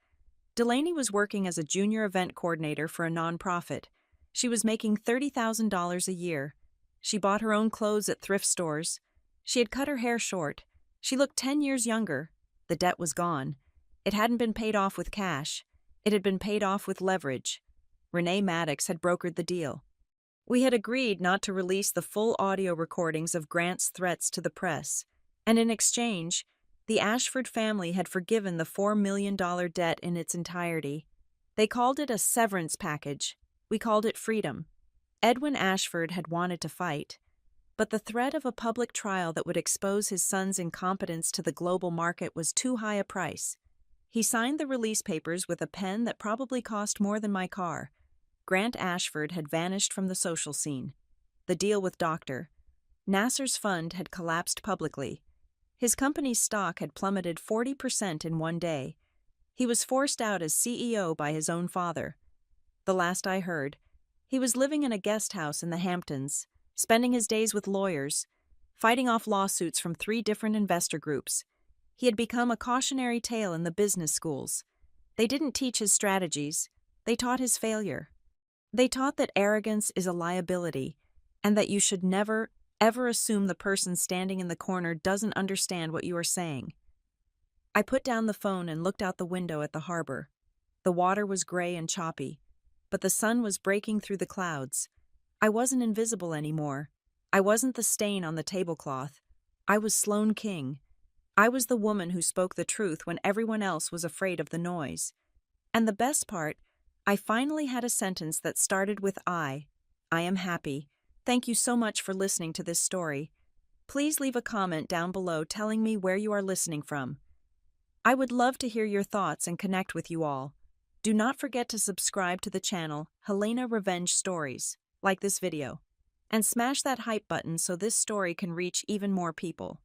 Delaney was working as a junior event coordinator for a nonprofit. She was making $30,000 a year. She bought her own clothes at thrift stores. She had cut her hair short. She looked 10 years younger. The debt was gone. It hadn't been paid off with cash. It had been paid off with leverage. Renee Maddox had brokered the deal. We had agreed not to release the full audio recordings of Grant's threats to the press, and in exchange, the Ashford family had forgiven the $4 million debt in its entirety. They called it a severance package. We called it freedom. Edwin Ashford had wanted to fight, but the threat of a public trial that would expose his son's incompetence to the global market was too high a price. He signed the release papers with a pen that probably cost more than my car. Grant Ashford had vanished from the social scene. The deal with Dr. Nasser's fund had collapsed publicly. His company's stock had plummeted 40% in one day. He was forced out as CEO by his own father. The last I heard, he was living in a guest house in the Hamptons, spending his days with lawyers, fighting off lawsuits from 3 different investor groups. He had become a cautionary tale in the business schools. They didn't teach his strategies. They taught his failure. They taught that arrogance is a liability, and that you should never, ever assume the person standing in the corner doesn't understand what you are saying. I put down the phone and looked out the window at the harbor. The water was gray and choppy, but the sun was breaking through the clouds. I wasn't invisible anymore. I wasn't the stain on the tablecloth. I was Sloane King. I was the woman who spoke the truth when everyone else was afraid of the noise. And the best part, I finally had a sentence that started with I am happy. Thank you so much for listening to this story. Please leave a comment down below telling me where you are listening from. I would love to hear your thoughts and connect with you all. Do not forget to subscribe to the channel Helena Revenge Stories, like this video, and smash that hype button so this story can reach even more people.